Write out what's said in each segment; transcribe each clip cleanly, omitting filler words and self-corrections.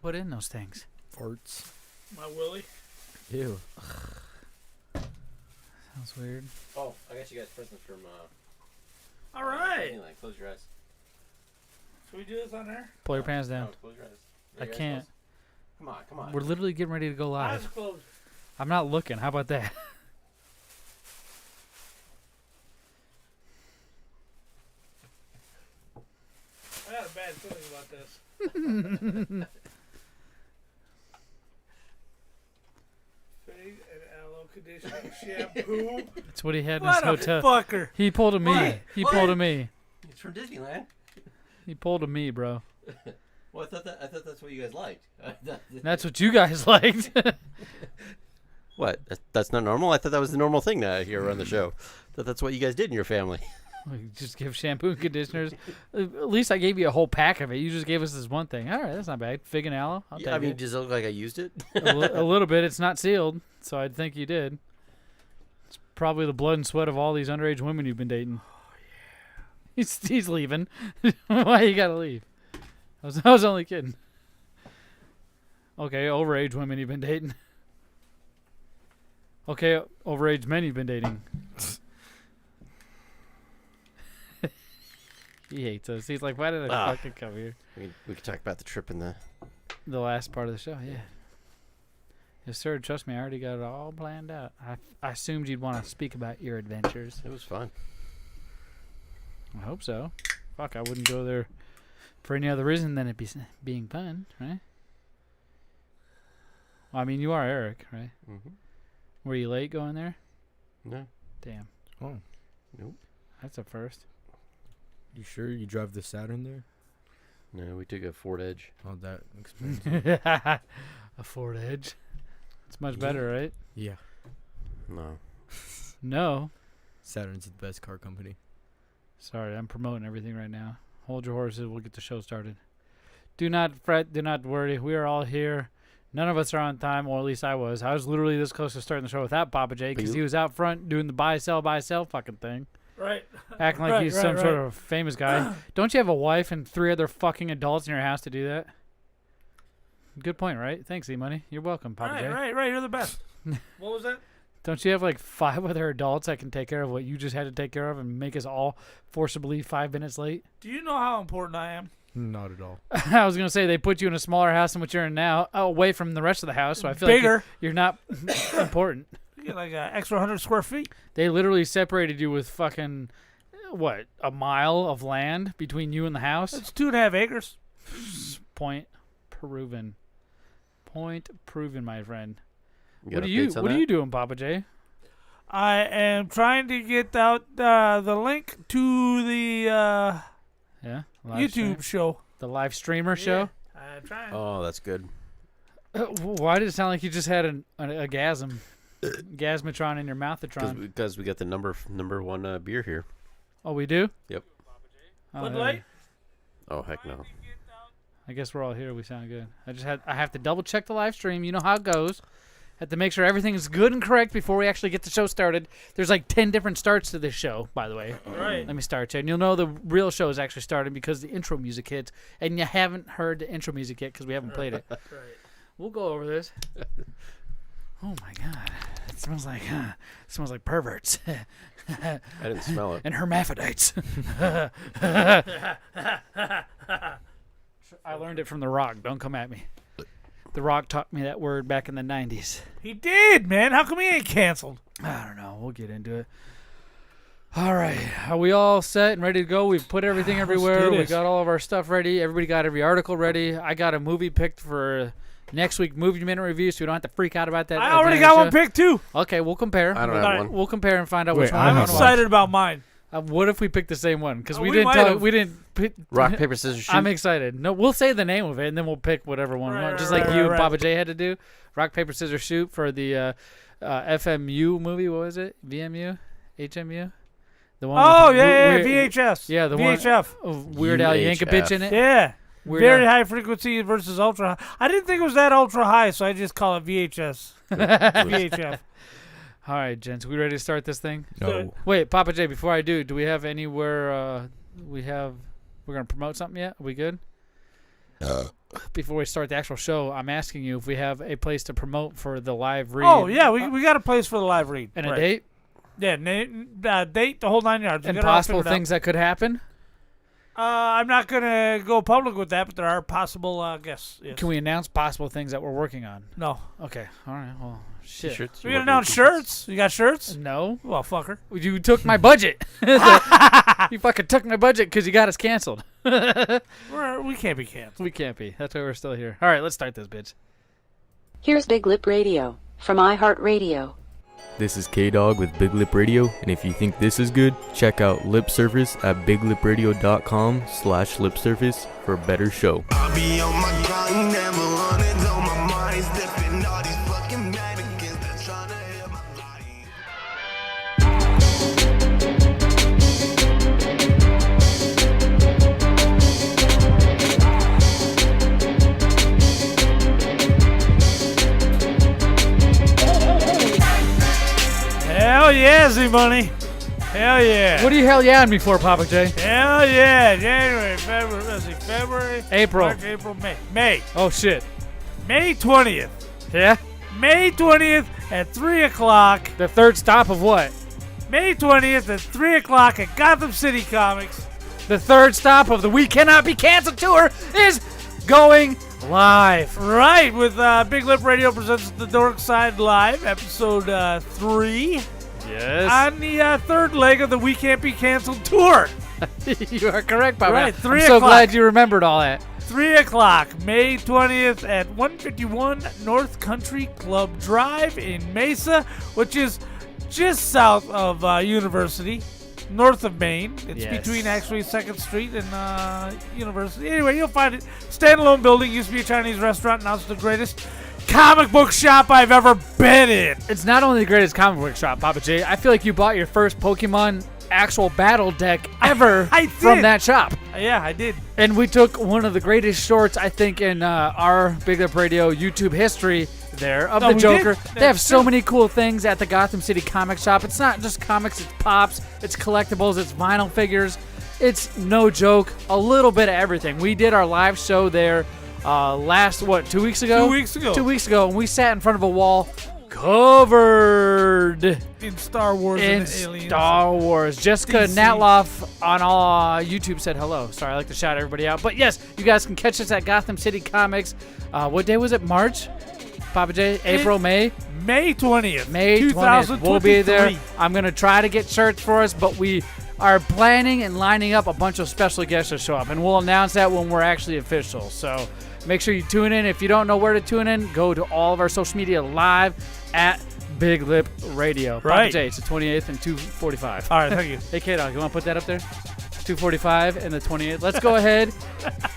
put in those things? Farts. My willy. Ew. Sounds weird. Oh, I got you guys presents from. All right. Disneyland. Close your eyes. Should we do this on there? Pull your pants down. No, close your eyes. I can't. Come on, come on. We're literally getting ready to go Eyes live. closed. I'm not looking. How about that? I got a bad feeling about this. Fade and aloe conditioning shampoo. That's what he had in What his a hotel. fucker. He pulled a me. What? He What? pulled a me. It's from Disneyland. He pulled a me, bro. Well, I thought that's what you guys liked. That's what you guys liked. What? That's not normal? I thought that was the normal thing here on the show. That's what you guys did in your family. We just give shampoo and conditioners. At least I gave you a whole pack of it. You just gave us this one thing. All right, that's not bad. Fig and aloe. I'll take I mean, it. does it look like I used it? a little bit. It's not sealed, so I'd think you did. It's probably the blood and sweat of all these underage women you've been dating. Oh yeah. He's leaving. Why you gotta leave? I was only kidding. Okay, overage women you've been dating. Okay, overage men you've been dating. He hates us. He's like, why did I fucking come here? We could talk about the trip in the last part of the show, yeah. Yes, sir. Trust me, I already got it all planned out. I assumed you'd want to speak about your adventures. It was fun. I hope so. Fuck, I wouldn't go there for any other reason than it being fun, right? Well, I mean, you are Eric, right? Mm-hmm. Were you late going there? No. Damn. Oh. Nope. That's a first. You sure you drive the Saturn there? No, we took a Ford Edge. Oh, that explains it. A Ford Edge. It's much better, right? Yeah. No. No. Saturn's the best car company. Sorry, I'm promoting everything right now. Hold your horses. We'll get the show started. Do not fret. Do not worry. We are all here. None of us are on time, or at least I was. I was literally this close to starting the show without Pappa J because he was out front doing the buy, sell fucking thing. Right. Acting like he's some sort of famous guy. Don't you have a wife and 3 other fucking adults in your house to do that? Good point, right? Thanks, E-Money. You're welcome, Pappa J. Right. You're the best. What was that? Don't you have like 5 other adults that can take care of what you just had to take care of and make us all forcibly 5 minutes late? Do you know how important I am? Not at all. I was going to say they put you in a smaller house than what you're in now, away from the rest of the house, so I feel Bigger. like you're not important. You get like an extra 100 square feet. They literally separated you with fucking, what, a mile of land between you and the house? It's 2.5 acres. Point proven. Point proven, my friend. You What got are you updates on What are that? you doing, Pappa J? I am trying to get out the link to the Yeah, YouTube show. The live streamer show. I'm trying. Oh, that's good. Why did it sound like you just had a gasm, gasmatron in your mouthatron? Because we got the number 1 beer here. Oh, we do. Yep. Oh, Bud yeah. Light? Oh, heck no. I guess we're all here. We sound good. I have to double check the live stream. You know how it goes. Have to make sure everything is good and correct before we actually get the show started. There's like 10 different starts to this show, by the way. Right. Let me start you. And you'll know the real show is actually started because the intro music hits. And you haven't heard the intro music yet because we haven't played it. Right. We'll go over this. Oh my God. It smells like perverts. I didn't smell it. And hermaphrodites. I learned it from The Rock. Don't come at me. The Rock taught me that word back in the 90s. He did, man. How come he ain't canceled? I don't know. We'll get into it. All right. Are we all set and ready to go? We've put everything everywhere. We got all of our stuff ready. Everybody got every article ready. I got a movie picked for next week, Movie Minute Review, so we don't have to freak out about that. I already got one picked, too. Okay, we'll compare. I don't have one. We'll compare and find out Wait, which one. I I'm have excited about mine. What if we pick the same one? Because we we didn't might tell. have. We didn't. Pick, Rock, paper, scissors, shoot. I'm excited. No, we'll say the name of it and then we'll pick whatever one we want. Just like you and Pappa J had to do. Rock, paper, scissors, shoot for the FMU movie. What was it? VMU, HMU. The one. Oh, with yeah, VHS. Yeah, the VHF. one. Of Weird Al Yankovic in it. Yeah. Weird Very Al. high frequency versus ultra high. I didn't think it was that ultra high, so I just call it VHS. VHF. All right, gents, we ready to start this thing? No. Wait, Pappa J, before I do we have anywhere we're going to promote something yet? Are we good? before we start the actual show, I'm asking you if we have a place to promote for the live read. Oh, yeah, we got a place for the live read. And a date? Yeah, date, the whole 9 yards. We And got it all possible figured out. things that could happen? I'm not going to go public with that, but there are possible guests. Yes. Can we announce possible things that we're working on? No. Okay. All right. Well, shit. Shirts, We you got to want announce shirts. You got shirts? No. Well, fucker. You took my budget. You fucking took my budget because you got us canceled. We can't be canceled. We can't be. That's why we're still here. All right, let's start this, bitch. Here's Big Lip Radio from iHeartRadio. This is K-Dog with Big Lip Radio, and if you think this is good, check out Lip Service at biglipradio.com/lip service for a better show. I'll be on my grind, never running on my mind, stepping all these fucking mannequins that's trying to hit my body. Hell yeah, Z-Money. Hell yeah. What are you hell yeah-ing me for, Pappa J? Hell yeah. January, February, let's see, February, April. March, April, May. Oh, shit. May 20th. Yeah? May 20th at 3 o'clock. The third stop of what? May 20th at 3 o'clock at Gotham City Comics. The third stop of the We Cannot Be Canceled tour is going live. Right, with Big Lip Radio presents The Dork Side Live, episode 3. Yes. On the third leg of the We Can't Be Canceled tour. You are correct, Pappa. Right, 3 I'm so o'clock. glad you remembered all that. 3 o'clock, May 20th at 151 North Country Club Drive in Mesa, which is just south of University, north of Maine. It's Yes. between actually 2nd Street and University. Anyway, you'll find it. Standalone building, used to be a Chinese restaurant, now it's the greatest comic book shop I've ever been in. It's not only the greatest comic book shop, Pappa J. I feel like you bought your first Pokemon actual battle deck ever I from did. that shop. Yeah, I did. And we took one of the greatest shorts, I think, in our Big Up Radio YouTube history there of No, the we Joker. did. They have That's so true. many cool things at the Gotham City comic shop. It's not just comics, it's pops, it's collectibles, it's vinyl figures. It's no joke, a little bit of everything. We did our live show there last, 2 weeks ago? 2 weeks ago. 2 weeks ago, and we sat in front of a wall covered In Star Wars in and Aliens. Star Wars. Jessica DC. Natloff on all YouTube said hello. Sorry, I like to shout everybody out. But yes, you guys can catch us at Gotham City Comics. What day was it? March? Pappa J? April, May? May 20th. May 20th. 2023. We'll be there. I'm going to try to get shirts for us, but we are planning and lining up a bunch of special guests to show up. And we'll announce that when we're actually official. So make sure you tune in. If you don't know where to tune in, go to all of our social media live at Big Lip Radio. Pappa Right. J, it's the 28th and 2:45. All right, thank you. Hey, K-Dog, you want to put that up there? 2:45 and the 28th. Let's go ahead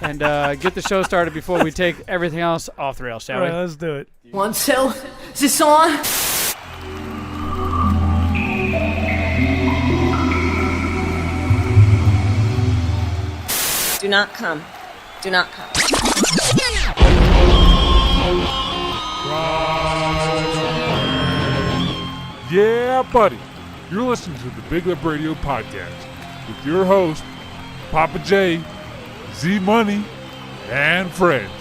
and get the show started before we take everything else off the rails, shall All right, we? let's do it. 1, 2, is this on? Do not come. Do not come. Yeah, buddy. You're listening to the Big Lip Radio podcast with your host, Pappa J, Z Money, and friends.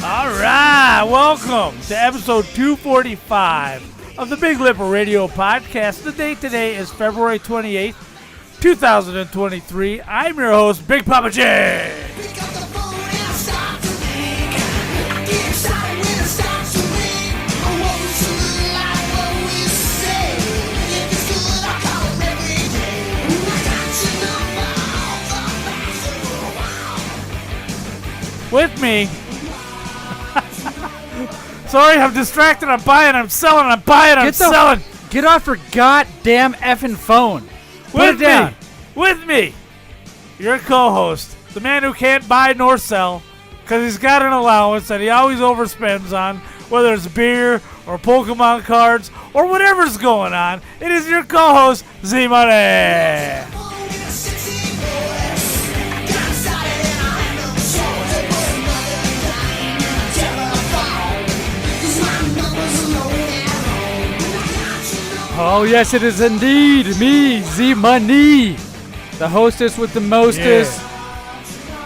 All right, welcome to episode 245 of the Big Lip Radio podcast. The date today is February 28th, 2023. I'm your host, Big Pappa J. With me. Sorry, I'm distracted. I'm buying, I'm selling, I'm buying, I'm selling. Get off your goddamn effing phone. Put With it down. me With me, your co-host, the man who can't buy nor sell because he's got an allowance that he always overspends on, whether it's beer or Pokemon cards or whatever's going on. It is your co-host, Z-Money. Oh, yes, it is indeed me, Z-Money, the hostess with the mostest,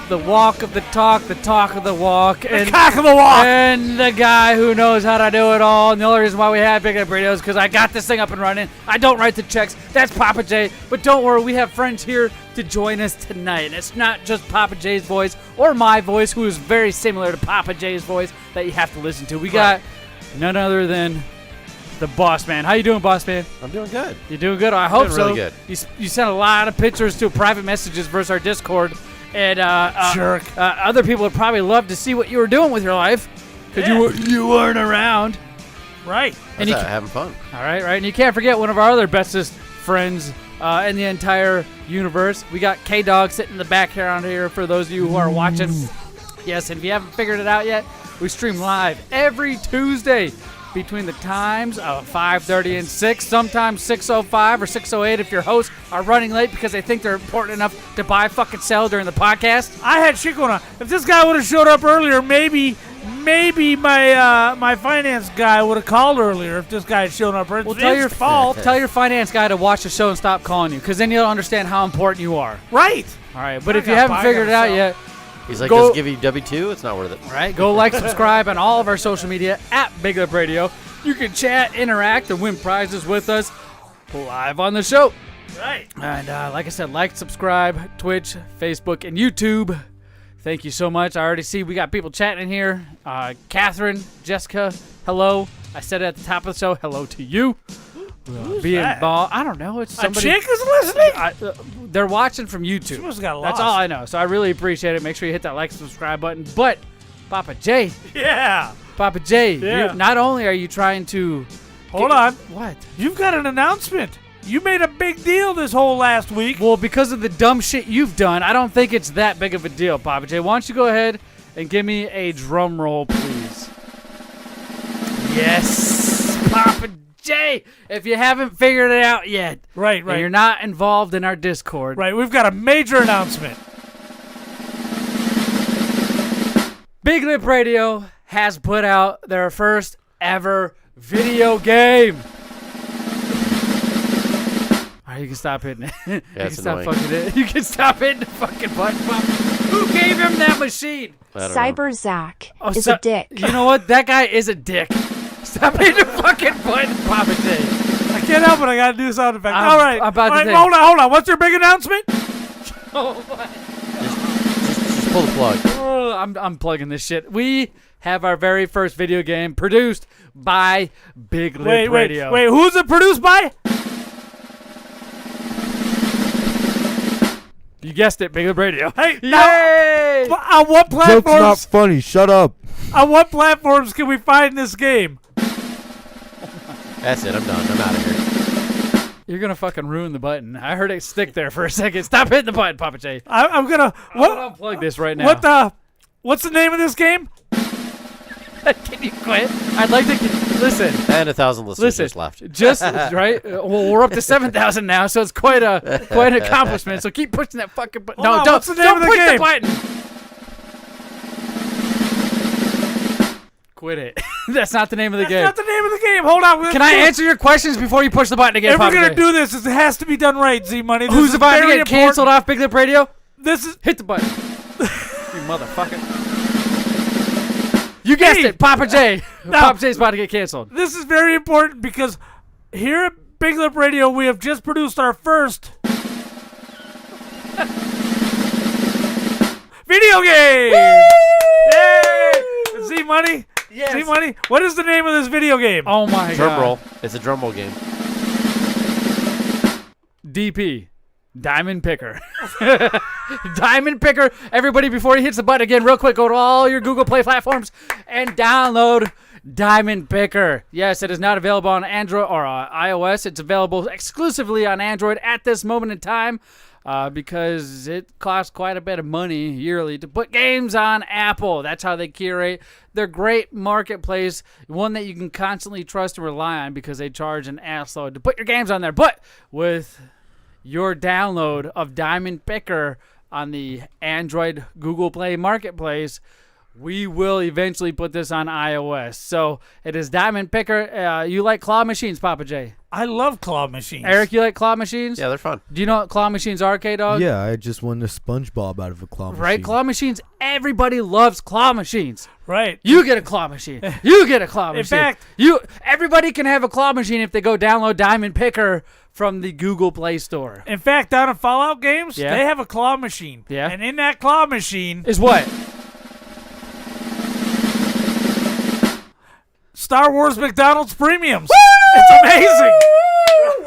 the walk of the talk of the walk, The cock of the walk. and the guy who knows how to do it all. And the only reason why we have Big Lip Radio is because I got this thing up and running. I don't write the checks. That's Pappa J. But don't worry, we have friends here to join us tonight. And it's not just Pappa J's voice or my voice, who is very similar to Pappa J's voice, that you have to listen to. We got none other than the boss man. How you doing, boss man? I'm doing good. You doing good? I hope doing so. really good. You sent a lot of pictures to private messages versus our Discord, and Jerk. Other people would probably love to see what you were doing with your life because you weren't around. Right. And What's that? Having fun. All right, right. And you can't forget one of our other bestest friends in the entire universe. We got K-Dog sitting in the back around here for those of you who are watching. Yes, and if you haven't figured it out yet, we stream live every Tuesday between the times of 5:30 and 6, sometimes 6:05 or 6:08 if your hosts are running late because they think they're important enough to buy fucking sell during the podcast. I had shit going on. If this guy would have showed up earlier, maybe my finance guy would have called earlier. If this guy had shown up earlier, Well, tell your finance guy to watch the show and stop calling you, because then you'll understand how important you are. Right. All right, but if you haven't figured it out yet, He's like, Go- just give you W2? It's not worth it. all right, go like, subscribe on all of our social media at Big Lip Radio. You can chat, interact, and win prizes with us live on the show. Right. And like I said, like, subscribe, Twitch, Facebook, and YouTube. Thank you so much. I already see we got people chatting here. Catherine, Jessica, hello. I said it at the top of the show. Hello to you. Being that? I don't know. It's somebody. A chick is listening? They're watching from YouTube. She must have got lost. That's all I know. So I really appreciate it. Make sure you hit that like, subscribe button. But Pappa J, Yeah. Pappa J, Yeah. not only are you trying to Hold on. What? You've got an announcement. You made a big deal this whole last week. Well, because of the dumb shit you've done, I don't think it's that big of a deal, Pappa J. Why don't you go ahead and give me a drum roll, please? Yes, Pappa J. If you haven't figured it out yet, Right, and right. you're not involved in our Discord, Right, we've got a major announcement. Big Lip Radio has put out their first ever video game. All right, you can stop hitting it. You can it's stop annoying. fucking it. You can stop hitting the fucking button. Who gave him that machine? I don't know. Cyber Zach Oh, is so- a dick. You know what? That guy is a dick. Stop hitting the fucking button, Pappa J. I can't help it. I got to do sound effects. I'm All right. about to All right, say- hold on. What's your big announcement? Oh, my. Just pull the plug. Oh, I'm plugging this shit. We have our very first video game produced by Big Lip Radio. Wait. Who's it produced by? You guessed it, Big Lip Radio. Hey, Yay! On what platforms? funny. Shut up. On what platforms can we find this game? That's it. I'm done. I'm out of here. You're gonna fucking ruin the button. I heard it stick there for a second. Stop hitting the button, Pappa J. I'm gonna. I'm gonna unplug this right now. What's the name of this game? Can you quit? I'd like to listen. And 1,000 listeners just left. Just right. Well, we're up to 7,000 now, so it's quite an accomplishment. So keep pushing that fucking button. Hold No, on, don't what's the name don't of the push game? the button. Quit it. That's not the name of the That's game. not the name of the game. Hold on. Can I answer your questions before you push the button again, If we're Pappa gonna J? do this, it has to be done right, Z-Money. This Who's is about to very get canceled important. off Big Lip Radio? This is Hit the button. You motherfucker. You guessed Hey. it, Pappa J. No. Pappa J's about to get canceled. This is very important because here at Big Lip Radio, we have just produced our first video game. Yay! Z-Money. Yes. Z-Money. What is the name of this video game? Oh my Drum god. roll. It's a drum roll game. DP. Diamond Picker. Diamond Picker. Everybody, before he hits the button again, real quick, go to all your Google Play platforms and download Diamond Picker. Yes, it is not available on Android or iOS. It's available exclusively on Android at this moment in time. because it costs quite a bit of money yearly to put games on Apple. That's how they curate their great marketplace, one that you can constantly trust and rely on because they charge an assload to put your games on there. But with your download of Diamond Picker on the Android Google Play Marketplace, we will eventually put this on iOS. So it is Diamond Picker. You like claw machines, Pappa J? I love claw machines. Eric, you like claw machines? Yeah, they're fun. Do you know what claw machines are, K-Dog? Yeah, I just won a SpongeBob out of a claw machine. Right, claw machines. Everybody loves claw machines. Right. You get a claw machine. You get a claw machine. In fact, everybody can have a claw machine if they go download Diamond Picker from the Google Play Store. In fact, down in Fallout games, Yeah. they have a claw machine. Yeah. And in that claw machine Is what? Star Wars McDonald's premiums. It's amazing.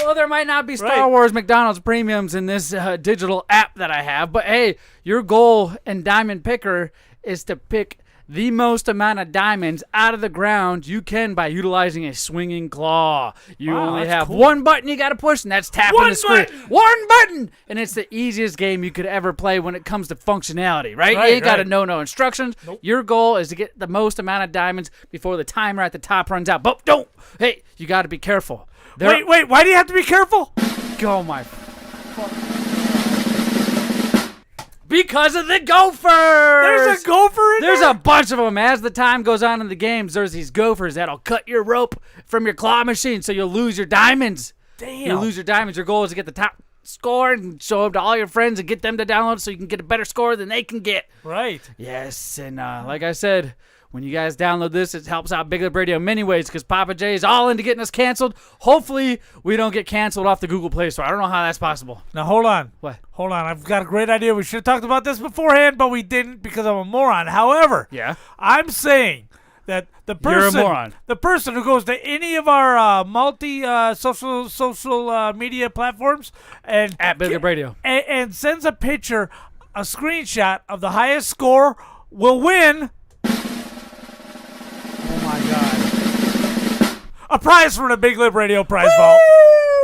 Well, there might not be Star Right. Wars McDonald's premiums in this digital app that I have, but hey, your goal in Diamond Picker is to pick the most amount of diamonds out of the ground you can by utilizing a swinging claw. You Wow, only that's have cool. one button you got to push, and that's tapping One the screen. button! One button! And it's the easiest game you could ever play when it comes to functionality, right? Right, You ain't got to right. know no instructions. Your goal is to get the most amount of diamonds before the timer at the top runs out. But don't! Hey, you got to be careful. Wait, why do you have to be careful? Go, my. Because of the gophers! There's a gopher in There's there? a bunch of them. As the time goes on in the games, there's these gophers that'll cut your rope from your claw machine, so you'll lose your diamonds. Damn. You lose your diamonds. Your goal is to get the top score and show them to all your friends and get them to download so you can get a better score than they can get. Right. Yes, and like I said, when you guys download this, it helps out BigLipRadio in many ways because Pappa J is all into getting us canceled. Hopefully, we don't get canceled off the Google Play Store. I don't know how that's possible. Now, hold on. What? Hold on. I've got a great idea. We should have talked about this beforehand, but we didn't because I'm a moron. However, Yeah. I'm saying that the You're a person, moron. the person who goes to any of our social media platforms and At BigLipRadio. and sends a picture, a screenshot of the highest score will win. Oh my God! A prize from the Big Lip Radio prize vault.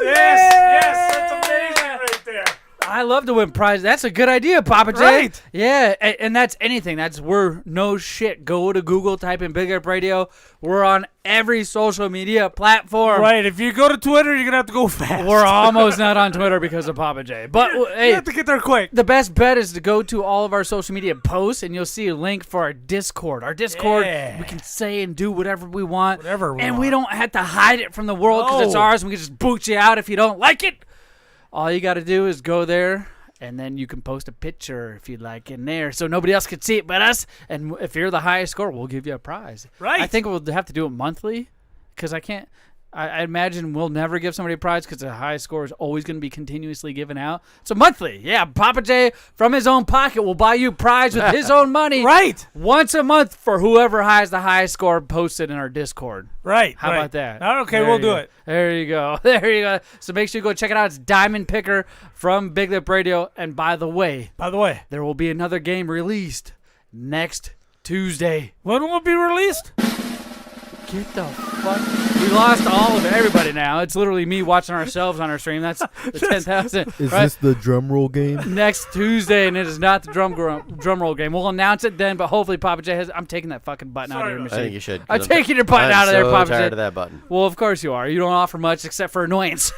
Yes, that's amazing right there. I love to win prizes. That's a good idea, Pappa J. Right. Yeah, and that's anything. We're no shit. Go to Google, type in Big Up Radio. We're on every social media platform. Right. If you go to Twitter, you're gonna have to go fast. We're almost not on Twitter because of Pappa J. But You hey, have to get there quick. the best bet is to go to all of our social media posts, and you'll see a link for our Discord. Our Discord, Yeah. we can say and do whatever we want. Whatever we and want. we don't have to hide it from the world because it's No. ours, and we can just boot you out if you don't like it. All you got to do is go there, and then you can post a picture if you'd like in there so nobody else can see it but us. And if you're the highest score, we'll give you a prize. Right. I think we'll have to do it monthly because I imagine we'll never give somebody a prize because the highest score is always going to be continuously given out. So monthly. Yeah, Pappa J from his own pocket will buy you a prize with his own money. Right. Once a month for whoever has the highest score posted in our Discord. Right. How right. about that? Okay, There we'll you do go. it. There you go. There you go. So make sure you go check it out. It's Diamond Picker from Big Lip Radio. And by the way, there will be another game released next Tuesday. When will it be released? Get the fuck. We lost all of everybody now. It's literally me watching ourselves on our stream. That's the 10,000. Is right? this the drum roll game? Next Tuesday, and it is not the drum roll game. We'll announce it then, but hopefully Papa J has. I'm taking that fucking button out of your I machine. think you should. 'cause I'm taking your button out of there, I'm Papa so J. tired of that button. Well, of course you are. You don't offer much except for annoyance.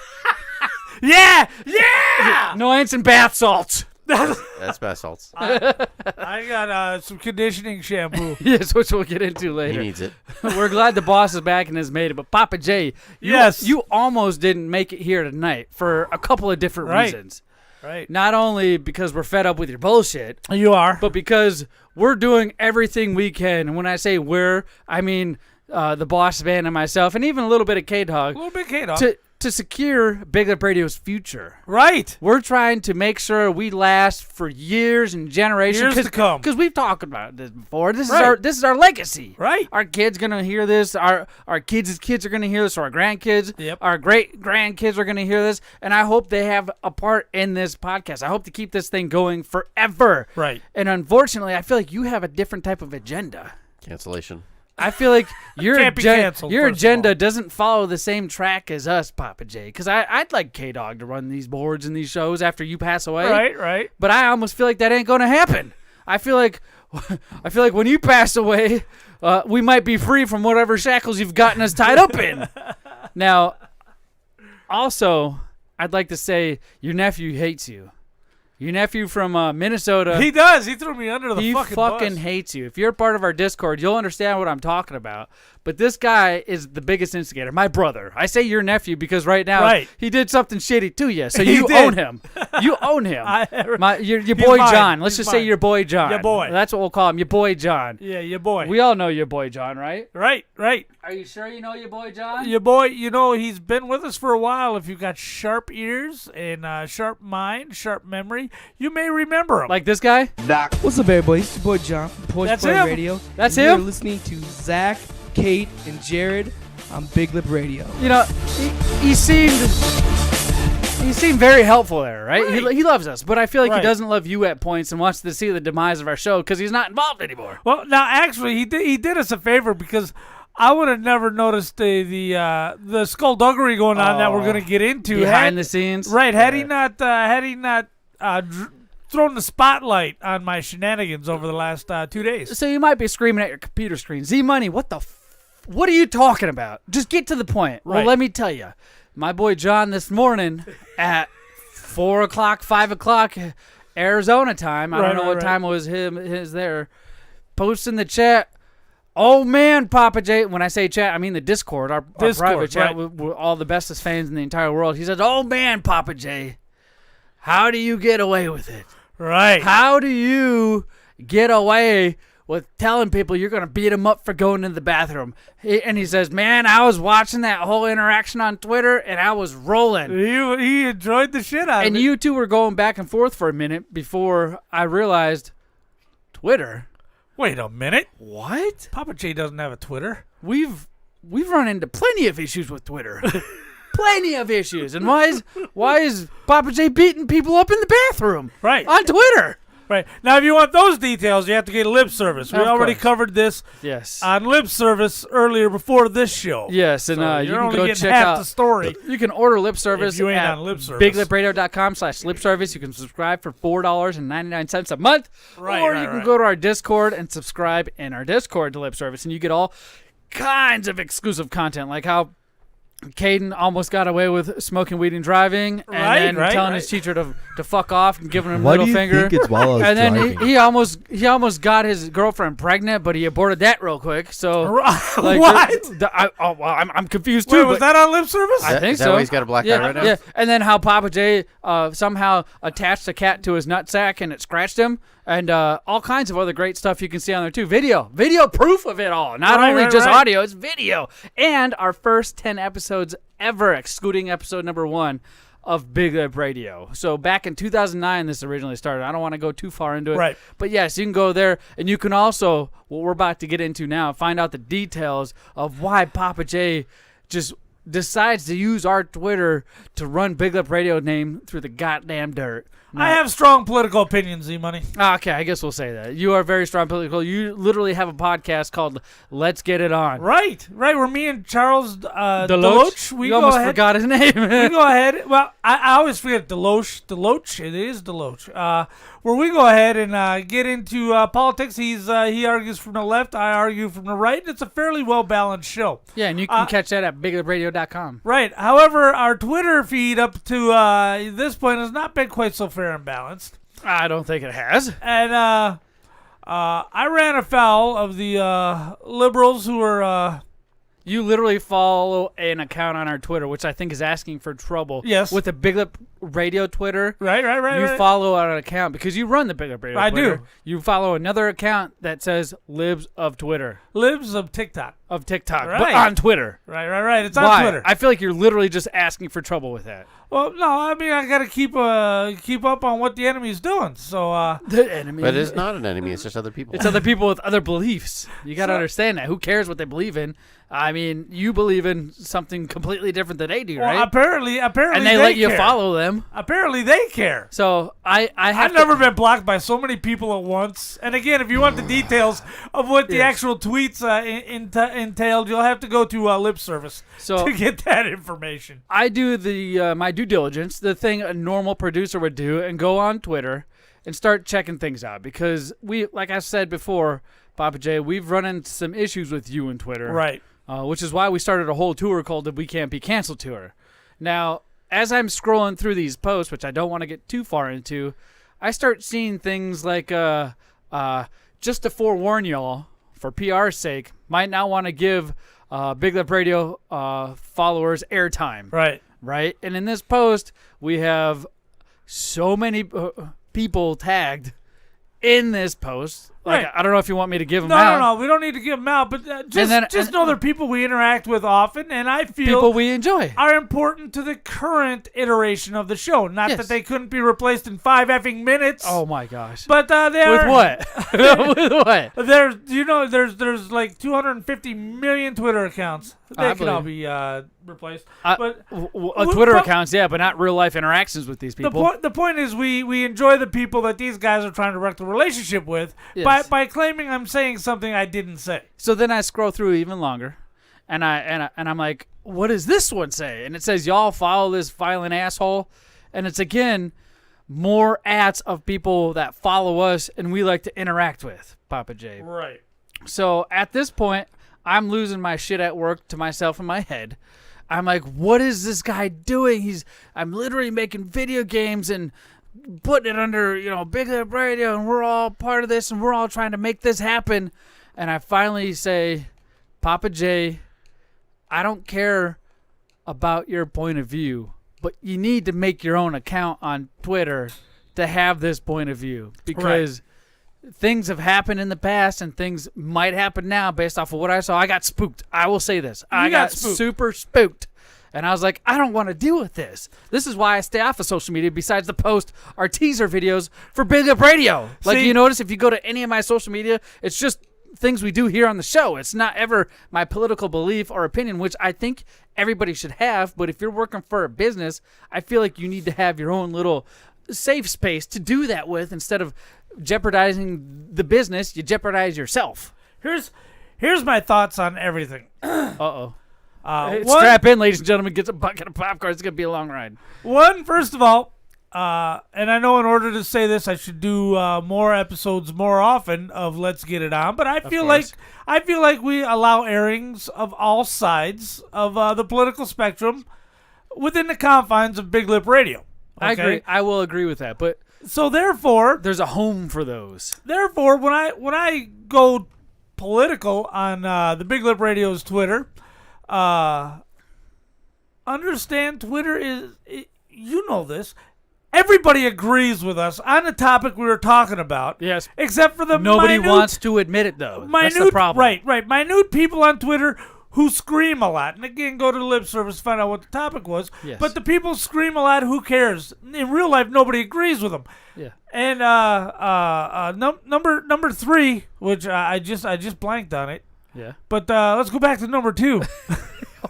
Yeah! Yeah! Annoyance and bath salts. That's bath salts. I got some conditioning shampoo. Yes, which we'll get into He later. needs it. We're glad the boss is back and has made it. But Papa J, Yes. you almost didn't make it here tonight for a couple of different Right. reasons. Right. Not only because we're fed up with your bullshit, You are. but because we're doing everything we can. And when I say we're, I mean the boss man and myself, and even a little bit of K-Dog, a little bit K-Dog. to secure Big Lip Radio's future. Right. We're trying to make sure we last for years and generations. Years to come. Because we've talked about this before. This Right. is our legacy. Right. Our kids gonna hear this. Our kids' kids are gonna hear this. Or our grandkids. Yep. Our great grandkids are gonna hear this. And I hope they have a part in this podcast. I hope to keep this thing going forever. Right. And unfortunately, I feel like you have a different type of agenda. Cancellation. I feel like your Can't be canceled, your first of agenda all. doesn't follow the same track as us, Pappa J. Because I'd like K-Dog to run these boards and these shows after you pass away. Right. But I almost feel like that ain't going to happen. I feel like when you pass away, we might be free from whatever shackles you've gotten us tied up in. Now, also, I'd like to say your nephew hates you. Your nephew from Minnesota. He does. He threw me under the fucking bus. Hates you. If you're part of our Discord, you'll understand what I'm talking about. But this guy is the biggest instigator. My brother. I say your nephew because right now he did something shitty to you, so you own him. You own him. Your boy mine. John. Let's He's just say mine. your boy John. Your boy. That's what we'll call him. Your boy John. Yeah, your boy. We all know your boy John, right? Right. Are you sure you know your boy John? Your boy, he's been with us for a while. If you've got sharp ears and sharp mind, sharp memory, you may remember him. Like this guy? What's up, everybody? It's your boy John from Poise That's Play him. Radio. That's and him? You're listening to Zach, Kate, and Jared on Big Lip Radio. You know, he seemed very helpful there, right? He loves us, but I feel like he doesn't love you at points and wants to see the demise of our show because he's not involved anymore. Well, now actually, he did us a favor because I would have never noticed the skullduggery going on that we're going to get into behind the scenes. Right? Had he not thrown the spotlight on my shenanigans over the last 2 days. So you might be screaming at your computer screen, Z-Money, what are you talking about? Just get to the point. Right. Well, let me tell you. My boy John this morning at 4 o'clock, 5 o'clock Arizona time, I don't know what time it was his there, posts in the chat, oh man, Pappa J, when I say chat, I mean the Discord, our private chat with all the bestest fans in the entire world. He says, oh man, Pappa J, how do you get away with it? Right. How do you get away with telling people you're going to beat them up for going into the bathroom? And he says, man, I was watching that whole interaction on Twitter, and I was rolling. He enjoyed the shit out of it. And you two were going back and forth for a minute before I realized Twitter. Wait a minute. What? Pappa J doesn't have a Twitter. We've run into plenty of issues with Twitter. Plenty of issues. And why is Pappa J beating people up in the bathroom? Right. On Twitter. Right. Now, if you want those details, you have to get lip service. We Of already course. covered this on lip service earlier before this show. Yes, and So you you're can only go getting check half out the story. You can order lip service If you ain't at on lip service. BigLipRadio.com/lip service. You can subscribe for $4.99 a month. Right, or right, you can right. go to our Discord and subscribe in our Discord to lip service, and you get all kinds of exclusive content, like how Caden almost got away with smoking weed and driving, and then telling his teacher to fuck off and giving him a Why middle do you finger. think it's while I was and then driving? he almost got his girlfriend pregnant, but he aborted that real quick. So What? I'm confused too. Wait, was but that on lip service? I think Is that so. why he's got a black eye right now? Yeah, and then how Pappa J somehow attached a cat to his nutsack and it scratched him, and all kinds of other great stuff you can see on there too. Video proof of it all. Not only just audio, it's video. And our first 10 episodes ever, excluding episode number 1 of Big Lip Radio. So back in 2009, this originally started. I don't want to go too far into it. Right. But yes, you can go there, and you can also, what we're about to get into now, find out the details of why Pappa J just decides to use our Twitter to run Big Lip Radio name through the goddamn dirt. I have strong political opinions, Z-Money. Okay, I guess we'll say that. You are very strong political. You literally have a podcast called Let's Get It On. Right. Where me and Charles Deloach? we You go almost ahead. forgot his name. We go ahead. Well, I always forget Deloach. It is Deloach. Where we go ahead and get into politics. He argues from the left. I argue from the right. It's a fairly well balanced show. Yeah, and you can catch that at BigLipRadio.com. Right. However, our Twitter feed up to this point has not been quite so fair and balanced. I don't think it has. And I ran afoul of the liberals who are. You literally follow an account on our Twitter, which I think is asking for trouble. Yes. With the Big Lip Radio Twitter. Right. You follow an account because you run the Big Lip Radio I Twitter. do. You follow another account that says Libs of Twitter. Libs of TikTok. of TikTok, but Right. on Twitter. Right. It's on Why? Twitter. I feel like you're literally just asking for trouble with that. Well, no, I mean I gotta keep up on what the enemy's doing. So The enemy. But it's not an enemy. It's just other people. It's other people with other beliefs. You got to understand that. Who cares what they believe in? I mean, you believe in something completely different than they do, well, right? apparently And they let you care. follow them. Apparently they care. So I've I've never been blocked by so many people at once. And again, if you want the details of what the Yes. actual tweets entailed, you'll have to go to lip service to get that information. I do the my due diligence, the thing a normal producer would do, and go on Twitter and start checking things out because we, like I said before, Pappa J, we've run into some issues with you and Twitter, Right. Which is why we started a whole tour called the We Can't Be Canceled Tour. Now, as I'm scrolling through these posts, which I don't want to get too far into, I start seeing things like, just to forewarn y'all, for PR's sake, might not want to give Big Lip Radio followers airtime. Right? And in this post, we have so many people tagged in this post. Like, Right. I don't know if you want me to give them out. No. We don't need to give them out, but just know they're people we interact with often, and I feel People we enjoy. are important to the current iteration of the show. Not Yes. that they couldn't be replaced in 5 effing minutes. Oh my gosh. But they are. With what? With what? There's like 250 million Twitter accounts. I They can all be replaced. But Twitter accounts, yeah, but not real life interactions with these people. the point is we enjoy the people that these guys are trying to wreck the relationship with by claiming I'm saying something I didn't say. So then I scroll through even longer, and I'm like, what does this one say? And it says, y'all follow this violent asshole, and it's again more ads of people that follow us and we like to interact with, Pappa J. Right. So at this point, I'm losing my shit at work to myself in my head. I'm like, what is this guy doing? I'm literally making video games and putting it under, Big Lip Radio, and we're all part of this, and we're all trying to make this happen. And I finally say, Pappa J, I don't care about your point of view, but you need to make your own account on Twitter to have this point of view because things have happened in the past and things might happen now based off of what I saw. I got spooked. I will say this. I got super spooked. And I was like, I don't want to deal with this. This is why I stay off of social media besides to post our teaser videos for Big Up Radio. Like, you notice if you go to any of my social media, it's just things we do here on the show. It's not ever my political belief or opinion, which I think everybody should have. But if you're working for a business, I feel like you need to have your own little safe space to do that with. Instead of jeopardizing the business, you jeopardize yourself. Here's my thoughts on everything. Uh-oh. Strap in, ladies and gentlemen. Get a bucket of popcorn. It's going to be a long ride. First of all, and I know in order to say this, I should do more episodes more often of Let's Get It On. But I feel like we allow airings of all sides of the political spectrum within the confines of Big Lip Radio. Okay? I agree. I will agree with that. But so therefore, there's a home for those. Therefore, when I go political on the Big Lip Radio's Twitter. Understand Twitter is, you know this, everybody agrees with us on the topic we were talking about. Yes. Except for the Nobody wants to admit it, though. That's the problem. Right. Minute people on Twitter who scream a lot. And again, go to the lip service, find out what the topic was. Yes. But the people scream a lot, who cares? In real life, nobody agrees with them. Yeah. And number 3, which I just blanked on it. Yeah. But let's go back to number 2.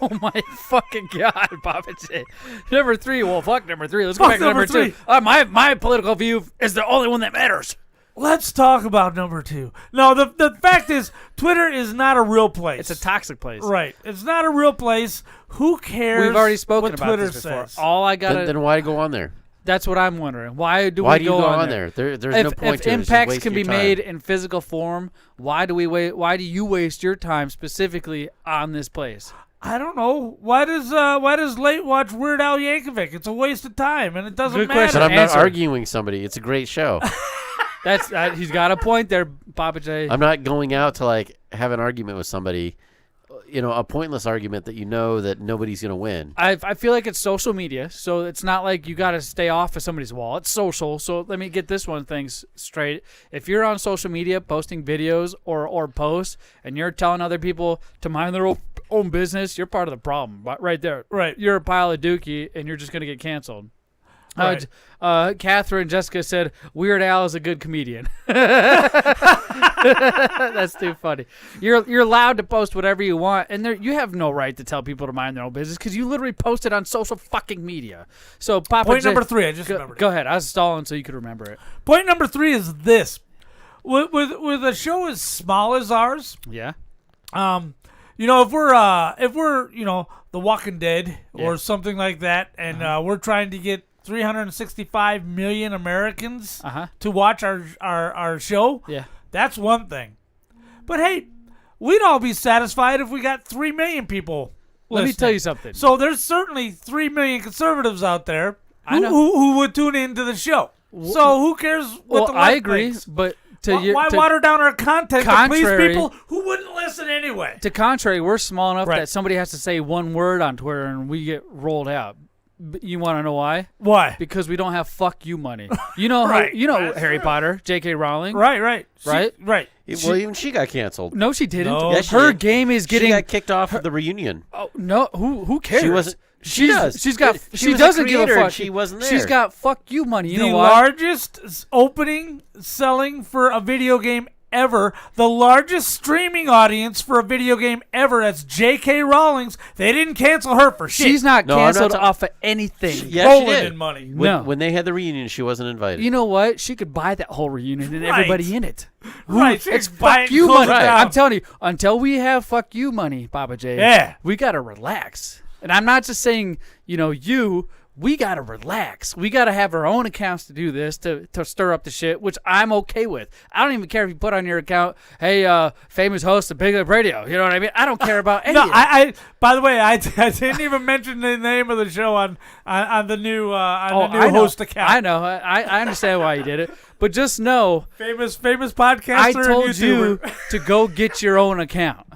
Oh my fucking God, Pappa J. Number 3. Well, fuck number 3. Let's go back to number 2. My political view is the only one that matters. Let's talk about number 2. No, the fact is, Twitter is not a real place. It's a toxic place. Right. It's not a real place. Who cares? We've already spoken what about Twitter this before. says. Then why go on there? That's what I'm wondering. Why do you we go on there? There's no point if to it. impacts can be made in physical form, why do you waste your time specifically on this place? I don't know. Why does Late watch Weird Al Yankovic? It's a waste of time, and it doesn't Good matter. question. But I'm not Answer. arguing somebody. It's a great show. That's he's got a point there, Pappa J. I'm not going out to have an argument with somebody. a pointless argument that that nobody's going to win. I feel like it's social media, so it's not like you got to stay off of somebody's wall. It's social. So let me get this one thing straight. If you're on social media posting videos or posts and you're telling other people to mind their own business, you're part of the problem right there. Right. You're a pile of dookie, and you're just going to get canceled. Right. Catherine Jessica said, Weird Al is a good comedian. That's too funny. You're allowed to post whatever you want, and you have no right to tell people to mind their own business because you literally post it on social fucking media. So, Pappa Point J, number 3, I just remembered. Go ahead. I was stalling so you could remember it. Point number 3 is this: with a show as small as ours, Yeah. if we're The Walking Dead or something like that, and we're trying to get 365 million Americans to watch our show, that's one thing. But hey, we'd all be satisfied if we got 3 million people Let me listening. tell you something. So there's certainly 3 million conservatives out there who would tune into the show. So who cares what the left I agree, thinks? but why water down our content to please people who wouldn't listen anyway? To contrary, we're small enough that somebody has to say one word on Twitter and we get rolled out. You want to know why? Why? Because we don't have fuck you money. You know how, Harry Potter, J.K. Rowling. Right. Right? Well, even she got canceled. No, she didn't. No. Yes, she Her did. game is getting. She got kicked off of the reunion. Oh no! Who cares? She wasn't. She does. She's got. She She was a doesn't give a creator and fuck. she wasn't there. She's got fuck you money. You The know why? largest opening selling for a video game ever, the largest streaming audience for a video game ever. That's J.K. Rowling's. They didn't cancel her for shit. She's not No, I'm not canceled ta- off of anything. Yes, she rolling did. in money. No. When they had the reunion, she wasn't invited. You know what? She could buy that whole reunion and Right. everybody in it. Right, she It's could buy it fuck you and close money. it down. I'm telling you, until we have fuck you money, Pappa J. Yeah. We gotta relax. And I'm not just saying, we gotta relax. We gotta have our own accounts to do this, to stir up the shit, which I'm okay with. I don't even care if you put on your account, hey, famous host of BigLipRadio. You know what I mean? I don't care about any No, of it. I by the way, I didn't even mention the name of the show on the new I know. host account. I know. I understand why you did it. But just know, Famous podcaster I and told YouTuber. you to go get your own account.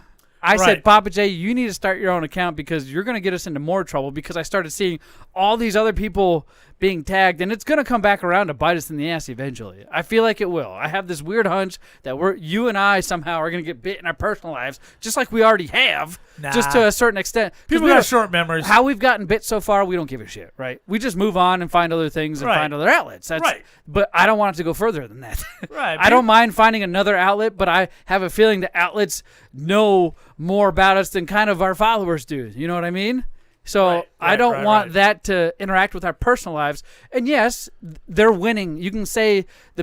I Right. said, Pappa J, you need to start your own account because you're going to get us into more trouble because I started seeing all these other people being tagged, and it's going to come back around to bite us in the ass eventually. I feel like it will. I have this weird hunch that you and I somehow are going to get bit in our personal lives, just like we already have, just to a certain extent. 'Cause People we got don't- short memories. How we've gotten bit so far, we don't give a shit, right? We just move on and find other things and Right. find other outlets. That's, Right. But I don't want it to go further than that. Right. I don't mind finding another outlet, but I have a feeling the outlets know more about us than kind of our followers do. You know what I mean? So I don't want that to interact with our personal lives. And yes, they're winning. You can say the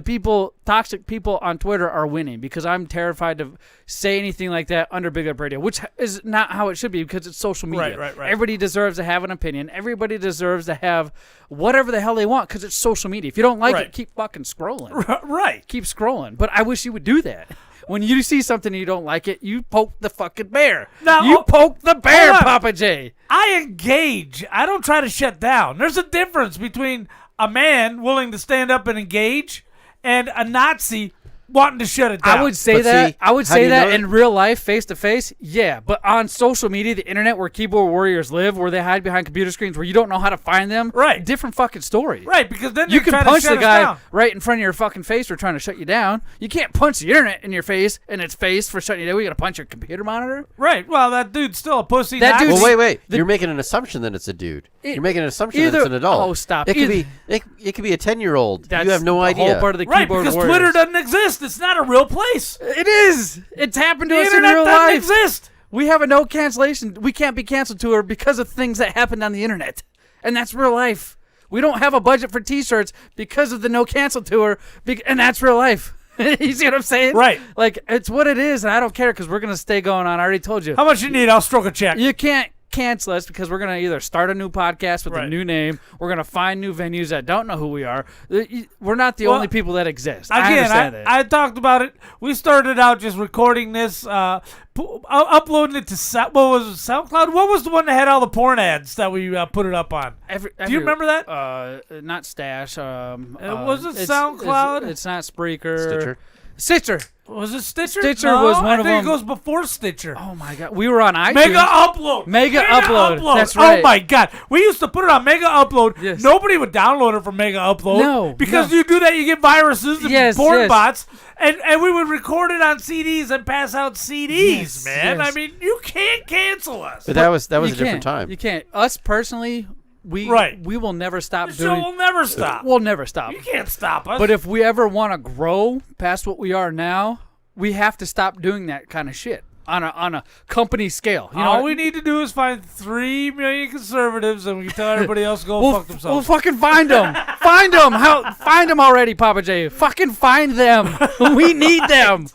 toxic people on Twitter are winning because I'm terrified to say anything like that under BigLipRadio, which is not how it should be because it's social media. Right. Everybody deserves to have an opinion. Everybody deserves to have whatever the hell they want because it's social media. If you don't like it, keep fucking scrolling. Right. Keep scrolling. But I wish you would do that. When you see something and you don't like it, you poke the fucking bear. Now, you poke the bear, hold on. Pappa J. I engage. I don't try to shut down. There's a difference between a man willing to stand up and engage and a Nazi wanting to shut it down. I would say But that. see, I would how do say you that know in real life, face to face. Yeah, but on social media, the internet, where keyboard warriors live, where they hide behind computer screens, where you don't know how to find them. Right. Different fucking story. Right, because then You they're can trying punch to shut the guy us down. right in front of your fucking face for trying to shut you down. You can't punch the internet in your face and its face for shutting you down. We gotta punch your computer monitor. Right. Well, that dude's still a pussy. That Nazi. dude's- Well, wait. the- You're making an assumption that it's a dude. You're making an assumption either- that it's an adult. oh, stop. It could Either- be. It could be a 10-year-old. That's You have no the idea. whole part of the Right, keyboard because warriors. Twitter doesn't exist. It's not a real place. It is. It's happened to The us in internet real doesn't life. exist. We have a no cancellation. We can't be canceled to her because of things that happened on the internet. And that's real life. We don't have a budget for T-shirts because of the no cancel tour, and that's real life. You see what I'm saying? Right. Like, it's what it is, and I don't care because we're going to stay going on. I already told you. How much you need? I'll stroke a check. You can't cancel us because we're going to either start a new podcast with a Right. new name. We're going to find new venues that don't know who we are. We're not the Well, only people that exist. I Again, understand that. I talked about it. We started out just recording this, uploading it to SoundCloud? What was the one that had all the porn ads that we put it up on? Do you remember that? Not Stash. Was it it's- SoundCloud? It's not Spreaker. Stitcher. Stitcher. Was it Stitcher? Stitcher No, was one of I think them. it goes before Stitcher. Oh my God, we were on iTunes. Mega Upload. Mega Upload. That's right. Oh my God, we used to put it on Mega Upload. Yes. Nobody would download it from Mega Upload. No, because no. you do that, you get viruses and Yes, porn yes. bots, and we would record it on CDs and pass out CDs. Yes, man, yes. I mean, you can't cancel us. But that was a You different can't. time. You can't. Us personally, we will never stop The show doing. will never stop. We'll never stop. You can't stop us. But if we ever want to grow past what we are now, we have to stop doing that kind of shit on a company scale. You know, all we need to do is find 3 million conservatives, and we can tell everybody else to go fuck We'll themselves. fucking find them. Find them. Find them already, Pappa J. Fucking find them. We need them.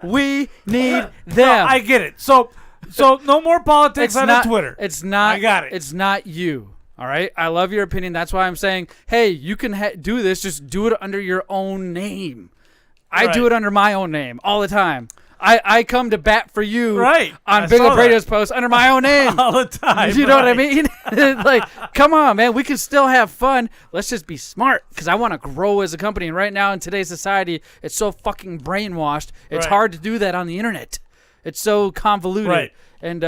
We need them. No, I get it. So no more politics on not Twitter. It's not. I got it. It's not you. All right. I love your opinion. That's why I'm saying, hey, you can do this. Just do it under your own name. I do it under my own name all the time. I come to bat for you on Big Up Radio's post under my own name. All the time. You know what I mean? Like, come on, man. We can still have fun. Let's just be smart because I want to grow as a company. And right now in today's society, it's so fucking brainwashed. It's hard to do that on the internet. It's so convoluted. Right. And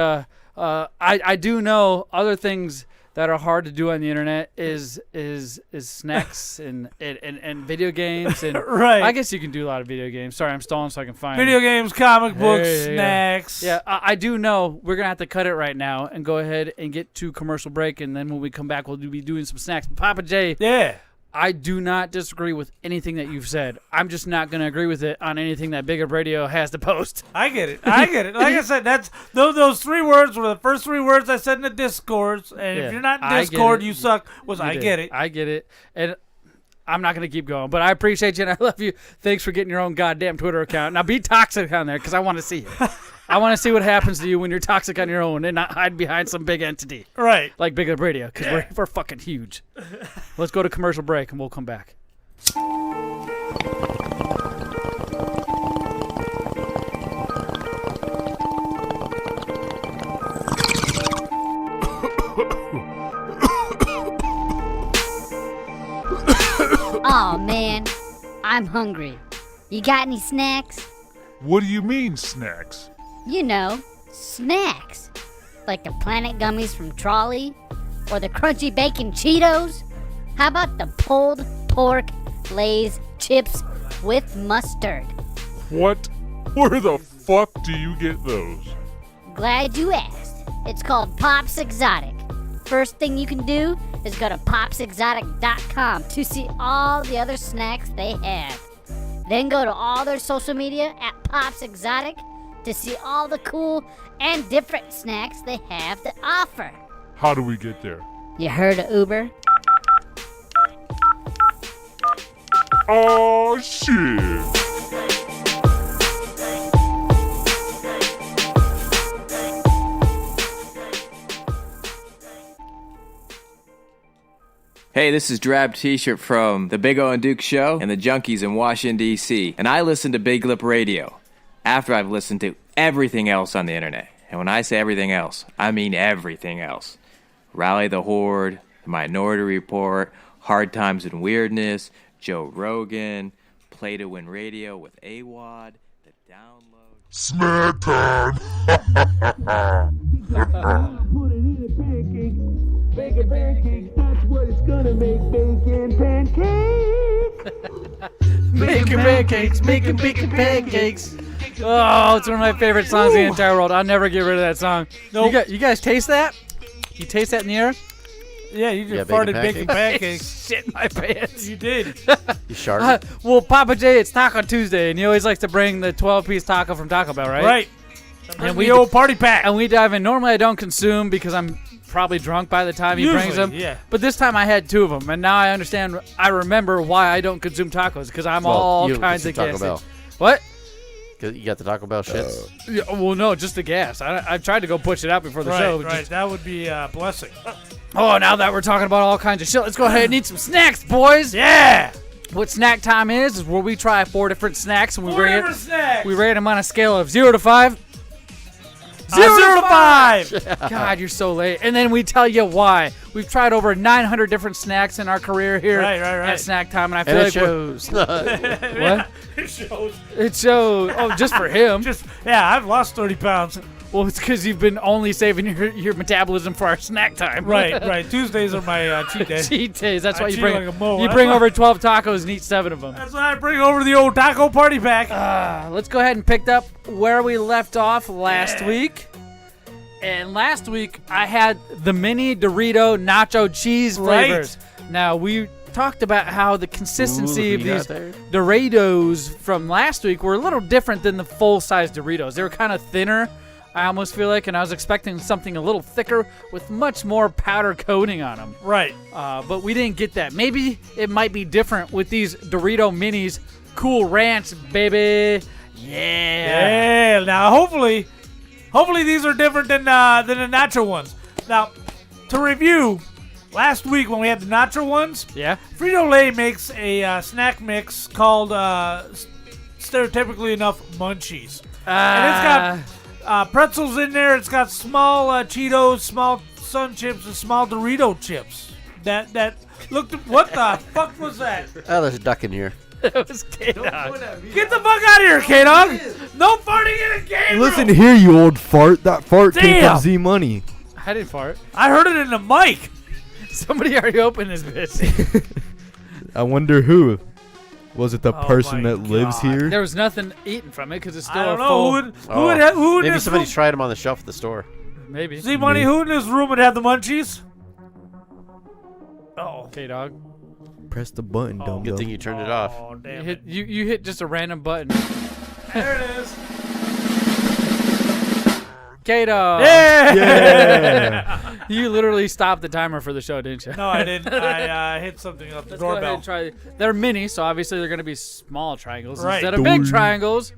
I do know other things that are hard to do on the internet is snacks and video games and I guess you can do a lot of video games. Sorry, I'm stalling so I can find video games, comic books, Hey, snacks. Yeah, I do know we're gonna have to cut it right now and go ahead and get to commercial break, and then when we come back, we'll be doing some snacks. But Pappa J, I do not disagree with anything that you've said. I'm just not going to agree with it on anything that Big Up Radio has to post. I get it. Like I said, that's those 3 words were the first 3 words I said in the Discords. And if you're not in Discord, you suck. I get it. I get it. And I'm not going to keep going, but I appreciate you and I love you. Thanks for getting your own goddamn Twitter account. Now be toxic on there because I want to see it. I want to see what happens to you when you're toxic on your own and not hide behind some big entity. Right. Like Big Up Radio, because we're fucking huge. Let's go to commercial break and we'll come back. Oh man, I'm hungry. You got any snacks? What do you mean, snacks? You know, snacks. Like the Planet Gummies from Trolley? Or the Crunchy Bacon Cheetos? How about the pulled pork Lay's chips with mustard? What? Where the fuck do you get those? Glad you asked. It's called Pops Exotic. First thing you can do is go to popsexotic.com to see all the other snacks they have. Then go to all their social media at Pops Exotic to see all the cool and different snacks they have to offer. How do we get there? You heard of Uber? Oh, shit. Hey, this is Drab T-shirt from the Big O and Duke Show and the Junkies in Washington, D.C. And I listen to Big Lip Radio after I've listened to everything else on the internet. And when I say everything else, I mean everything else. Rally the Horde, The Minority Report, Hard Times and Weirdness, Joe Rogan, Play to Win Radio with AWOD, The Download. Snack time! Put it in a pancake, bacon pancakes, that's what it's gonna make, bacon pancakes. Bacon pancakes, bacon pancakes. Oh, it's one of my favorite songs in the entire world. I'll never get rid of that song. Nope. You guys taste that? You taste that in the air? Yeah, you just farted bacon pancakes. Shit in my pants. You did. You sharted? Well, Pappa J, it's Taco Tuesday, and he always likes to bring the 12-piece taco from Taco Bell, right? Right. And we old party pack. And we dive in. Normally, I don't consume because I'm probably drunk by the time he brings them. Yeah. But this time I had 2 of them, and now I understand. I remember why I don't consume tacos because I'm all kinds of Taco gassy. Bell. What? You got the Taco Bell shits? Yeah, well, no, just the gas. I tried to go push it out before the show. Right, that would be a blessing. Oh, now that we're talking about all kinds of shit, let's go ahead and eat some snacks, boys. Yeah. What snack time is where we try 4 different snacks and we snacks. rate them on a scale of 0 to 5. 0 to 5. God, you're so late. And then we tell you why. We've tried over 900 different snacks in our career here at Snack Time, and I feel And like it shows. What? It shows. It shows. Oh, just for him. I've lost 30 pounds. Well, it's because you've been only saving your metabolism for our snack time. Right. Tuesdays are my cheat day. Cheat days. That's I why you cheat bring like a mole. you bring over 12 tacos and eat 7 of them. That's why I bring over the old taco party pack. Let's go ahead and pick up where we left off last week. And last week, I had the mini Dorito nacho cheese flavors. Now, we talked about how the consistency of these Doritos from last week were a little different than the full-size Doritos. They were kind of thinner, I almost feel like, and I was expecting something a little thicker with much more powder coating on them. Right. But we didn't get that. Maybe it might be different with these Dorito Minis. Cool Ranch, baby. Yeah. Now, hopefully these are different than the nacho ones. Now, to review, last week when we had the nacho ones, Frito-Lay makes a snack mix called, stereotypically enough, Munchies. And it's got pretzels in there. It's got small Cheetos, small Sun Chips, and small Dorito chips. That looked. What the fuck was that? Oh, there's a duck in here. That was K-Dog. Get the fuck out of here, K-Dog! No farting in a game Listen room. here, you old fart. That fart came Damn. from Z Money. I didn't fart. I heard it in the mic. Somebody already opened this bitch. I wonder who. Was it the Oh person my that lives here? There was nothing eaten from it because it's still I don't a know full. who in Maybe this somebody room, tried them on the shelf at the store. Maybe. Z Money, who in this room would have the munchies? Oh, K-Dog. Press the button, dumb Good thing you turned it off. Oh, damn You it. hit, you hit just a random button. There it is. K-Dog. Yeah. You literally stopped the timer for the show, didn't you? No, I didn't. I hit something up the Let's go ahead doorbell. and try. They're mini, so obviously they're going to be small triangles Right. instead of big triangles.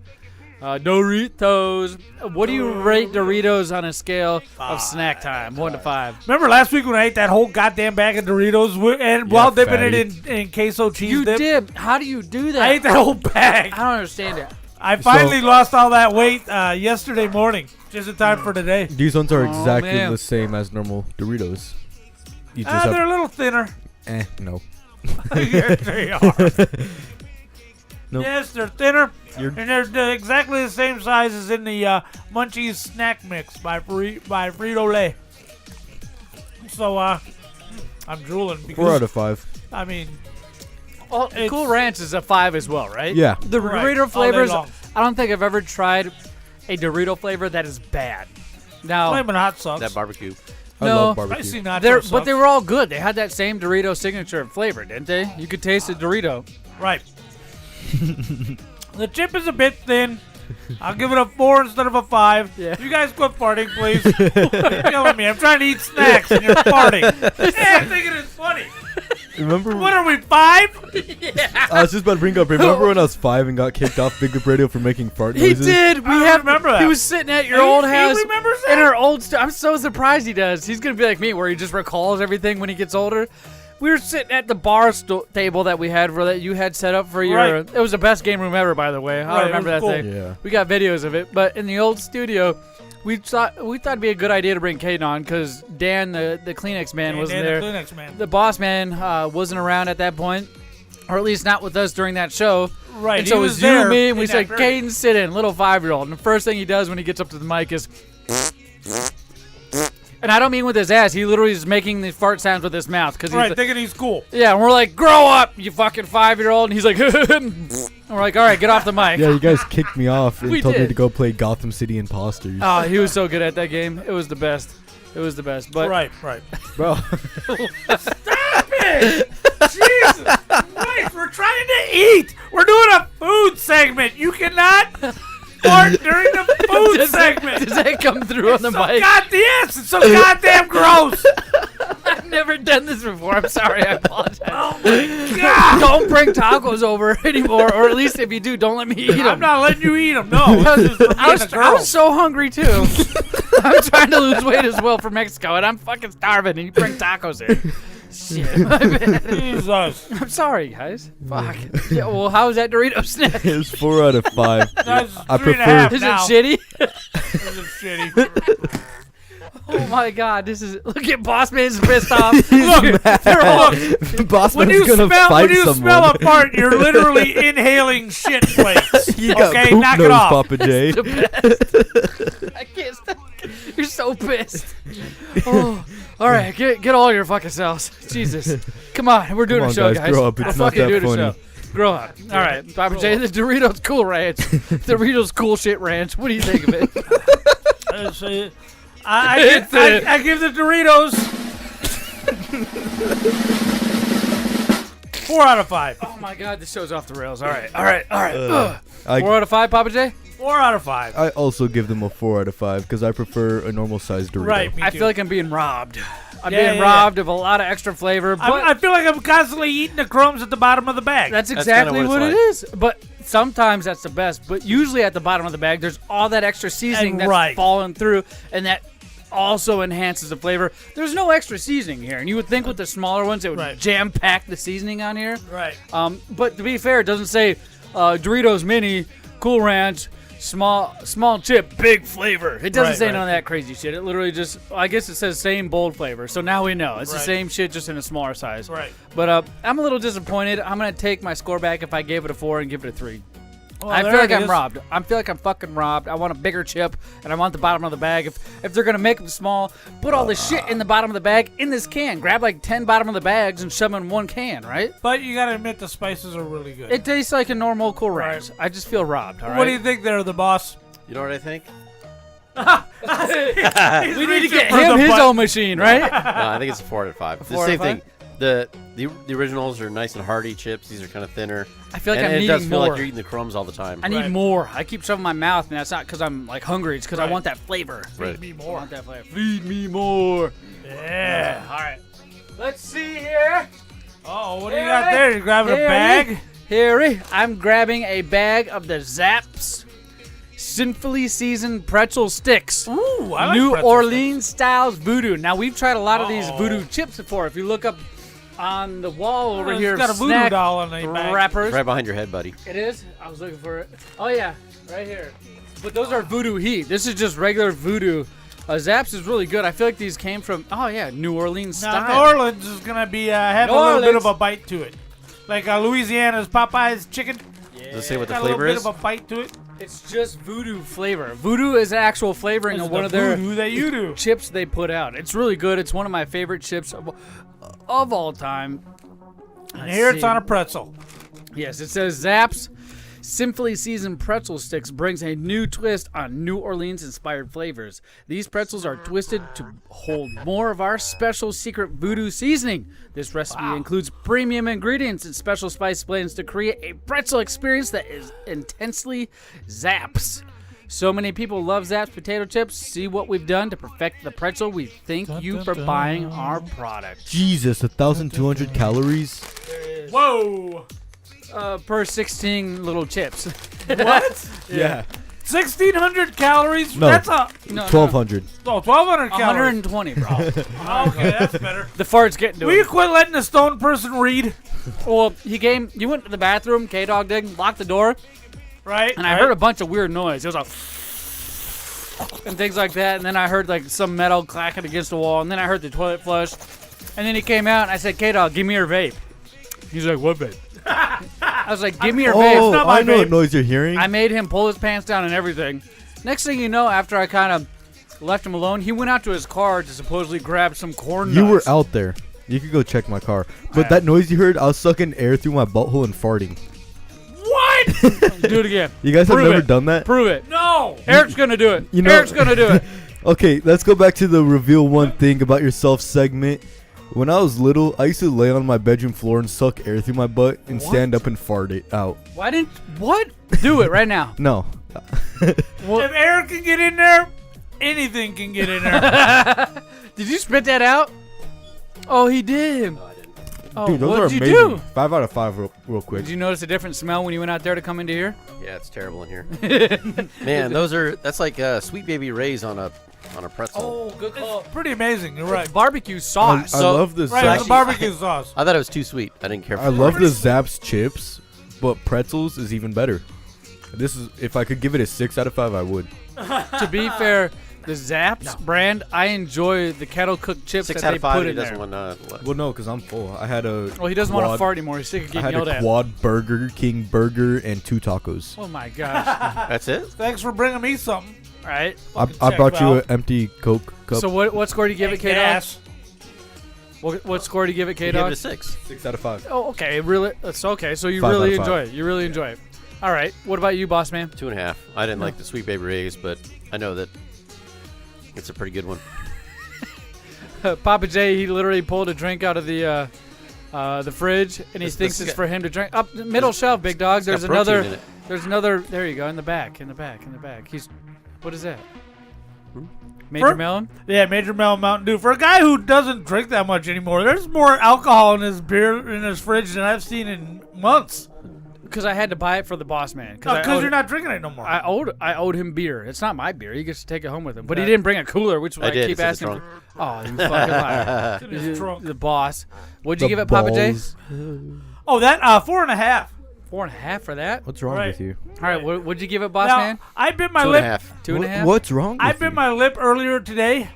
Doritos. What do you rate Doritos on a scale of snack time? 1 to 5. Remember last week when I ate that whole goddamn bag of Doritos while dipping it in queso cheese You dip? did. How do you do that? I ate that whole bag. I don't understand it. I finally lost all that weight yesterday morning, just in time for today. These ones are exactly man. the same as normal Doritos. You just They're a little thinner. no. Yes, they are. Nope. Yes, they're thinner, You're- and they're exactly the same size as in the Munchies snack mix by Frito-Lay. So, I'm drooling because 4 out of 5. I mean, Well, Cool Ranch is a 5 as well, right? Yeah. The Right. Dorito All day flavors, long. I don't think I've ever tried a Dorito flavor that is bad. Now, Flamin' Hot sucks. That barbecue. I No. love Spicy barbecue. nacho but they sucks. were all good. They had that same Dorito signature flavor, didn't they? You could taste the Dorito. Right. The chip is a bit thin. I'll give it a 4 instead of a 5. Yeah. You guys quit farting, please. You're killing me. I'm trying to eat snacks and you're farting. Hey, I'm thinking it's funny. Remember? What are we, 5? I was just about to bring up. Remember when I was 5 and got kicked off BigLipRadio for making fart He noises? did. I don't remember that. He was sitting at your He- old he house remembers that? in our old I'm so surprised he does. He's going to be like me where he just recalls everything when he gets older. We were sitting at the bar table that we had that you had set up for your. Right. It was the best game room ever, by the way. I Right, it remember that was cool. thing. Yeah. We got videos of it, but in the old studio, we thought it'd be a good idea to bring Kate on because Dan, the Kleenex man, wasn't there. The Kleenex man. The boss man wasn't around at that point, or at least not with us during that show. Right, And he so it was was you there and me, and in we that said, period. Caden, sit in, little 5-year-old. And the first thing he does when he gets up to the mic is. And I don't mean with his ass. He literally is making the fart sounds with his mouth. Right, thinking he's cool. Yeah, and we're like, grow up, you fucking 5-year-old. And he's like, and we're like, all right, get off the mic. Yeah, you guys kicked me off and We told me did. to go play Gotham City Imposters. Oh, he was so good at that game. It was the best. It was the best. But Right. Bro. Stop it! Jesus Christ, we're trying to eat. We're doing a food segment. You cannot fart during the food segment. Does that come through on the mic? Yes, it's so goddamn gross. I've never done this before. I'm sorry. I apologize. Oh my God. Don't bring tacos over anymore, or at least if you do, don't let me eat them. I'm not letting you eat them. No, this is for me I and the was girls. so hungry too. I'm trying to lose weight as well for Mexico, and I'm fucking starving, and you bring tacos in. Shit. My bad. Jesus. I'm sorry, guys. Fuck. Yeah, well, how was that Dorito snack? It's 4 out of 5. That's I 3.5 prefer. Is now. it shitty? This is shitty. Oh my God! This is look at Boss Man's pissed off. Look, Boss when Man's you gonna smell fight when you someone. smell a fart, you're literally inhaling shit flakes. You got Okay, poop knock nose, it off. Pappa J. The best. I can't stop. You're so pissed. Oh, all right, get all your fucking selves. Jesus, come on, we're doing Come a on, show, guys, grow up. It's We're not fucking that doing funny. a show. Grow up. All right, Pappa J, the Doritos Cool Ranch, Doritos Cool Shit Ranch. What do you think of it? I give the Doritos 4 out of 5. Oh my God, this show's off the rails. All right. 4 I out of 5, Pappa J. 4 out of 5. I also give them a 4 out of 5 because I prefer a normal sized Dorito. Right, me I too. feel like I'm being robbed. I'm Yeah, being robbed of a lot of extra flavor. But I feel like I'm constantly eating the crumbs at the bottom of the bag. that's kinda exactly what what it's it is. But sometimes that's the best. But usually at the bottom of the bag, there's all that extra seasoning And that's right. falling through, and that also enhances the flavor. There's no extra seasoning here, and you would think with the smaller ones it would Right. jam-pack the seasoning on here. Right. But to be fair, it doesn't say Doritos Mini, Cool Ranch, small chip, big flavor. It doesn't Right, say right. none of that crazy shit. It literally just, I guess it says same bold flavor. So now we know. It's the Right. same shit, just in a smaller size. Right. But I'm a little disappointed. I'm going to take my score back if I gave it a 4 and give it a 3. Well, I there feel like it I'm is. robbed. I feel like I'm fucking robbed. I want a bigger chip, and I want the bottom of the bag. If they're going to make them small, put all the shit in the bottom of the bag in this can. Grab like 10 bottom of the bags and shove them in one can, right? But you gotta admit the spices are really good. It tastes like a normal Cool Ranch. I just feel robbed, all right? What do you think there, the boss? You know what I think? We need to get for him the his butt. own machine, right? No, I think it's a 4 out of 5. It's the 4 out same of 5? thing. The originals are nice and hearty chips. These are kind of thinner. I feel like and I'm it does needing feel more. like you're eating the crumbs all the time. I need Right. more. I keep shoving my mouth, and that's not because I'm like hungry. It's because I Right. want that flavor. Right. Me I more. want that flavor. Feed me more. Yeah. All right. Let's see here. Oh, what do you got there? You grabbing a bag? Harry, I'm grabbing a bag of the Zapp's sinfully seasoned pretzel sticks. Ooh, I like New pretzel Orleans styles voodoo. Now we've tried a lot of these Oh. voodoo chips before. If you look up on the wall over it's here, got a voodoo snack doll on the bag. wrappers. Right behind your head, buddy. It is. I was looking for it. Oh yeah, right here. But those are voodoo heat. This is just regular voodoo. Zapp's is really good. I feel like these came from New Orleans Now, style. New Orleans is gonna be have New a little bit Orleans. of a bite to it, like Louisiana's Popeye's chicken. Does it say what the Got a little flavor bit is? of a bite to it. It's just voodoo flavor. Voodoo is actual flavoring This of is one the of their voodoo that you do. chips they put out. It's really good. It's one of my favorite chips of all time. And here it's on a pretzel. Yes, it says Zapp's Simply Seasoned Pretzel Sticks brings a new twist on New Orleans-inspired flavors. These pretzels are twisted to hold more of our special secret voodoo seasoning. This recipe includes premium ingredients and special spice blends to create a pretzel experience that is intensely Zapp's. So many people love Zapp's potato chips. See what we've done to perfect the pretzel. We thank you for buying our product. Jesus, 1,200 calories. Whoa! Per 16 little chips. What? Yeah. 1,600 calories? No. That's a... No, 1,200. Oh, 1,200 calories. 120, bro. Okay, that's better. The fart's getting to Will you him. quit letting a stone person read? Well, you went to the bathroom, K-Dog did, locked the door, Right? and I heard a bunch of weird noise. It was and things like that, and then I heard like some metal clacking against the wall, and then I heard the toilet flush, and then he came out, and I said, K-Dog, give me your vape. He's like, what vape? I was like, give me your vape. Oh, not my I know vape. what noise you're hearing. I made him pull his pants down and everything. Next thing you know, after I kind of left him alone, he went out to his car to supposedly grab some corn nuts. You were out there. You could go check my car. But that noise you heard, I was sucking air through my butthole and farting. What? Do it again. You guys Prove have never it. done that? Prove it. No! Eric's going to do it. You know- Eric's going to do it. Okay, let's go back to the reveal one thing about yourself segment. When I was little, I used to lay on my bedroom floor and suck air through my butt and stand up and fart it out. Why didn't... What? Do it right now. No. If Eric can get in there, anything can get in there. Did you spit that out? Oh, he did. Oh, Dude, those what are did you amazing. do? 5 out of 5 real quick. Did you notice a different smell when you went out there to come into here? Yeah, it's terrible in here. Man, that's like Sweet Baby Ray's on a pretzel. Oh, good call. It's pretty amazing. You're right. It's barbecue sauce. I love the Right, Zaps. it's a barbecue sauce. I thought it was too sweet. I didn't care for I love the Zaps chips, but pretzels is even better. This is if I could give it a 6 out of 5, I would. To be fair, the Zaps brand, I enjoy the kettle cooked chips 6 that out they of 5. put He in doesn't there. want Well, no, because I'm full. I had a. Well, he doesn't want to fart anymore. He's sick of I getting had yelled a at. quad Burger King burger and 2 tacos. Oh my gosh! That's it. Thanks for bringing me something. All right. I brought you an empty Coke cup. So what score do you give it, K-Dog? Gas. What score do you give it, He gave K-Dog? it a 6. 6 out of 5. Oh, okay. Really? That's okay. So you 5 really out of 5. enjoy it. You really enjoy it. All right. What about you, boss man? 2.5. I didn't like the Sweet Baby Ray's, but I know that it's a pretty good one. Pappa J, he literally pulled a drink out of the fridge, and he thinks it's for him to drink. Up the middle shelf, big dog. There's got protein another. in it. There's another. There you go. In the back. He's. What is that? Major Melon. Yeah, Major Melon Mountain Dew. For a guy who doesn't drink that much anymore, there's more alcohol in his beer in his fridge than I've seen in months. Because I had to buy it for the boss man. Because you're not drinking it no more. I owed him beer. It's not my beer. He gets to take it home with him. But he didn't bring a cooler, which I did. keep It's in the asking for. Oh, you fucking liar. It's drunk. The boss. What'd you give it, Pappa J? Oh, that 4.5. 4.5 for that? What's wrong with you? All right, what'd you give it, boss Now, man? I bit my 2.5. lip. 2.5? What's wrong with I bit my lip earlier today,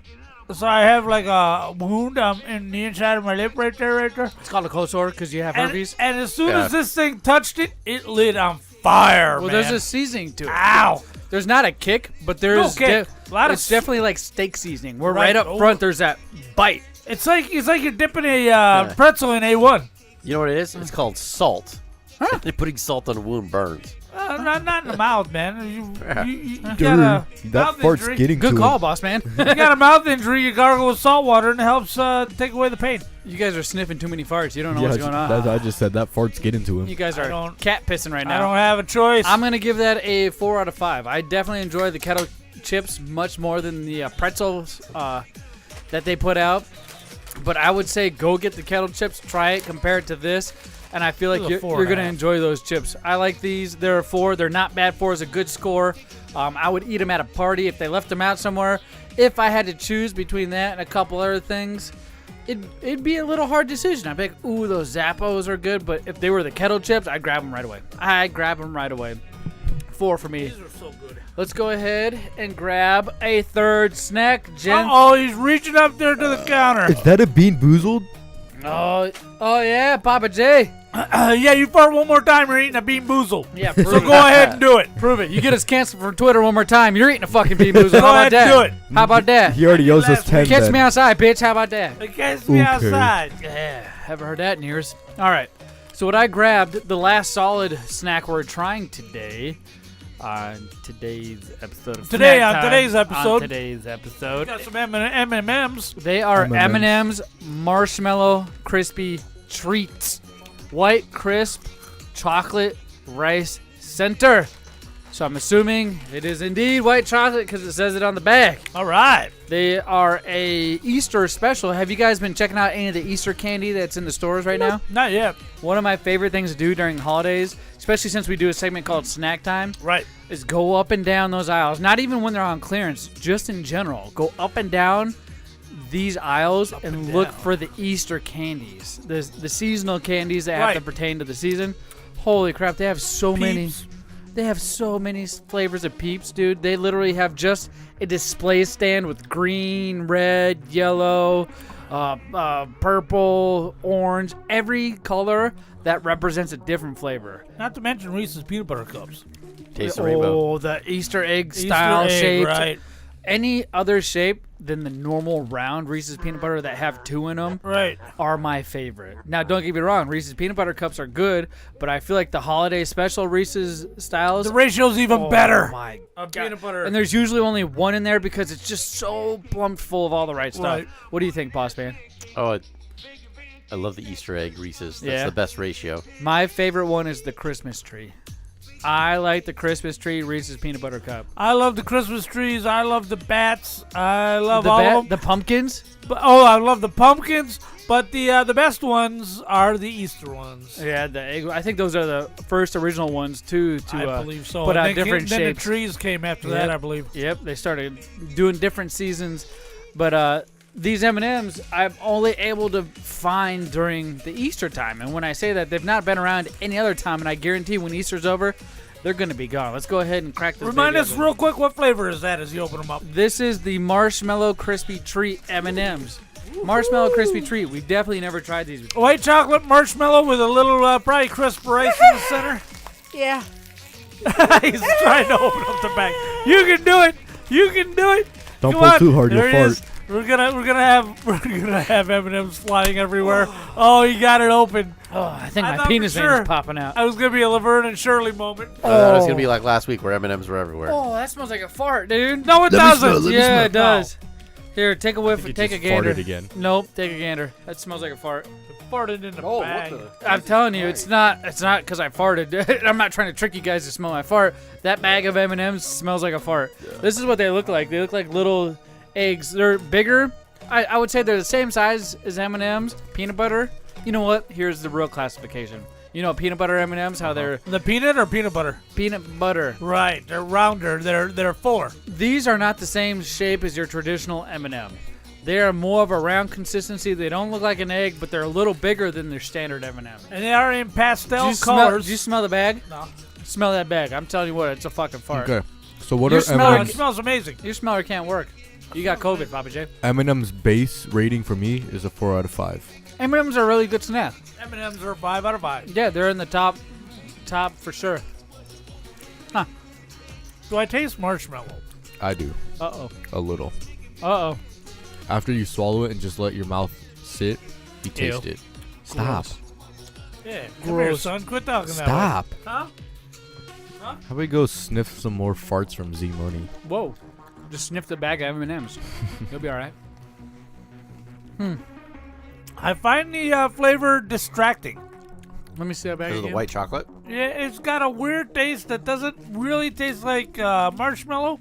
so I have like a wound in the inside of my lip right there. It's called a cold sore because you have herpes. And as soon as this thing touched it, it lit on fire. Well, man. there's a seasoning to it. Ow! There's not a kick, but there's No kick. A lot of it's definitely like steak seasoning. We're Right. right up front. There's that bite. It's like you're dipping a pretzel in A1. You know what it is? It's called salt. They're putting salt on a wound burns. Not in the mouth, man. You got Dude, a that mouth fart's injury. getting Good to call, him. boss man. You got a mouth injury. You gargle with salt water, and it helps take away the pain. You guys are sniffing too many farts. You don't know Yeah, what's going on. I just said that fart's getting to him. You guys are don't- cat pissing right I now. don't have a choice. I'm gonna give that a 4 out of 5. I definitely enjoy the kettle chips much more than the pretzels that they put out. But I would say go get the kettle chips, try it, compare it to this, and I feel like This is a you're gonna 4.5. enjoy those chips. I like these. They're a 4. They're not bad. 4 is a good score. I would eat them at a party if they left them out somewhere. If I had to choose between that and a couple other things, it'd be a little hard decision. I'd be like, ooh, those Zappos are good. But if they were the kettle chips, I'd grab them right away. 4 for me. These are so good. Let's go ahead and grab a third snack, Jen. Oh, he's reaching up there to the counter. Is that a Bean Boozled? Oh yeah, Pappa J. Yeah, you fart one more time, you're eating a Bean Boozle. Yeah, So prove go ahead and do it. Prove it. You get us canceled from Twitter one more time. You're eating a fucking Bean Boozle. Go How ahead about and that? do it. How about that? He already owes us last 10 Catch then. me outside, bitch. How about that? It gets me Okay. outside. Yeah, haven't heard that in years. All right. So what I grabbed, the last solid snack we're trying today, on today's episode of Today, Snack on Time, today's episode. on today's episode, Got some M&Ms. they are M&Ms. M&M's Marshmallow Crispy Treats. White Crisp Chocolate Rice Center. So I'm assuming it is indeed white chocolate because it says it on the bag. All right. They are a Easter special. Have you guys been checking out any of the Easter candy that's in the stores right now? Not yet. One of my favorite things to do during the holidays, especially since we do a segment called Snack Time, Right. is go up and down those aisles. Not even when they're on clearance, just in general. Go up and down these aisles and look for the Easter candies. The seasonal candies that have to pertain to the season. Holy crap, they have so many. They have so many flavors of Peeps, dude. They literally have just a display stand with green, red, yellow, purple, orange, every color that represents a different flavor. Not to mention Reese's peanut butter cups. Taste the rainbow. Oh, the Easter egg style Easter egg, shape. right. Any other shape than the normal round Reese's peanut butter that have 2 in them Right. are my favorite. Now, don't get me wrong, Reese's peanut butter cups are good, but I feel like the holiday special Reese's styles, The ratio's even better. my Of God. peanut butter. And there's usually only one in there because it's just so plumped full of all the right stuff. Right. What do you think, boss man? Oh, I love the Easter egg Reese's. That's Yeah. the best ratio. My favorite one is the Christmas tree. I like the Christmas tree Reese's peanut butter cup. I love the Christmas trees. I love the bats. I love the all of them. The pumpkins. But, I love the pumpkins. But the best ones are the Easter ones. Yeah, the egg. I think those are the first original ones too. I believe so. Put And out different then shapes. the trees came after that, I believe. Yep, they started doing different seasons, but these M&Ms I'm only able to find during the Easter time. And when I say that, they've not been around any other time, and I guarantee when Easter's over, they're going to be gone. Let's go ahead and crack this. Remind baby us open. real quick, what flavor is that as you open them up? This is the Marshmallow Crispy Treat M&Ms. Marshmallow Crispy Treat. We've definitely never tried these before. White chocolate marshmallow with a little probably crisp rice in the center. Yeah. He's trying to open up the bag. You can do it. You can do it. Don't Come pull on. too hard, you'll There it fart. is. We're gonna have M&Ms flying everywhere. Oh, you got it open. Oh, I think my thought penis for vein sure is popping out. I was gonna be a Laverne and Shirley moment. I thought it was gonna be like last week where M&Ms were everywhere. Oh, that smells like a fart, dude. No, it doesn't. Yeah, it does. Here, take a whiff. think it Take a just gander. farted again. Nope, take a gander. That smells like a fart. Farted in the bag. I'm telling you, it's not because I farted. I'm not trying to trick you guys to smell my fart. That bag of M&Ms smells like a fart. Yeah. This is what they look like. They look like little eggs. They're bigger. I would say they're the same size as M&Ms. Peanut butter. You know what? Here's the real classification. You know peanut butter M&Ms, how they're... The peanut or peanut butter? Peanut butter. Right. They're rounder. They're fuller. These are not the same shape as your traditional M&M. They are more of a round consistency. They don't look like an egg, but they're a little bigger than their standard M&M. And they are in pastel Did colors. you smell the bag? No. Smell that bag. I'm telling you what, it's a fucking fart. Okay. So what Your are smeller- It smells amazing. Your smeller can't work. You got COVID, Pappa J. M&M's base rating for me is a 4 out of 5. M&M's are a really good snack. M&Ms are 5 out of 5. Yeah, they're in the top for sure. Huh. Do I taste marshmallow? I do. Uh-oh. A little. Uh-oh. After you swallow it and just let your mouth sit, you taste Ew. it. Stop. Yeah. Come here, Gross. son. Quit talking Stop. that way. Huh? How about we go sniff some more farts from Z Money? Whoa. Just sniff the bag of M&M's. You'll be all right. I find the flavor distracting. Let me see that bag Is it again. the white chocolate? Yeah, it's got a weird taste that doesn't really taste like marshmallow.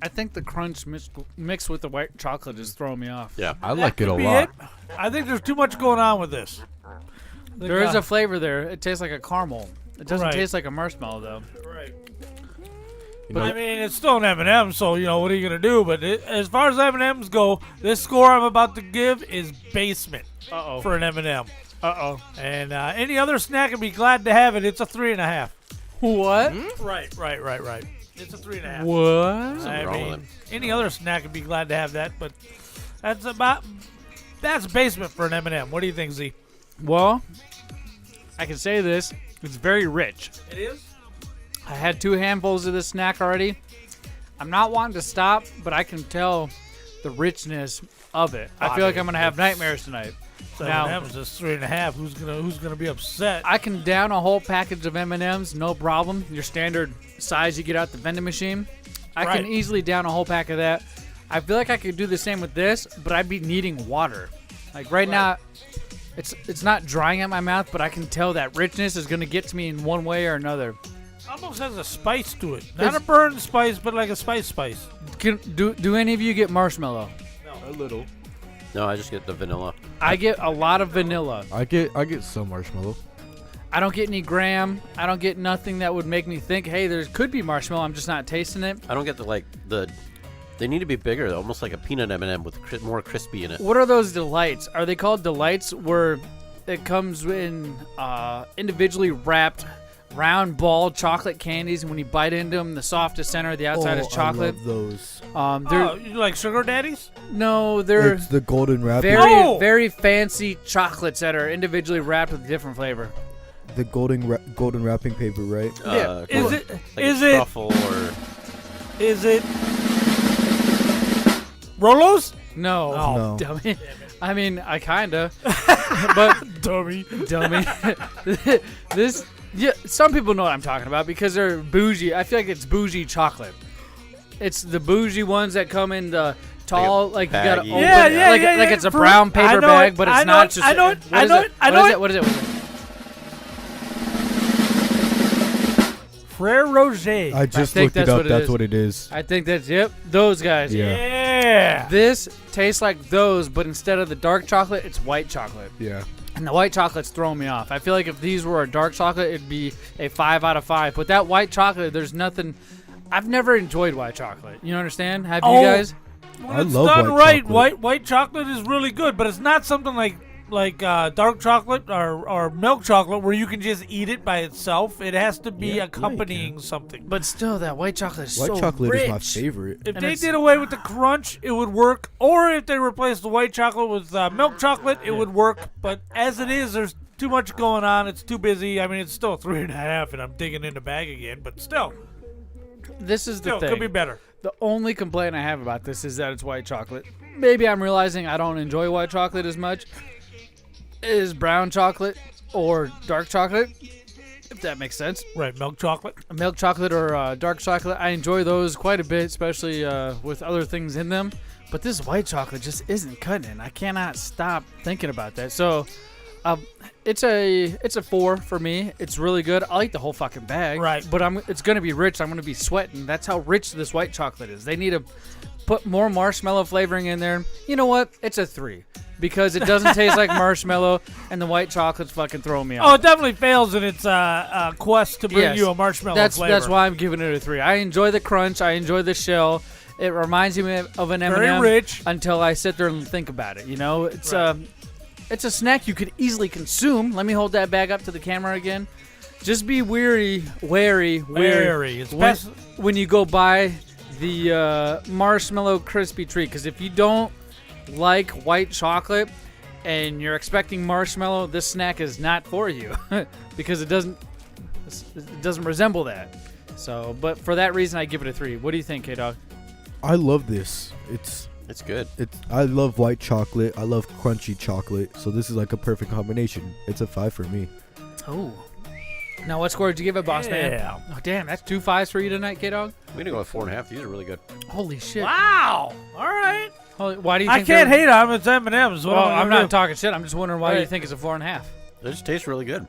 I think the crunch mixed with the white chocolate is throwing me off. Yeah. I like it a Could be lot. I think there's too much going on with this. There is a flavor there. It tastes like a caramel. It doesn't Right. taste like a marshmallow, though. Right. You But know, I mean, it's still an M&M, so, you know, what are you going to do? But as far as M&Ms go, this score I'm about to give is basement Uh-oh. for an M&M. Uh-oh. And any other snack would be glad to have it. It's a 3.5. What? Right. It's a 3.5. What? I wrong with mean, any other snack would be glad to have that, but that's basement for an M&M. What do you think, Z? Well, I can say this. It's very rich. It is? I had 2 handfuls of this snack already. I'm not wanting to stop, but I can tell the richness of it. I feel like I'm going to have nightmares tonight. So Now- M&M's is 3.5. Who's gonna be upset? I can down a whole package of M&Ms, no problem. Your standard size you get out the vending machine. I can Right. easily down a whole pack of that. I feel like I could do the same with this, but I'd be needing water. Like right now, it's not drying at my mouth, but I can tell that richness is going to get to me in one way or another. Almost has a spice to it. Not a burn spice, but like a spice. Do any of you get marshmallow? a little. No, I just get the vanilla. I get a lot of vanilla. I get some marshmallow. I don't get any graham. I don't get nothing that would make me think, hey, there could be marshmallow. I'm just not tasting it. I don't get the they need to be bigger, almost like a peanut M&M with more crispy in it. What are those delights? Are they called delights where it comes in individually wrapped round ball chocolate candies, and when you bite into them, the softest center, the outside is chocolate? I love those. You like sugar daddies? No, they're It's the golden wrapping. very fancy chocolates that are individually wrapped with a different flavor. The golden wrapping paper, right? Yeah. Is Like it? like Is a it? truffle or Is it? Rolos? No, No. dummy. I mean, I kinda, but Dummy. this. Yeah, some people know what I'm talking about because they're bougie. I feel like it's bougie chocolate. It's the bougie ones that come in the tall, like you gotta baggy. open Yeah, it. yeah, like, yeah, like yeah. it's a For- brown I paper know bag, it. but I it's know not it. just. I know it. What I is know it? it. I What know is it. it? What is it? What is it? Frere Rocher. I just think looked it that's up. what it That's is. what it is. I think that's those guys. Yeah. Yeah. This tastes like those, but instead of the dark chocolate, it's white chocolate. Yeah. And the white chocolate's throwing me off. I feel like if these were a dark chocolate, it'd be a 5 out of 5. But that white chocolate, there's nothing. I've never enjoyed white chocolate. You understand? Have you guys? When I it's love done white right, chocolate. white chocolate is really good, but it's not something like dark chocolate or milk chocolate where you can just eat it by itself. It has to be accompanying something. But still, that white chocolate is White so chocolate rich. is my favorite. If And they it's- did away with the crunch, it would work. Or if they replaced the white chocolate with milk chocolate, it would work. But as it is, there's too much going on. It's too busy. I mean, it's still 3.5, and I'm digging in the bag again. But still, This is the still thing. could be better. The only complaint I have about this is that it's white chocolate. Maybe I'm realizing I don't enjoy white chocolate as much as brown chocolate or dark chocolate, if that makes sense. Right, milk chocolate. Milk chocolate or dark chocolate, I enjoy those quite a bit, especially with other things in them. But this white chocolate just isn't cutting it. I cannot stop thinking about that. So it's a 4 for me. It's really good. I'll eat the whole fucking bag. Right. But it's gonna be rich. I'm gonna be sweating. That's how rich this white chocolate is. They need to put more marshmallow flavoring in there. You know what? It's a 3 because it doesn't taste like marshmallow, and the white chocolate's fucking throwing me off. Oh, it definitely fails in its quest to bring Yes. you a marshmallow That's flavor. That's why I'm giving it a 3. I enjoy the crunch. I enjoy the shell. It reminds me of an Very M&M rich. until I sit there and think about it. You know, it's a snack you could easily consume. Let me hold that bag up to the camera again. Just be wary. It's When you go buy the marshmallow crispy treat, because if you don't like white chocolate and you're expecting marshmallow, this snack is not for you because it doesn't resemble that. So, but for that reason, I give it a 3. What do you think, K-Dog? I love this. It's good. I love white chocolate. I love crunchy chocolate. So this is like a perfect combination. It's a 5 for me. Oh. Now, what score did you give it, boss man? Yeah. Oh, damn, that's 2 5s for you tonight, K-Dog? We're going to go with 4.5. These are really good. Holy shit. Wow. All right. Why do you I think can't they're- hate on them. It's M&M's. What Well, am I I'm gonna not talking shit. I'm just wondering why Right. you think it's a 4.5. They just taste really good.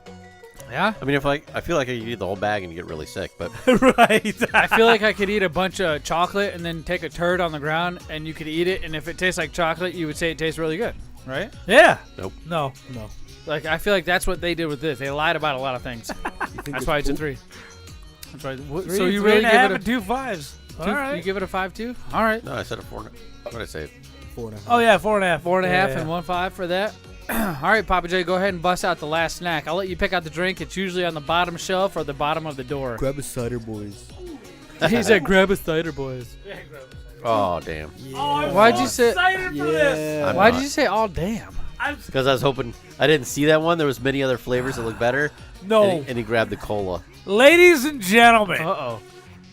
Yeah? I mean, I feel like I could eat the whole bag and get really sick, but do? Right. I feel like I could eat a bunch of chocolate and then take a turd on the ground and you could eat it, and if it tastes like chocolate, you would say it tastes really good, right? Yeah. Nope. No. Like, I feel like that's what they did with this. They lied about a lot of things. That's why it's a 3. That's right. So you really give it a 2 5s. All right. You give it a 5 too? All right. no, I said a 4. What did I say? 4.5. Oh yeah, 4.5. 4.5 Yeah. and 1 5 for that. All right, Papa J, go ahead and bust out the last snack. I'll let you pick out the drink. It's usually on the bottom shelf or the bottom of the door. Grab a cider, boys. He said, "Grab a cider, boys." Oh, damn. Why'd you say? Excited for this. I'm Why'd not. you say, "Oh damn"? Because I was hoping I didn't see that one. There was many other flavors that looked better. No. And he grabbed the cola. Ladies and gentlemen, Uh-oh.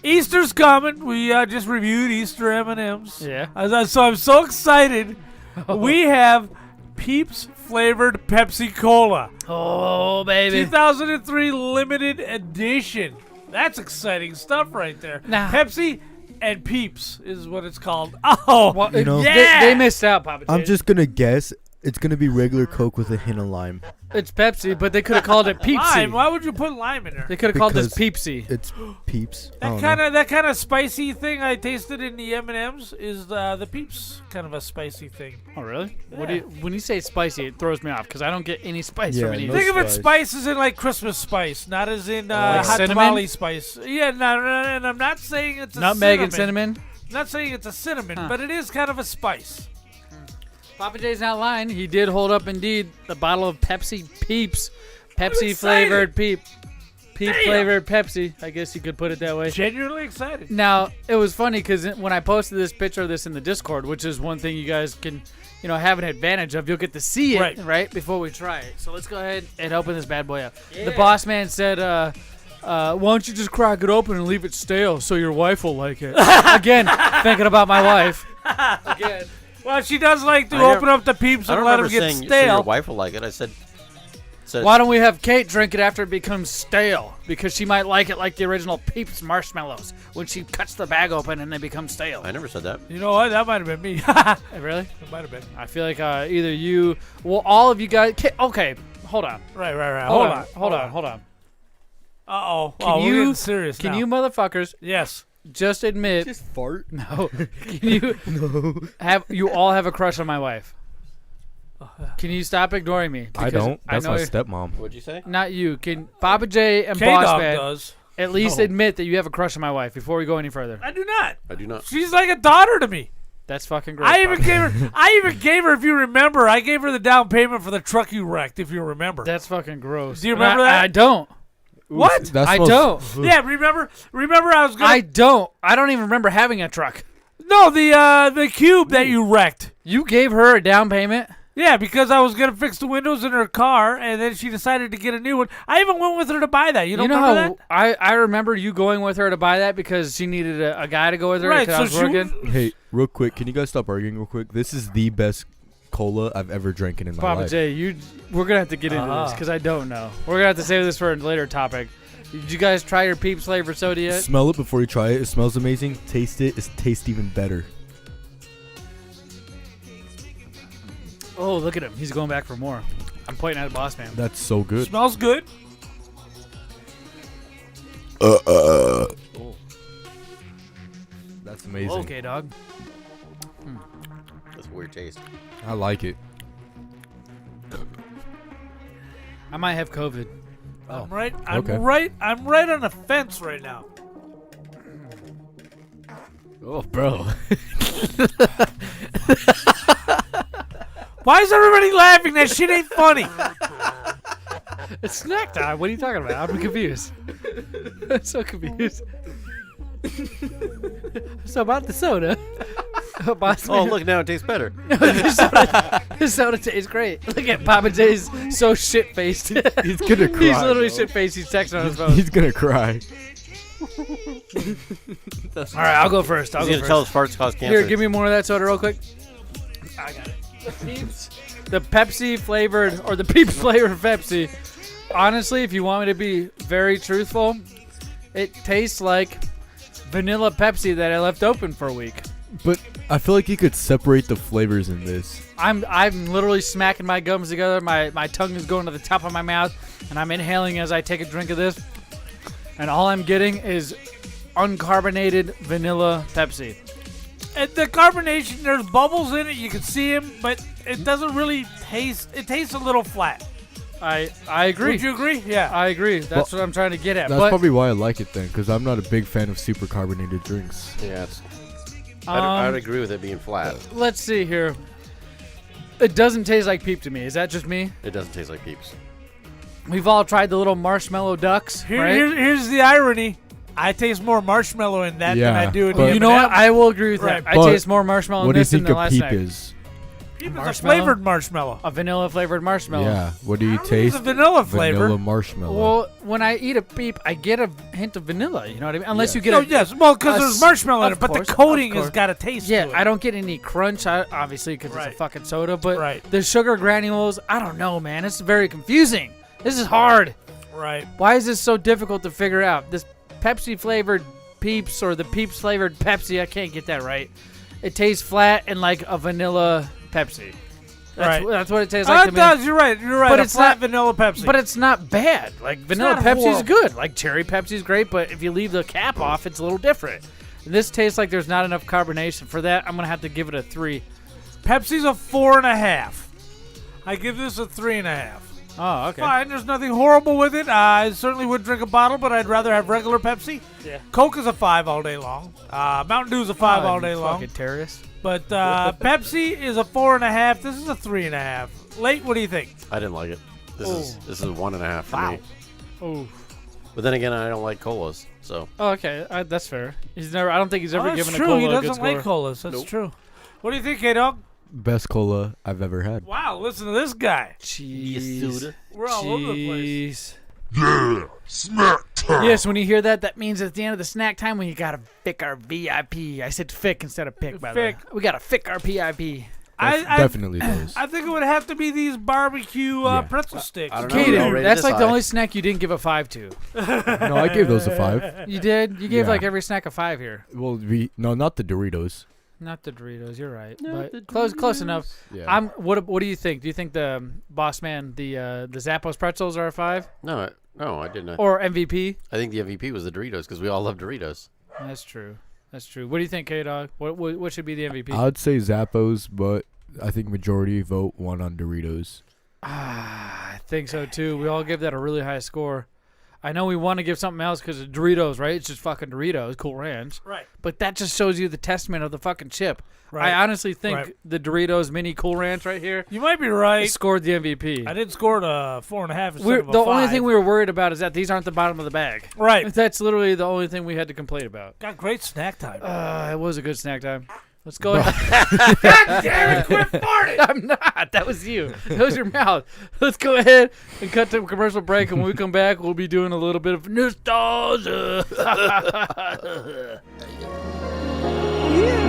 Easter's coming. We just reviewed Easter M&Ms. Yeah. So I'm so excited. We have Peeps flavored Pepsi Cola. Oh baby. 2003 limited edition. That's exciting stuff right there. Nah. Pepsi and Peeps is what it's called. Oh, Well, You know- yeah. they missed out, Papa J. I'm just gonna guess it's gonna be regular Coke with a hint of lime. It's Pepsi, but they could have called it Peepsy. lime. Why would you put lime in there? They could have called this Because Peepsy. It's Peeps. I don't That kind of spicy thing I tasted in the M&Ms is the Peeps kind of a spicy thing. Oh really? What do you, when you say spicy, it throws me off because I don't get any spice Yeah, from any of no this. Think of it spice. spice as in like Christmas spice, not as in Like hot cinnamon? tamale spice. Yeah, no, and I'm not saying it's a Nutmeg cinnamon. and cinnamon. I'm not saying it's a cinnamon, but it is kind of a spice. Papa J's not lying. He did hold up indeed the bottle of Pepsi Peeps. Pepsi excited. flavored Peep Damn. flavored Pepsi. I guess you could put it that way. Genuinely excited. Now, it was funny because when I posted this picture of this in the Discord, which is one thing you guys can, have an advantage of, you'll get to see it right before we try it. So let's go ahead and open this bad boy up. Yeah. The boss man said, why don't you just crack it open and leave it stale so your wife will like it? Again, thinking about my wife. Again. Well, she does like to I open up the Peeps I and don't let them remember get saying so your stale. wife will like it. I said Why don't we have Kate drink it after it becomes stale? Because she might like it like the original Peeps marshmallows when she cuts the bag open and they become stale. I never said that. You know what? That might have been me. Really? It might have been. I feel like either you, all of you guys. Okay, hold on. Right. Hold on. Uh-oh. Can We're you getting serious Can now. you motherfuckers Yes. just admit? Just fart. No. Can you you all have a crush on my wife? Can you stop ignoring me? I Because don't. That's know my you're- stepmom. What'd you say? Not you. Can Pappa J and K-Dog Boss Man does. at least No. admit that you have a crush on my wife before we go any further? I do not. I do not. She's like a daughter to me. That's fucking gross. I even gave her, if you remember, I gave her the down payment for the truck you wrecked, if you remember. That's fucking gross. Do you remember that? I don't. What? I don't. Yeah, remember I was going I don't. I don't even remember having a truck. No, the cube that you wrecked. You gave her a down payment? Yeah, because I was going to fix the windows in her car, and then she decided to get a new one. I even went with her to buy that. You don't remember that? I remember you going with her to buy that because she needed a guy to go with her Right, because I was so she working. Hey, real quick, can you guys stop arguing real quick? This is the best cola I've ever drank in my Papa life. J, we're going to have to get into this because I don't know. We're going to have to save this for a later topic. Did you guys try your Peeps flavor soda yet? Smell it before you try it. It smells amazing. Taste it. It tastes even better. Oh, look at him. He's going back for more. I'm pointing at Boss Man. That's so good. Smells good. That's amazing. Okay, dog. That's a weird taste. I like it. I might have COVID. I'm right on the fence right now. Oh, bro. Why is everybody laughing? That shit ain't funny. It's snack time. What are you talking about? I'm confused. I'm so confused. So about the soda. Boss Oh, Man. look, now it tastes better. This soda tastes great. Look at Papa J's so shit-faced. He's gonna cry. He's literally bro. shit-faced. He's texting on his phone. He's gonna cry. All right, I'll go first. He's going to tell us farts cause cancer. Here, give me more of that soda real quick. I got it. The Pepsi flavored, or the Peeps flavored Pepsi. Honestly, if you want me to be very truthful, it tastes like vanilla Pepsi that I left open for a week. But I feel like you could separate the flavors in this. I'm literally smacking my gums together. My tongue is going to the top of my mouth, and I'm inhaling as I take a drink of this. And all I'm getting is uncarbonated vanilla Pepsi. And the carbonation, there's bubbles in it. You can see them, but it doesn't really taste. It tastes a little flat. I agree. Would you agree? Yeah. I agree. That's what I'm trying to get at. That's but probably why I like it then, because I'm not a big fan of super carbonated drinks. Yeah, I'd agree with it being flat. Let's see here. It doesn't taste like Peep to me. Is that just me? It doesn't taste like Peeps. We've all tried the little marshmallow ducks, right? Here's the irony. I taste more marshmallow in that than I do in the You know what? M&M. I will agree with Right. that. I taste more marshmallow What in do you this than think the a last Peep snack. is? Peep is a Marshmallow? flavored marshmallow. A vanilla flavored marshmallow. Yeah. What do you don't think it's taste? a vanilla flavor. Vanilla marshmallow. Well, when I eat a Peep, I get a hint of vanilla. You know what I mean? Unless you get No, a yes. Well, because there's marshmallow in of it, but course, the coating of has course. got a taste Yeah, to it. I don't get any crunch, obviously, because it's Right. a fucking soda. But Right. the sugar granules, I don't know, man. It's very confusing. This is hard. Right. Why is this so difficult to figure out? This Pepsi flavored Peeps or the Peeps flavored Pepsi, I can't get that right. It tastes flat and like a vanilla Pepsi. Right. That's what it tastes like to It me. does. You're right. You're right. But a it's flat not vanilla Pepsi. But it's not bad. Like vanilla not Pepsi's horrible. good. Like cherry Pepsi's great, but if you leave the cap off, it's a little different. This tastes like there's not enough carbonation. For that, I'm gonna have to give it a 3. Pepsi's a 4.5. I give this a 3.5. Oh, okay. Fine. There's nothing horrible with it. I certainly would drink a bottle, but I'd rather have regular Pepsi. Yeah. Coke is a 5 all day long. Mountain Dew's a 5 all day long. Fucking terrorist. But Pepsi is a 4.5. This is a 3.5. Late, what do you think? I didn't like it. This is a 1.5 for me. Oh. But then again, I don't like colas, so. Oh, okay. That's fair. He's never. I don't think he's ever That's given true. a cola He a good doesn't like score. colas. That's true. What do you think, K-Dog? Best cola I've ever had. Wow, listen to this guy. Jeez. We're all over the place. Yeah, smack time. Yes, when you hear that, that means at the end of the snack time when you gotta pick our VIP. I said fick instead of pick, by the way. Fick. We gotta fick our PIP. Definitely does. I think it would have to be these barbecue pretzel sticks. I don't know. Kaden, Already that's like the decided. only snack you didn't give a 5 to. No, I gave those a 5. You did? You gave Yeah. like every snack a 5 here. Well, not the Doritos. Not the Doritos. You're right, Not but the close enough. Yeah. What do you think? Do you think the Boss Man, the Zappos pretzels are a 5 No, I didn't. or MVP? I think the MVP was the Doritos because we all love Doritos. That's true. That's true. What do you think, K-Dog? What should be the MVP? I'd say Zappos, but I think majority vote 1 on Doritos. I think so too. We all give that a really high score. I know we want to give something else because of Doritos, right? It's just fucking Doritos, Cool Ranch. Right. But that just shows you the testament of the fucking chip. Right. I honestly think Right. the Doritos Mini Cool Ranch right here You might be right. scored the MVP. I did score it a 4.5 instead of a The only 5. thing we were worried about is that these aren't the bottom of the bag. Right. That's literally the only thing we had to complain about. Got great snack time. It was a good snack time. Let's go ahead. God damn it, quit farting! I'm not. That was you. That was your mouth. Let's go ahead and cut to a commercial break, and when we come back, we'll be doing a little bit of nostalgia.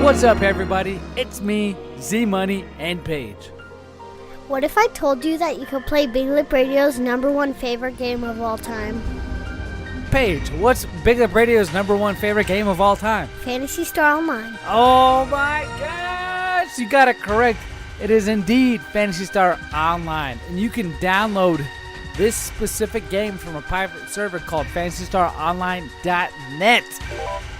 What's up, everybody? It's me, Z-Money, and Paige. What if I told you that you could play Big Lip Radio's #1 favorite game of all time? Paige, what's Big Lip Radio's #1 favorite game of all time? Phantasy Star Online. Oh my gosh, you got it correct. It is indeed Phantasy Star Online, and you can download this specific game from a private server called PhantasyStarOnline.net.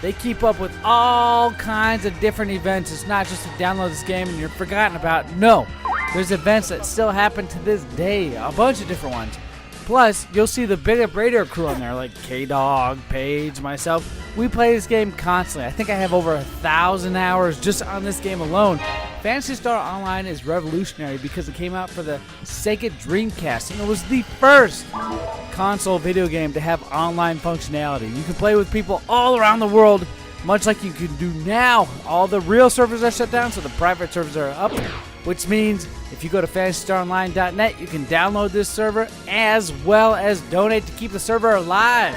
They keep up with all kinds of different events. It's not just to download this game and you're forgotten about. No, there's events that still happen to this day, a bunch of different ones. Plus, you'll see the Big Up Radio crew on there, like K-Dog, Paige, myself. We play this game constantly. I think I have over 1,000 hours just on this game alone. Phantasy Star Online is revolutionary because it came out for the Sega Dreamcast, and it was the first console video game to have online functionality. You can play with people all around the world, much like you can do now. All the real servers are shut down, so the private servers are up, which means if you go to PhantasyStarOnline.net, you can download this server as well as donate to keep the server alive.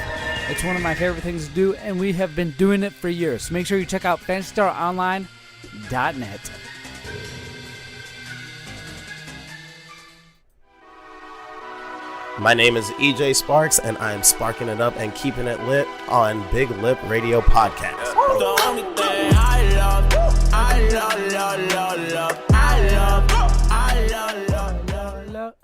It's one of my favorite things to do, and we have been doing it for years. So make sure you check out PhantasyStarOnline.net. My name is EJ Sparks, and I am sparking it up and keeping it lit on Big Lip Radio Podcast. The only thing I love, I love, love, love, love, I love, I love, love, love, love.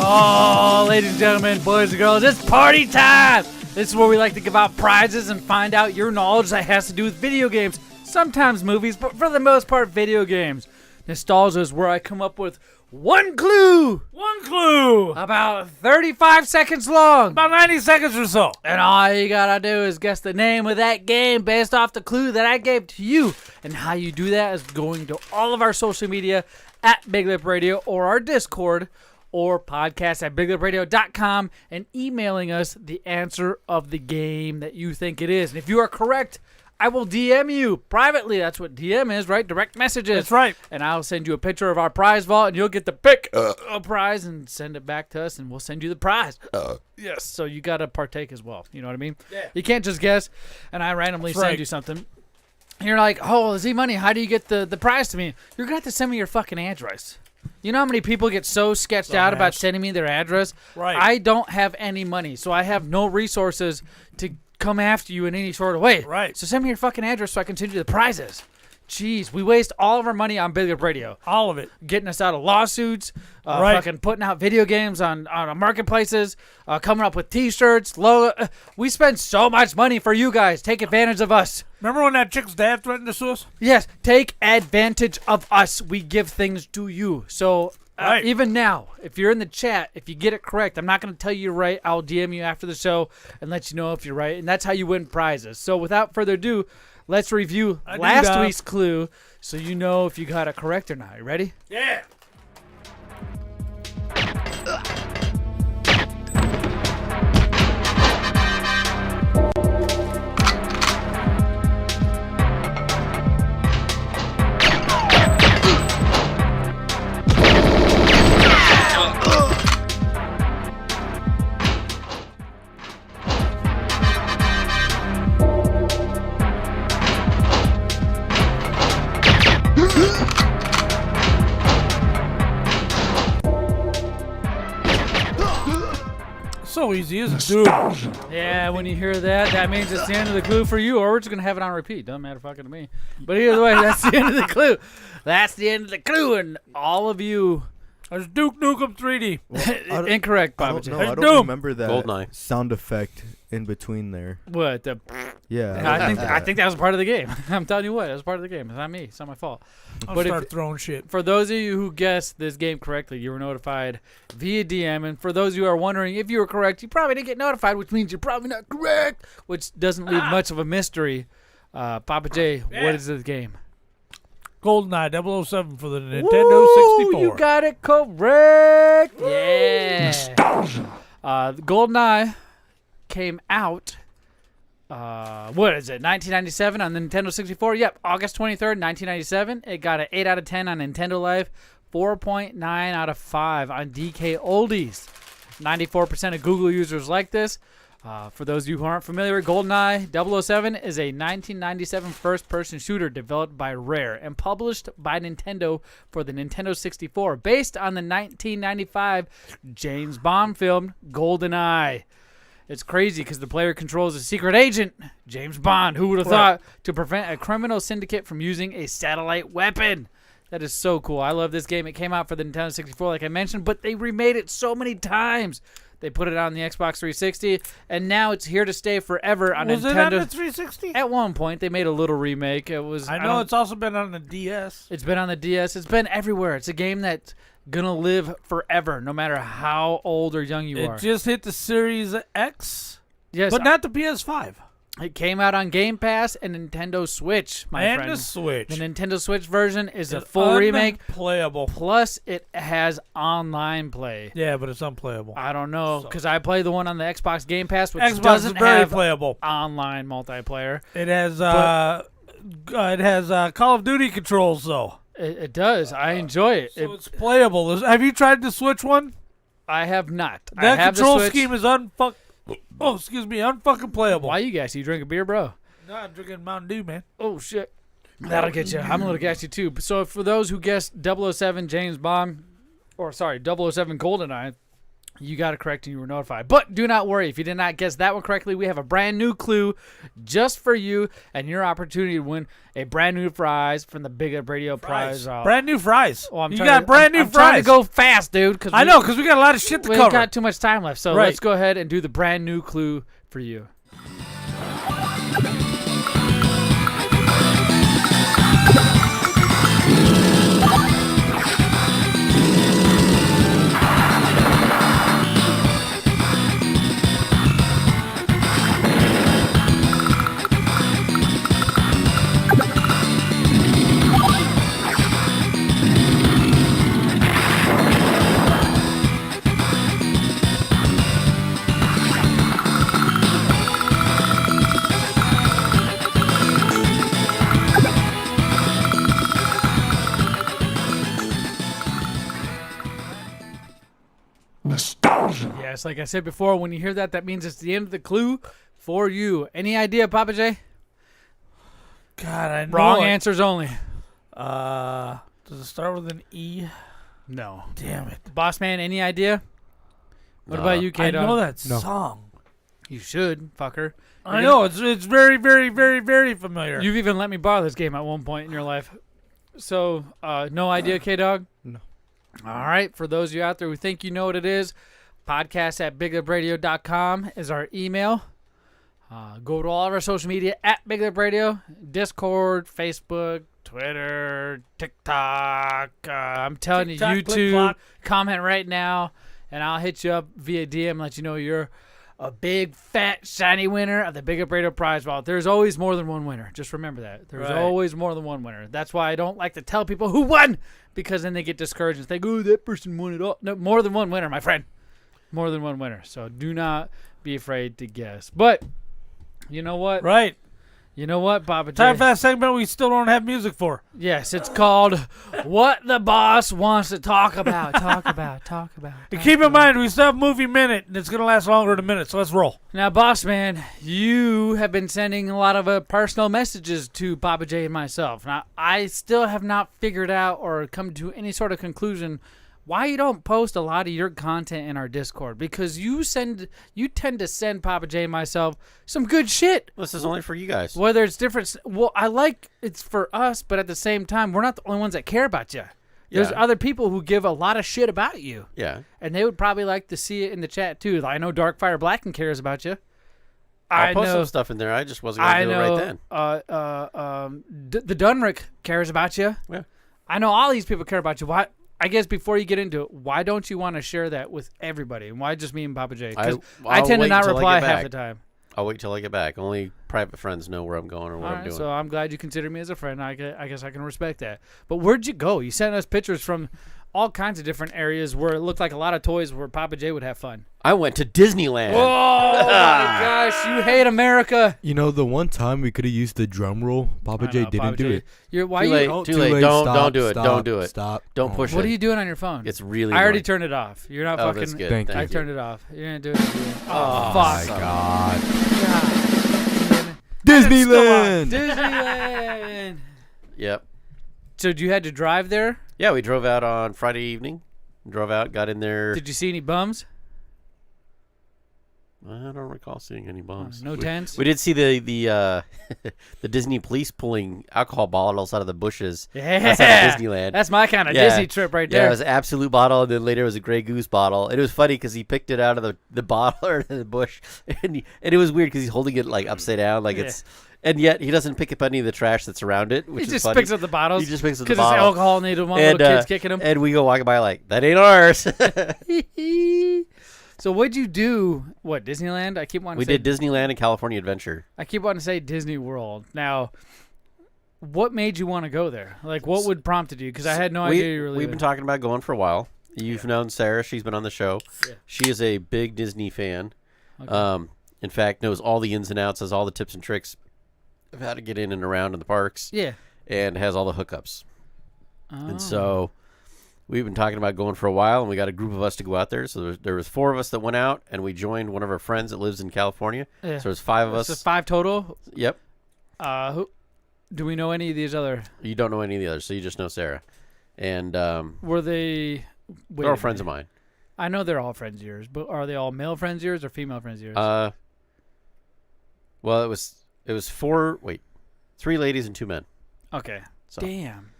Oh, ladies and gentlemen, boys and girls, it's party time! This is where we like to give out prizes and find out your knowledge that has to do with video games. Sometimes movies, but for the most part, video games. Nostalgia is where I come up with one clue! One clue! About 35 seconds long. About 90 seconds or so. And all you gotta do is guess the name of that game based off the clue that I gave to you. And how you do that is going to all of our social media at Big Lip Radio or our Discord or podcast at BigLipRadio.com and emailing us the answer of the game that you think it is. And if you are correct, I will DM you privately. That's what DM is, right? Direct messages. That's right. And I'll send you a picture of our prize vault, and you'll get to pick a prize and send it back to us, and we'll send you the prize. Yes, so you got to partake as well. You know what I mean? Yeah. You can't just guess, and I randomly That's send right. you something. And you're like, oh, Z-Money, how do you get the prize to me? You're going to have to send me your fucking address. You know how many people get so sketched out about sending me their address? Right. I don't have any money, so I have no resources to come after you in any sort of way. Right. So send me your fucking address so I can send you the prizes. Jeez, we waste all of our money on Big Lip Radio. All of it. Getting us out of lawsuits, Right. fucking putting out video games on marketplaces, coming up with T-shirts, logo. We spend so much money for you guys. Take advantage of us. Remember when that chick's dad threatened to sue us? Yes, take advantage of us. We give things to you. So Right. even now, if you're in the chat, if you get it correct, I'm not going to tell you you're right. I'll DM you after the show and let you know if you're right. And that's how you win prizes. So without further ado, let's review last week's clue so you know if you got it correct or not. You ready? Yeah. so easy, isn't it, dude? Yeah, when you hear that, that means it's the end of the clue for you, or we're just going to have it on repeat. Doesn't matter fucking to me. But either way, that's the end of the clue. That's the end of the clue, and all of you... There's Duke Nukem 3D. Well, Incorrect, I Pappa don't J. know. I don't Doom. remember that Goldeneye. sound effect in between there. What? The... Yeah. I think that was part of the game. I'm telling you what, that was part of the game. It's not me. It's not my fault. I'll But start throwing shit. For those of you who guessed this game correctly, you were notified via DM. And for those of you who are wondering if you were correct, you probably didn't get notified, which means you're probably not correct, which doesn't leave much of a mystery. Pappa J, what is this game? GoldenEye 007 for the Nintendo Woo, 64. You got it correct. Yeah. GoldenEye came out, what is it, 1997 on the Nintendo 64? Yep, August 23rd, 1997. It got an 8 out of 10 on Nintendo Life, 4.9 out of 5 on DK Oldies. 94% of Google users like this. For those of you who aren't familiar with GoldenEye 007 is a 1997 first-person shooter developed by Rare and published by Nintendo for the Nintendo 64, based on the 1995 James Bond film GoldenEye. It's crazy because the player controls a secret agent, James Bond, who would have thought, to prevent a criminal syndicate from using a satellite weapon. That is so cool. I love this game. It came out for the Nintendo 64, like I mentioned, but they remade it so many times. They put it on the Xbox 360, and now it's here to stay forever on Nintendo. Was it on the 360? At one point, they made a little remake. It was. I know it's also been on the DS. It's been on the DS. It's been everywhere. It's a game that's gonna live forever, no matter how old or young you are. It just hit the Series X, yes, but not the PS5. It came out on Game Pass and Nintendo Switch, my friend. And the Switch. The Nintendo Switch version is a full remake. Playable. Plus, it has online play. Yeah, but it's unplayable. I don't know, because I play the one on the Xbox Game Pass, which Xbox doesn't is very have playable. Online multiplayer. It has Call of Duty controls, though. It does. I enjoy it. So it's playable. Have you tried the Switch one? I have not. That I have control the Switch. scheme is unfucking playable. Why you gassy? You drink a beer, bro? No, I'm drinking Mountain Dew, man. Oh, shit. That'll get you. I'm a little gassy, too. So for those who guessed 007 James Bond, 007 GoldenEye, you got it correct and you were notified. But do not worry. If you did not guess that one correctly, we have a brand new clue just for you and your opportunity to win a brand new prize from the Big Up Radio prize. Brand new fries. Oh, You got brand new I'm trying to fries. go fast, dude. I know, because we got a lot of shit to we cover. got too much time left. So Right. let's go ahead and do the brand new clue for you. Nostalgia. Yes, like I said before, when you hear that, that means it's the end of the clue for you. Any idea, Pappa J? God, I know. Wrong answers only. Does it start with an E? No. Damn it. Boss man, any idea? What about you, I K-Dog? know that song. You should, fucker. I know. It's very, very, very, very familiar. You've even let me borrow this game at one point in your life. So, no idea, K-Dog? No. All right. For those of you out there who think you know what it is, podcast@BigLipRadio.com is our email. Go to all of our social media at BigLipRadio, Discord, Facebook, Twitter, TikTok. I'm telling TikTok, you, click, YouTube. clock. Comment right now, and I'll hit you up via DM and let you know you're a big, fat, shiny winner of the Big Up Radio prize vault. There's always more than one winner. Just remember that. There's Right. always more than one winner. That's why I don't like to tell people who won, because then they get discouraged and think, oh, that person won it all. No, more than one winner, my friend. More than one winner. So do not be afraid to guess. But you know what? Right. You know what, Pappa J? Time for that segment we still don't have music for. Yes, it's called What the Boss Wants to Talk About. Talk about. And keep in mind, we still have movie minute, and it's going to last longer than a minute, so let's roll. Now, boss man, you have been sending a lot of personal messages to Pappa J and myself. Now, I still have not figured out or come to any sort of conclusion why you don't post a lot of your content in our Discord, because you tend to send Pappa J and myself some good shit. This is only for you guys. Whether it's different, well, I like it's for us, but at the same time, we're not the only ones that care about you. There's other people who give a lot of shit about you. Yeah. And they would probably like to see it in the chat too. I know Darkfire Blacken cares about you. I'll post some stuff in there. I just wasn't going to do it right then. The Dunrick cares about you. Yeah. I know all these people care about you. Why? I guess before you get into it, why don't you want to share that with everybody? And why just me and Pappa J? Because I tend to not reply half the time. I'll wait till I get back. Only private friends know where I'm going or what I'm doing. So I'm glad you consider me as a friend. I guess I can respect that. But where'd you go? You sent us pictures from all kinds of different areas where it looked like a lot of toys where Pappa J would have fun. I went to Disneyland. Oh, my gosh. You hate America. You know, the one time we could have used the drum roll, Pappa J didn't do it. Too late. Don't do it. Don't do it. Stop. Don't push it. What are you doing on your phone? It's really I already annoying. turned it off. You're not fucking. That's good. Thank I you. turned it off. You're going to do it again. Oh, fuck. my God. God. Disneyland. Disneyland. Yep. So you had to drive there? Yeah, we drove out on Friday evening. Drove out, got in there. Did you see any bums? I don't recall seeing any bums. No tents? We did see the Disney police pulling alcohol bottles out of the bushes outside of Disneyland. That's my kind of Disney trip right there. Yeah, it was an Absolute bottle, and then later it was a Grey Goose bottle. And it was funny because he picked it out of the bottle or the bush, and it was weird because he's holding it like upside down, like it's. And yet he doesn't pick up any of the trash that's around it, which he is just funny. Picks up the bottles. He just picks up the bottles. Because it's alcohol and they don't want little kids kicking them. And we go walking by like, that ain't ours. So what'd you do? What, Disneyland? I keep wanting to say. We did Disneyland and California Adventure. I keep wanting to say Disney World. Now, what made you want to go there? Like, what would prompted you? Because I had no idea you were leaving. We've been talking about going for a while. You've known Sarah. She's been on the show. Yeah. She is a big Disney fan. Okay. In fact, knows all the ins and outs, has all the tips and tricks of how to get in and around in the parks. Yeah. And has all the hookups. Oh. And so we've been talking about going for a while, and we got a group of us to go out there. So there was 4 of us that went out, and we joined one of our friends that lives in California. Yeah. So there's 5 of us. So 5 total? Yep. Who do we know any of these other? You don't know any of the others, so you just know Sarah. And were they? They're all friends of mine. I know they're all friends of yours, but are they all male friends of yours or female friends of yours? Well, it was 3 ladies and 2 men. Okay. So. Damn.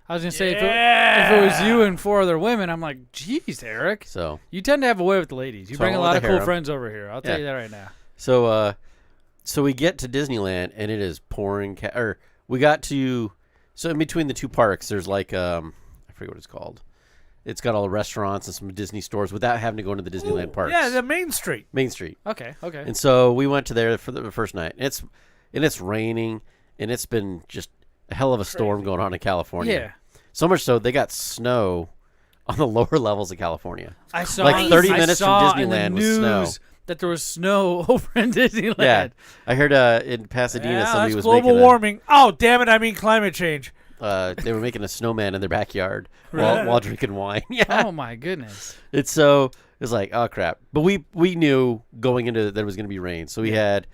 I was gonna say if it was you and 4 other women, I'm like, geez, Eric. So you tend to have a way with the ladies. You bring a lot of cool friends over here. I'll tell you that right now. So so we get to Disneyland and it is pouring. We got to in between the 2 parks, there's like I forget what it's called. It's got all the restaurants and some Disney stores without having to go into the Disneyland parks. Yeah, the Main Street. Main Street. Okay. And so we went to there for the first night. It's raining, and it's been just a hell of a storm going on in California. Yeah. So much so they got snow on the lower levels of California. I saw like 30 minutes from Disneyland with snow. That there was snow over in Disneyland. Yeah. I heard in Pasadena somebody was global warming. Oh, damn it! I mean climate change. They were making a snowman in their backyard while drinking wine. Yeah. Oh my goodness. It was like, oh crap. But we knew going into that it was going to be rain, so we had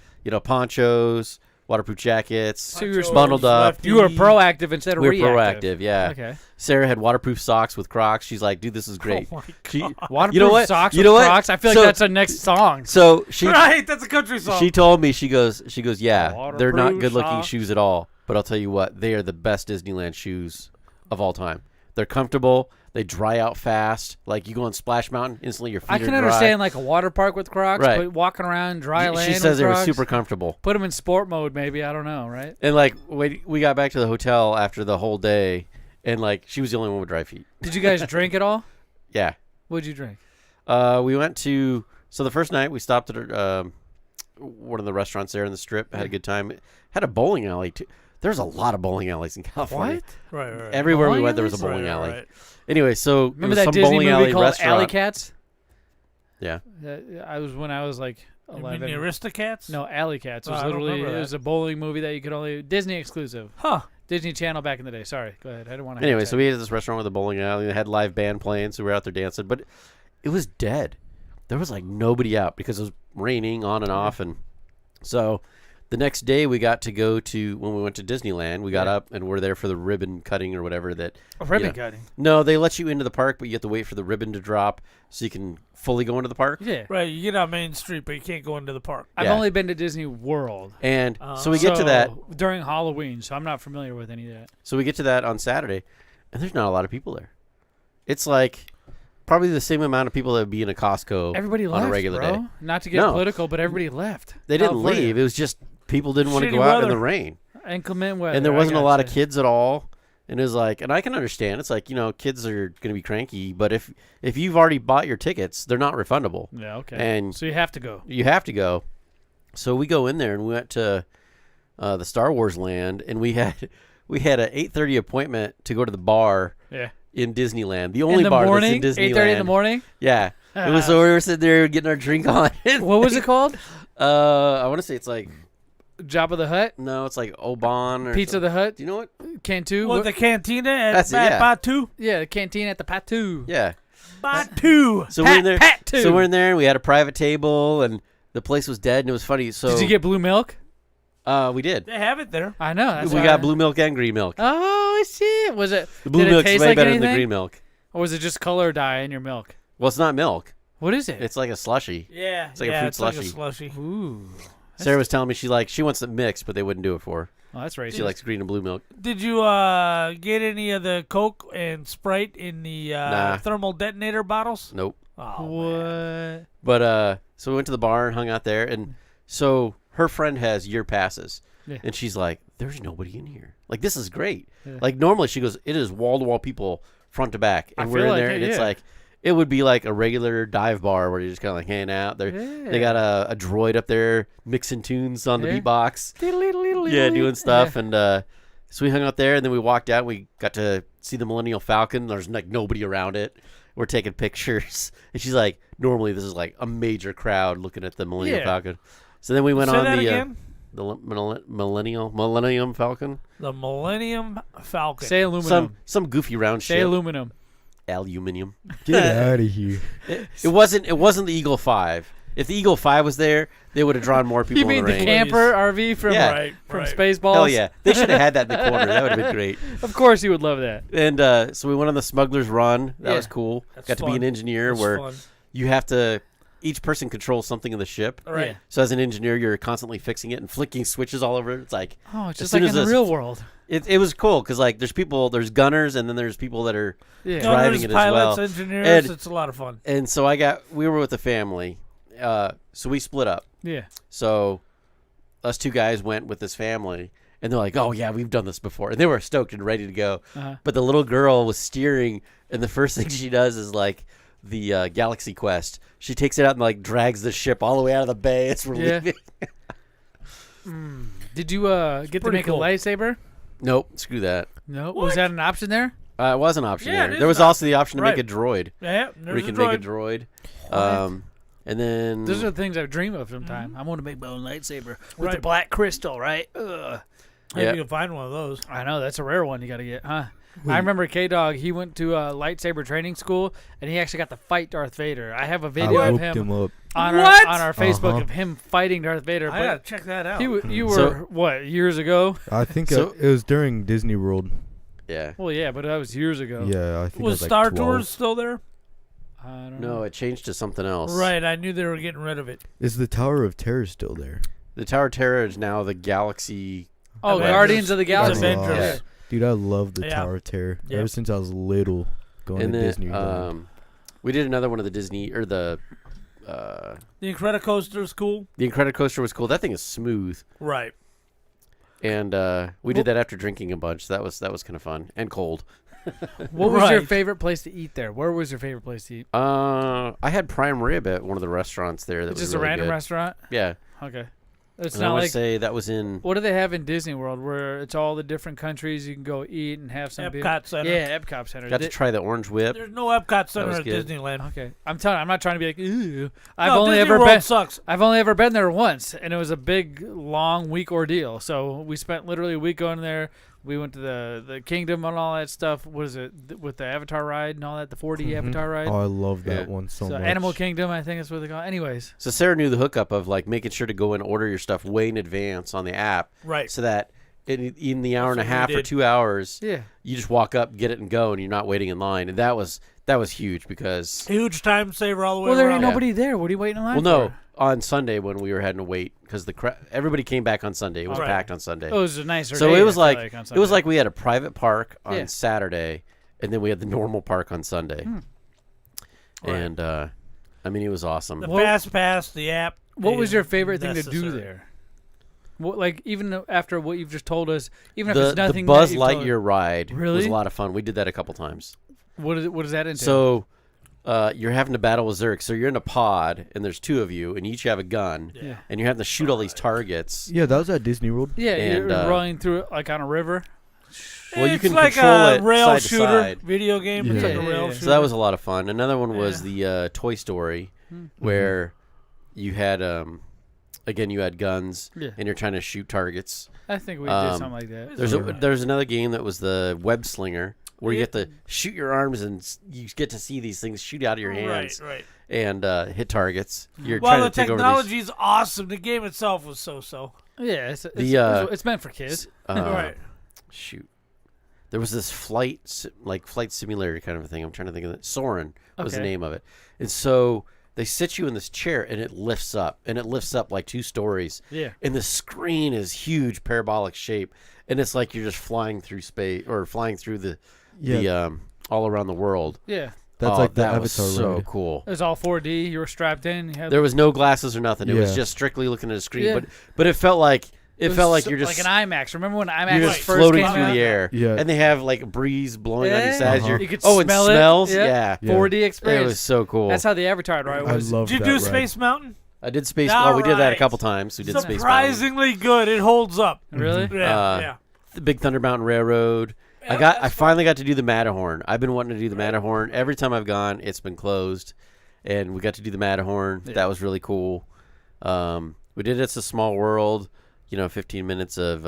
ponchos, waterproof jackets, so you were bundled up. You were proactive instead of reactive. We were proactive, yeah. Okay. Sarah had waterproof socks with Crocs. She's like, dude, this is great. Oh my God. Waterproof socks with Crocs? I feel like that's a next song. So she right, that's a country song. She told me, she goes, yeah, they're not Waterproof good-looking socks. shoes at all. But I'll tell you what, they are the best Disneyland shoes of all time. They're comfortable. They dry out fast. Like you go on Splash Mountain, instantly your feet are dry. I can understand like a water park with Crocs, Right. but walking around dry land. She says with they were Crocs, super comfortable. Put them in sport mode, maybe. I don't know, right? And like we got back to the hotel after the whole day, and like she was the only one with dry feet. Did you guys drink at all? Yeah. What'd you drink? We went to the first night we stopped at one of the restaurants there in the Strip. Had a good time. Had a bowling alley too. There's a lot of bowling alleys in California. What? Right. Everywhere bowling we went, there was a alleys? bowling alley. Right. Anyway, so Remember there that was some Disney bowling movie alley called restaurant. Alley Cats? Yeah. I was when I was like You 11. mean the Aristocats? No, Alley Cats. It was I don't literally remember it was a bowling movie that you could only Disney exclusive. Huh. Disney Channel back in the day. Sorry, go ahead. I didn't want to. Anyway, so we ate at this restaurant with a bowling alley. They had live band playing, so we were out there dancing. But it was dead. There was like nobody out because it was raining on and off, and so The next day we got to go to, when we went to Disneyland, we got up and we're there for the ribbon cutting or whatever that. Ribbon cutting? No, they let you into the park, but you have to wait for the ribbon to drop so you can fully go into the park. Yeah. Right, you get on Main Street, but you can't go into the park. I've only been to Disney World. And so we get to that. During Halloween, so I'm not familiar with any of that. So we get to that on Saturday, and there's not a lot of people there. It's like probably the same amount of people that would be in a Costco Everybody left, on a regular bro. day. Not to get political, but everybody left. They didn't California. leave. It was just people didn't want to Shitty go out in weather. the rain. Inclement weather. And there I wasn't a lot of gotcha. kids at all. And it was like, and I can understand. It's like, kids are going to be cranky. But if you've already bought your tickets, they're not refundable. Yeah, okay. And so you have to go. You have to go. So we go in there and we went to the Star Wars land, and we had an 8:30 appointment to go to the bar. Yeah. In Disneyland, the only bar morning? that's in Disneyland. 8:30 in the morning. Yeah, it was. So we were sitting there getting our drink on. What was it called? I want to say it's like Jabba the Hutt. No, it's like Oban or Pizza the Hut. Do you know what? Cantu. What, the cantina at That's it, yeah. Batu? Yeah, the canteen at the Patu. Yeah. Batu. So we're in there. So we're in there, and we had a private table, and the place was dead, and it was funny. So did you get blue milk? We did. They have it there. I know. That's We got blue milk and green milk. Oh, I see. Was it? The blue did milk's it taste way like better anything? than the green milk. Or was it just color dye in your milk? Well, it's not milk. What is it? It's like a slushy. Yeah. It's like a fruit slushy. Like a slushy. Ooh. Sarah was telling me she wants it mixed, but they wouldn't do it for her. Oh, that's racist. She likes green and blue milk. Did you get any of the Coke and Sprite in the Nah. thermal detonator bottles? Nope. Oh, what? But so we went to the bar and hung out there, and so her friend has year passes, Yeah. and she's like, "There's nobody in here. Like, this is great. Yeah. Like normally she goes, it is wall to wall people front to back, and I we're feel in like there, it, and it's yeah. like it would be like a regular dive bar where you're just kind of like hanging out. They got a droid up there mixing tunes on the Yeah. beatbox, yeah, doing stuff, and so we hung out there, and then we walked out. We got to see the Millennial Falcon. There's like nobody around it. We're taking pictures, and she's like, normally this is like a major crowd looking at the Millennial Falcon. So then we went Say on that the again? Millennium Falcon. The Millennium Falcon. Say aluminum. Some goofy round Say ship. aluminum. Aluminium. Get out of here. It wasn't the Eagle 5. If the Eagle 5 was there, they would have drawn more people You mean in the the rain. camper RV from Yeah. from Right. Spaceballs? Hell yeah. They should have had that in the corner. That would have been great. Of course you would love that. And so we went on the Smuggler's Run. That Yeah. was cool. That's Got to be fun. an engineer That's where fun. you have to each person controls something in the ship. Right. Yeah. So as an engineer, you're constantly fixing it and flicking switches all over it. It's like Oh, it's as just soon like as in the this- real world. It was cool because like there's gunners and then there's people that are Yeah. driving Gunners, it pilots, as well. engineers. It's a lot of fun. And so we were with the family, so we split up. Yeah. So us two guys went with this family, and they're like, "Oh yeah, we've done this before," and they were stoked and ready to go. Uh-huh. But the little girl was steering, and the first thing she does is like the Galaxy Quest. She takes it out and like drags the ship all the way out of the bay as we're Yeah. leaving. Did you get to pretty make cool. a lightsaber? Nope, screw that. No. What? Was that an option there? It was an option Yeah, it there. is There was an also the option to Right. make a droid. Yeah, Where there's you can a droid. make a droid. And then Those are the things I dream of sometimes. I want to make my own lightsaber with the Right. black crystal, right? Ugh. Maybe Yeah. you can find one of those. I know that's a rare one you got to get, huh? I remember K-Dog. He went to a lightsaber training school, and he actually got to fight Darth Vader. I have a video I of whooped him up. on What? our Facebook Uh-huh. of him fighting Darth Vader. I gotta check that out. You were So- what, years ago? I think So- it was during Disney World. yeah. Well, yeah, but that was years ago. Yeah, I think it Was was like Star 12. Tours still there? I don't know. No, it changed to something else. Right, I knew they were getting rid of it. Is the Tower of Terror still there? The Tower of Terror is now the Galaxy. Oh, Avengers. Guardians of the It's Galaxy. Avengers. Yeah. Dude, I love the Yeah. Tower of Terror. Yep. Ever since I was little, going And to then Disney. we did another one of the Disney or the The Incredicoaster's cool. Incredicoaster was cool. That thing is smooth. Right. And we did that after drinking a bunch. That was kind of fun and cold. What was your Right. favorite place to eat there? Where was your favorite place to eat? I had prime rib at one of the restaurants there. That It's was just really a random good. restaurant? Yeah. Okay. It's And I not would like say that was in. what do they have in Disney World where it's all the different countries you can go eat and have some beer? Epcot Center. Yeah, Epcot Center. Got to try the orange whip. There's no Epcot Center was at good. Disneyland. Okay, I'm telling. I'm not trying to be like, ooh. No, Disney World sucks. I've only ever been there once, and it was a big, long week ordeal. So we spent literally a week going there, We went to the Kingdom and all that stuff. What is it with the Avatar ride and all that? The 4D Avatar ride. Oh, I love that one so much. Animal Kingdom, I think is what they call it. Anyways. So Sarah knew the hookup of like making sure to go and order your stuff way in advance on the app, right? So that in the hour and a half or 2 hours, you just walk up, get it, and go, and you're not waiting in line. And that was huge because huge time saver all the way. Well, there around. ain't nobody there. What are you waiting in line for? for? On Sunday when we were having to wait because everybody came back on Sunday. It was packed on Sunday. Oh, it was a nicer so day, it was on it Sunday. was like we had a private park on Saturday, and then we had the normal park on Sunday. And I mean, it was awesome. The Fast Pass, the app. What was your favorite thing to do there? What, like even after what you've just told us, even if it's nothing. The Buzz Lightyear ride really was a lot of fun. We did that a couple times. What is that into? So. You're having to battle with Zurg. So you're in a pod, and there's two of you, and you each have a gun, and you're having to shoot all these targets. Yeah, that was at Disney World. Yeah, and, you're rolling through it like on a river. Well, you can like control a it rail side shooter to side. video game. It's like a rail shooter. So that was a lot of fun. Another one was the Toy Story, where you had again you had guns, and you're trying to shoot targets. I think we did something like that. There's another game that was the Web Slinger, where you get to shoot your arms and you get to see these things shoot out of your hands, and hit targets. You're trying to take over these. Well, the technology is awesome. The game itself was so. Yeah, it's meant for kids. Right. Shoot. There was this flight simulator kind of a thing. I'm trying to think of it. Soarin' was the name of it. And so they sit you in this chair, and it lifts up like 2 stories. Yeah. And the screen is huge, parabolic shape, and it's like you're just flying through space or flying through the all around the world. Yeah. That's like the that Avatar was so ride. cool. It was all 4D. You were strapped in. There was no glasses or nothing. It was just strictly looking at a screen. But it felt like you're just like an IMAX. Remember when IMAX you're just first floating came through out? the air, Yeah. and they have like a breeze blowing on your sides. You could it smell smells. it. Yeah. 4D experience. It was so cool. That's how the Avatar ride was. I love Did you that do ride. Space Mountain? I did Space. Well, we did that a couple times. We did Space Mountain. Surprisingly good. It holds up. Really? Yeah. The Big Thunder Mountain Railroad. I finally got to do the Matterhorn. I've been wanting to do the Matterhorn. Every time I've gone, it's been closed, and we got to do the Matterhorn. Yeah. That was really cool. We did It's a Small World. 15 minutes of,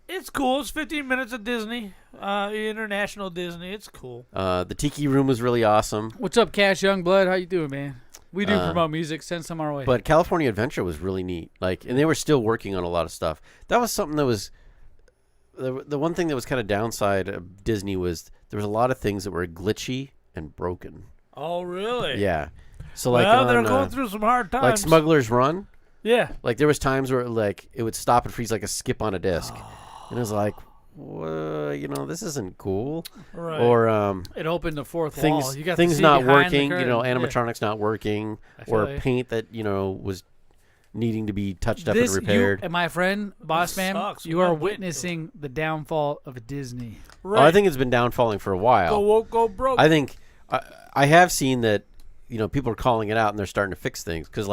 It's cool. It's 15 minutes of Disney, international Disney. It's cool. The Tiki Room was really awesome. What's up, Cash Youngblood? How you doing, man? We do promote music. Send some our way. But California Adventure was really neat. And they were still working on a lot of stuff. That was something that was the one thing that was kind of downside of Disney was there was a lot of things that were glitchy and broken. Oh, really? Yeah. So they're going through some hard times. Like Smuggler's Run. Yeah. Like there was times where it would stop and freeze like a skip on a disc, and it was like, well, this isn't cool. Right. Or it opened the fourth wall. You got things to see not behind working. the curtain. Animatronics not working, or paint that was needing to be touched up and repaired. You and my friend, Boss Man, you are witnessing the downfall of Disney. Right. I think it's been downfalling for a while. Go woke, go broke. I think I have seen that. People are calling it out and they're starting to fix things because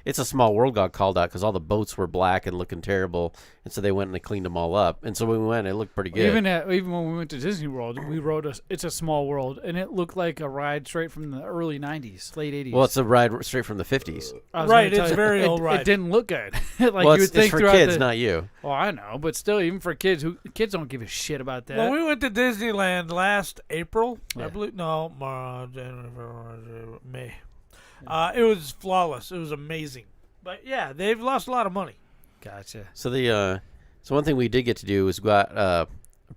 It's a Small World got called out because all the boats were black and looking terrible, and so they went and they cleaned them all up. And so when we went, it looked pretty good. Even when we went to Disney World, we rode It's a Small World, and it looked like a ride straight from the early '90s, late '80s. Well, it's a ride straight from the '50s. Right, it's a very old ride. It didn't look good. It's for kids, not you. Well, I know, but still, even for kids, kids don't give a shit about that. Well, we went to Disneyland last April, I believe. No, May. It was flawless. It was amazing. But yeah, they've lost a lot of money. Gotcha. So so one thing we did get to do was go out a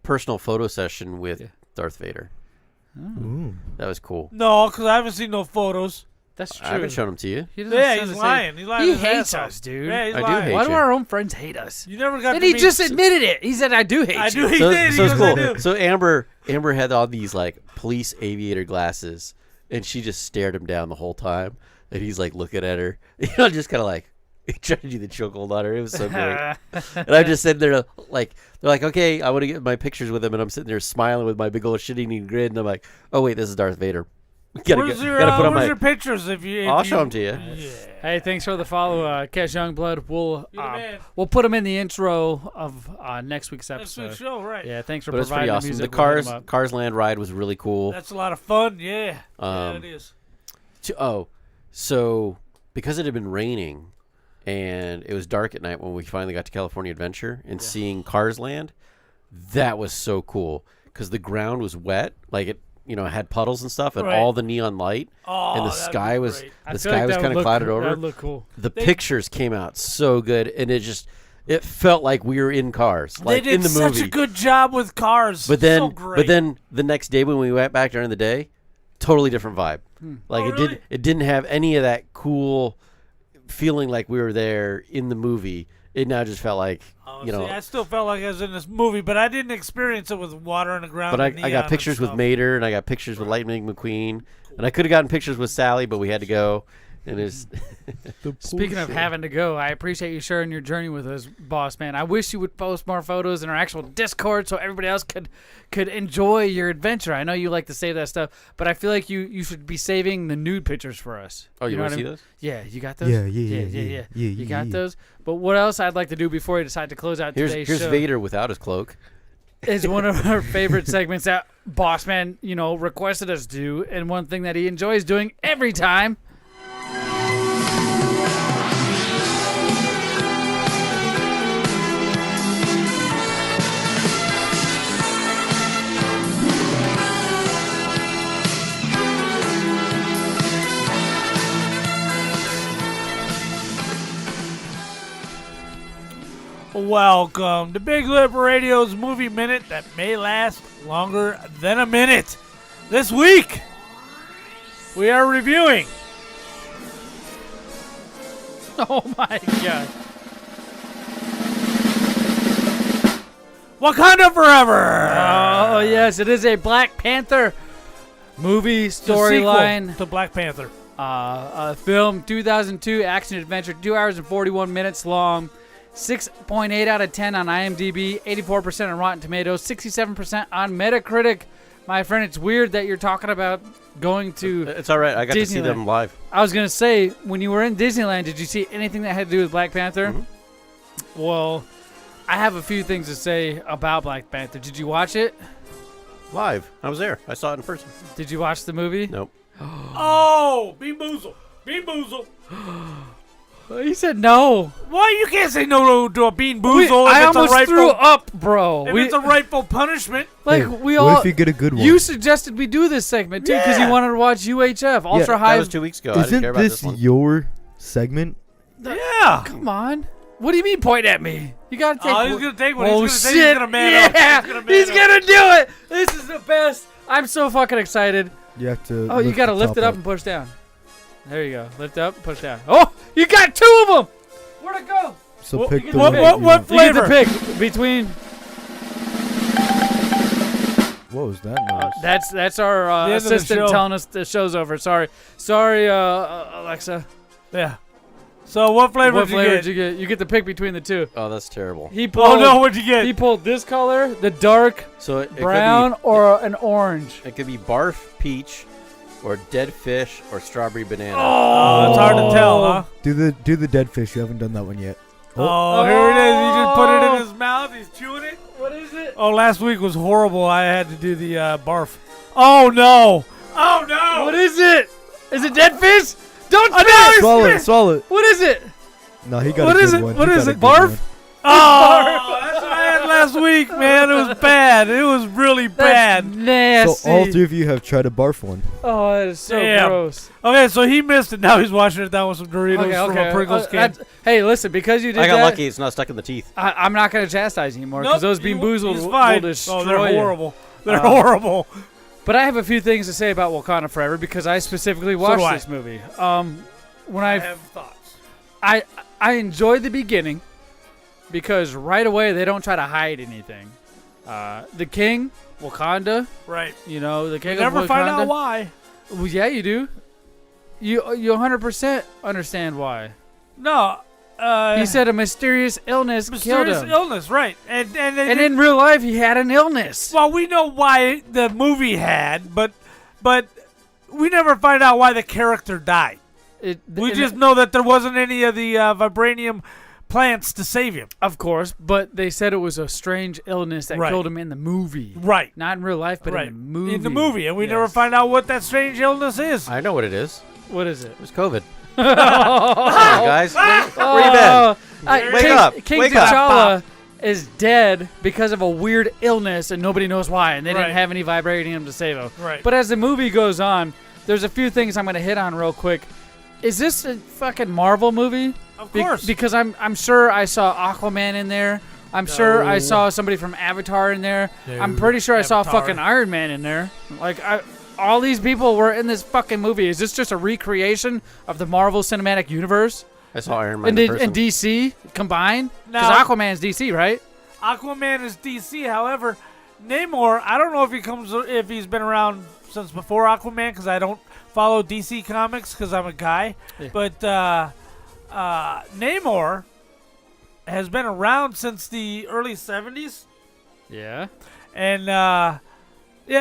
personal photo session with Darth Vader. Oh. That was cool. No, because I haven't seen no photos. That's true. I haven't shown them to you. He's lying. He's lying. He hates us, dude. Yeah, he's I lying. do hate Why you. do our own friends hate us? You never got. And he just admitted it. He said, "I do hate you." I do. He so, did. So he it's goes, cool. I do. So Amber had all these police aviator glasses, and she just stared him down the whole time. And he's looking at her, just kind of trying to do the chokehold on her. It was so great. And I'm just sitting there, they're like, okay, I want to get my pictures with him, and I'm sitting there smiling with my big old shit-eating grin, and I'm like, oh wait, this is Darth Vader. Where's your pictures? I'll show them to you. Yeah. Hey, thanks for the follow, Cash Youngblood. We'll put them in the intro of next week's episode. Next week's show, right? Yeah, thanks for But it's providing pretty awesome. the music. The Cars Land ride was really cool. That's a lot of fun. Yeah, yeah, it is. So because it had been raining, and it was dark at night when we finally got to California Adventure and seeing Cars Land. That was so cool because the ground was wet, like it had puddles and stuff, and all the neon light, and the sky was kind of clouded over. That looked cool. The pictures came out so good, and it felt like we were in Cars, like in the movie. They did such a good job with Cars. But then, so great. The next day when we went back during the day, totally different vibe. Like it didn't have any of that cool feeling like we were there in the movie. It now just felt like I still felt like I was in this movie, but I didn't experience it with water on the ground. But I got pictures with Mater, and I got pictures with Lightning McQueen, and I could have gotten pictures with Sally, but we had to go. And it's Speaking of having to go, I appreciate you sharing your journey with us, boss man. I wish you would post more photos in our actual Discord so everybody else could enjoy your adventure. I know you like to save that stuff, but I feel like you should be saving the nude pictures for us. Oh, you want to see those? Yeah, you got those? Yeah. You got those? But what else I'd like to do before we decide to close out today's show? Here's Vader without his cloak. Is one of our favorite segments that boss man, requested us do, and one thing that he enjoys doing every time. Welcome to Big Lip Radio's Movie Minute that may last longer than a minute. This week, we are reviewing. Oh my God. Wakanda Forever. Oh yes, it is a Black Panther movie storyline to Black Panther. A film, 2002 action adventure, 2 hours and 41 minutes long. 6.8 out of 10 on IMDb, 84% on Rotten Tomatoes, 67% on Metacritic. My friend, it's weird that you're talking about going to It's all right. I got to see them live. I was going to say, when you were in Disneyland, did you see anything that had to do with Black Panther? Mm-hmm. Well, I have a few things to say about Black Panther. Did you watch it? Live. I was there. I saw it in person. Did you watch the movie? Nope. Oh, Bean Boozle. Bean Boozle. He said no. Why you can't say no to a Bean Boozle? I almost threw up, bro. If it's a rightful punishment. Like, hey, what if you get a good one? You suggested we do this segment, too, because you wanted to watch UHF, Ultra High. That was 2 weeks ago. I didn't care Isn't about this one. your segment? Yeah. Come on. What do you mean point at me? You got to take one. Oh, he's going to take one. Oh, he's shit. He's going to man up. He's going to do it. This is the best. I'm so fucking excited. You have to. Oh, you got to lift it up and push down. There you go. Lift up, push down. Oh, you got two of them. Where'd it go? So pick the what flavor? You get the pick between. What was that noise? That's our assistant telling us the show's over. Sorry, Alexa. Yeah. So what flavor did you get? You get the pick between the two. Oh, that's terrible. He pulled, oh no, what'd you get? He pulled this color, the dark brown, or an orange. It could be barf peach, or dead fish, or strawberry banana. Oh, it's hard to tell, huh? Do the dead fish. You haven't done that one yet. Oh, here it is. He just put it in his mouth. He's chewing it. What is it? Oh, last week was horrible. I had to do the barf. Oh no! Oh no! What is it? Is it dead fish? Don't Swallow it. What is it? No, he got a good one. What is it? Barf? Oh, that's what I had last week, man. It was bad. It was really bad. That's nasty. So all three of you have tried to barf one. Oh, that is so gross. Okay, so he missed it. Now he's washing it down with some Doritos from a Pringles can. Hey, listen, because you did that. I got lucky. It's not stuck in the teeth. I'm not going to chastise you anymore because those Bean Boozles will destroy Oh, they're you. horrible. They're horrible. But I have a few things to say about Wakanda Forever because I specifically watched this movie. When I have thoughts. I enjoyed the beginning because right away they don't try to hide anything. The king, Wakanda. Right. You know, the king You of never Wakanda. find out why. Well, yeah, you do. You 100% understand why. No. He said a mysterious illness killed him. Mysterious illness, right. And in real life, he had an illness. Well, we know why the movie had, but we never find out why the character died. We just know that there wasn't any of the vibranium plants to save him. Of course, but they said it was a strange illness that killed him in the movie. Right. Not in real life, but in the movie. In the movie, and we never find out what that strange illness is. I know what it is. What is it? It was COVID. Guys, where you been? Wake up. King Wake up. T'Challa is dead because of a weird illness, and nobody knows why, and they didn't have any vibranium to save him. Right. But as the movie goes on, there's a few things I'm going to hit on real quick. Is this a fucking Marvel movie? Of course. Because I'm sure I saw Aquaman in there. I'm sure I saw somebody from Avatar in there. I'm pretty sure I saw fucking Iron Man in there. Like, all these people were in this fucking movie. Is this just a recreation of the Marvel Cinematic Universe? I saw Iron Man in person. And DC combined? Because Now- Aquaman's DC, right? Aquaman is DC. However, Namor, I don't know if he's been around since before Aquaman because I don't follow DC comics because I'm a guy. Yeah. But Namor has been around since the early 70s. Yeah. And yeah,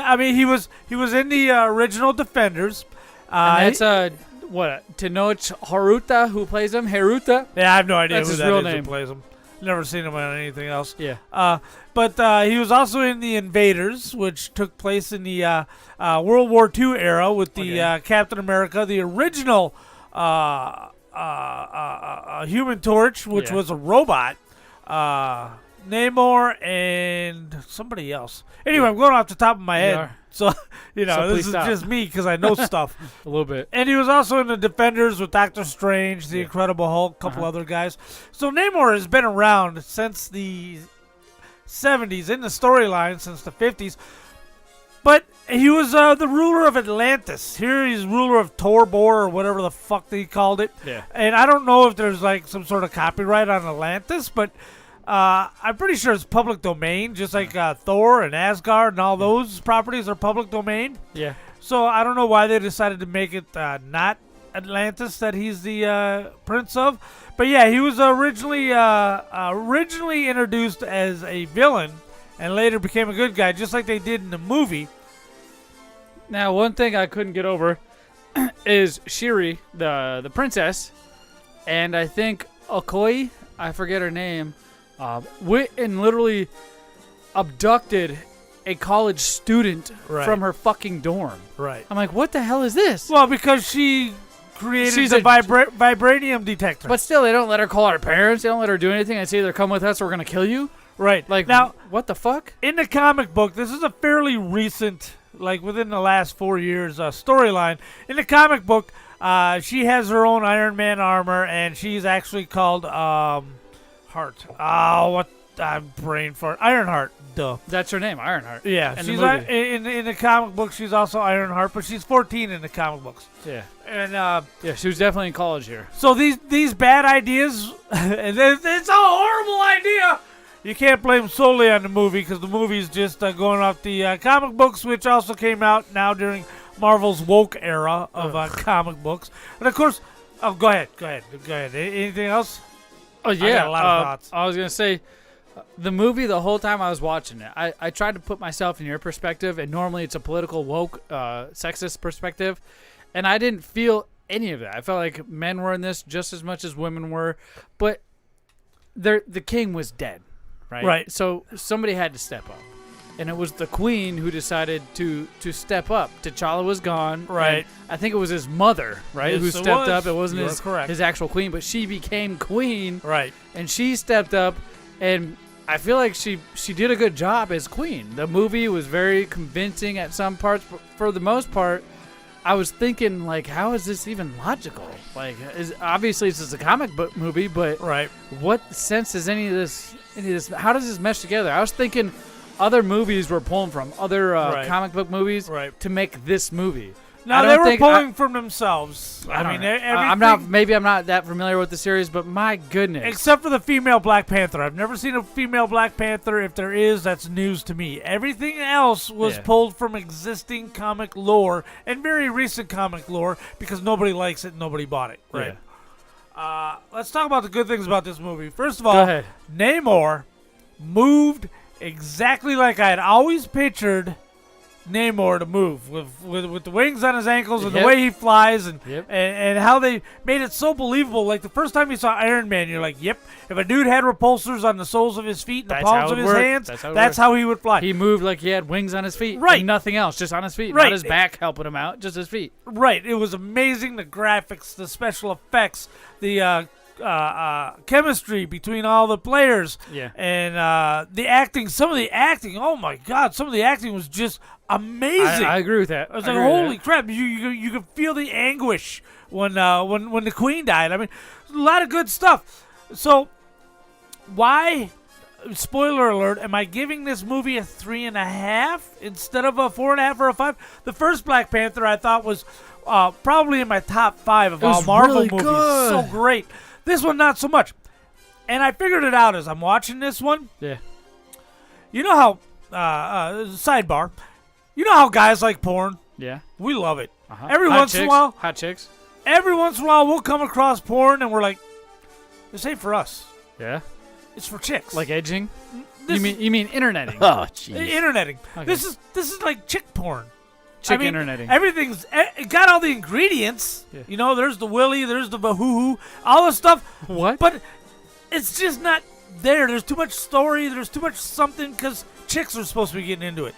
I mean he was in the original Defenders. And that's what, Tenoch Haruta who plays him? Haruta? Yeah, I have no idea That's who his that real is name. who plays him. Never seen him on anything else. Yeah. But he was also in the Invaders, which took place in the World War II era with the Captain America, the original Human Torch, which was a robot, Namor, and somebody else. Anyway, I'm going off the top of my head. So, So this please is stop. just me because I know stuff. A little bit. And he was also in the Defenders with Doctor Strange, the Incredible Hulk, a couple other guys. So Namor has been around since the 70s, in the storyline since the 50s. But he was the ruler of Atlantis. Here he's ruler of Torbor or whatever the fuck they called it. Yeah. And I don't know if there's like some sort of copyright on Atlantis, but I'm pretty sure it's public domain, just like Thor and Asgard and all those properties are public domain. Yeah. So I don't know why they decided to make it not Atlantis that he's the prince of. But yeah, he was originally introduced as a villain and later became a good guy, just like they did in the movie. Now, one thing I couldn't get over is Shiri, the princess, and I think Okoye, I forget her name, went and literally abducted a college student from her fucking dorm. Right. I'm like, what the hell is this? Well, because she created She's the a- vibranium detector. But still, they don't let her call her parents. They don't let her do anything. They say either come with us or we're going to kill you. Right. Like, now, what the fuck? in the comic book, this is a fairly recent, like within the last 4 years, storyline. In the comic book, she has her own Iron Man armor, and she's actually called Heart. Oh, what? I'm brain fart. Ironheart. Duh. That's her name, Ironheart. Yeah, in she's the movie. in the comic book. She's also Ironheart, but she's 14 in the comic books. Yeah. And Yeah, she was definitely in college here. so these bad ideas, and it's a horrible idea. You can't blame solely on the movie because the movie's just going off the comic books, which also came out now during Marvel's woke era of comic books. And of course, go ahead. Anything else? Oh, yeah. I got a lot of thoughts. I was going to say, the movie, the whole time I was watching it, I tried to put myself in your perspective, and normally it's a political, woke, sexist perspective, and I didn't feel any of that. I felt like men were in this just as much as women were, but the king was dead, right? Right. So somebody had to step up, and it was the queen who decided to step up. T'Challa was gone. Right. and I think it was his mother, right, Yes, who it stepped was. up. It wasn't You are his, correct. his actual queen, but she became queen. Right. And she stepped up, and I feel like she did a good job as queen. The movie was very convincing at some parts, but for the most part, I was thinking, like, how is this even logical? Like, obviously this is a comic book movie, but Right. what sense is any of this? How does this mesh together? I was thinking other movies were pulling from other Right. comic book movies Right. to make this movie. No, I they don't were think pulling from themselves. I mean, don't know. everything, I'm not. Maybe I'm not that familiar with the series, but my goodness. except for the female Black Panther. I've never seen a female Black Panther. If there is, that's news to me. Everything else was Yeah. pulled from existing comic lore and very recent comic lore because nobody likes it and nobody bought it. Right. Let's talk about the good things about this movie. First of all, Go ahead. Namor moved exactly like I had always pictured Namor to move with the wings on his ankles and Yep. the way he flies and, Yep. and how they made it so believable. Like the first time you saw Iron Man, you're like, yep, if a dude had repulsors on the soles of his feet and the That's palms how of it his worked. hands, That's how it that's worked. how he would fly. He moved like he had wings on his feet. Right. And nothing else, just on his feet. Right. Not his back helping him out, just his feet. Right. It was amazing. The graphics, the special effects, the chemistry between all the players. Yeah. And the acting. Some of the acting. Oh my God! Some of the acting was just amazing. I agree with that. I was I like, agree with holy that. crap! You could feel the anguish when the Queen died. I mean, a lot of good stuff. So, why? Spoiler alert! Am I giving this movie a 3.5 instead of a 4.5 or a 5? The first Black Panther I thought was probably in my top 5 of It was all Marvel really movies. good. So great. This one not so much. And I figured it out as I'm watching this one. Yeah. You know how sidebar. You know how guys like porn? Yeah. We love it. Uh-huh. Every Hot once in a chicks. while, Hot chicks. every once in a while we'll come across porn and we're like, this ain't for us. Yeah. It's for chicks. Like edging? This You mean interneting? Oh, jeez. interneting. Okay. This is like chick porn. Chick I mean, interneting. Everything's it got all the ingredients. Yeah. You know, there's the willy, there's the bahoo, all the stuff. What? But it's just not there. There's too much story. There's too much something because chicks are supposed to be getting into it.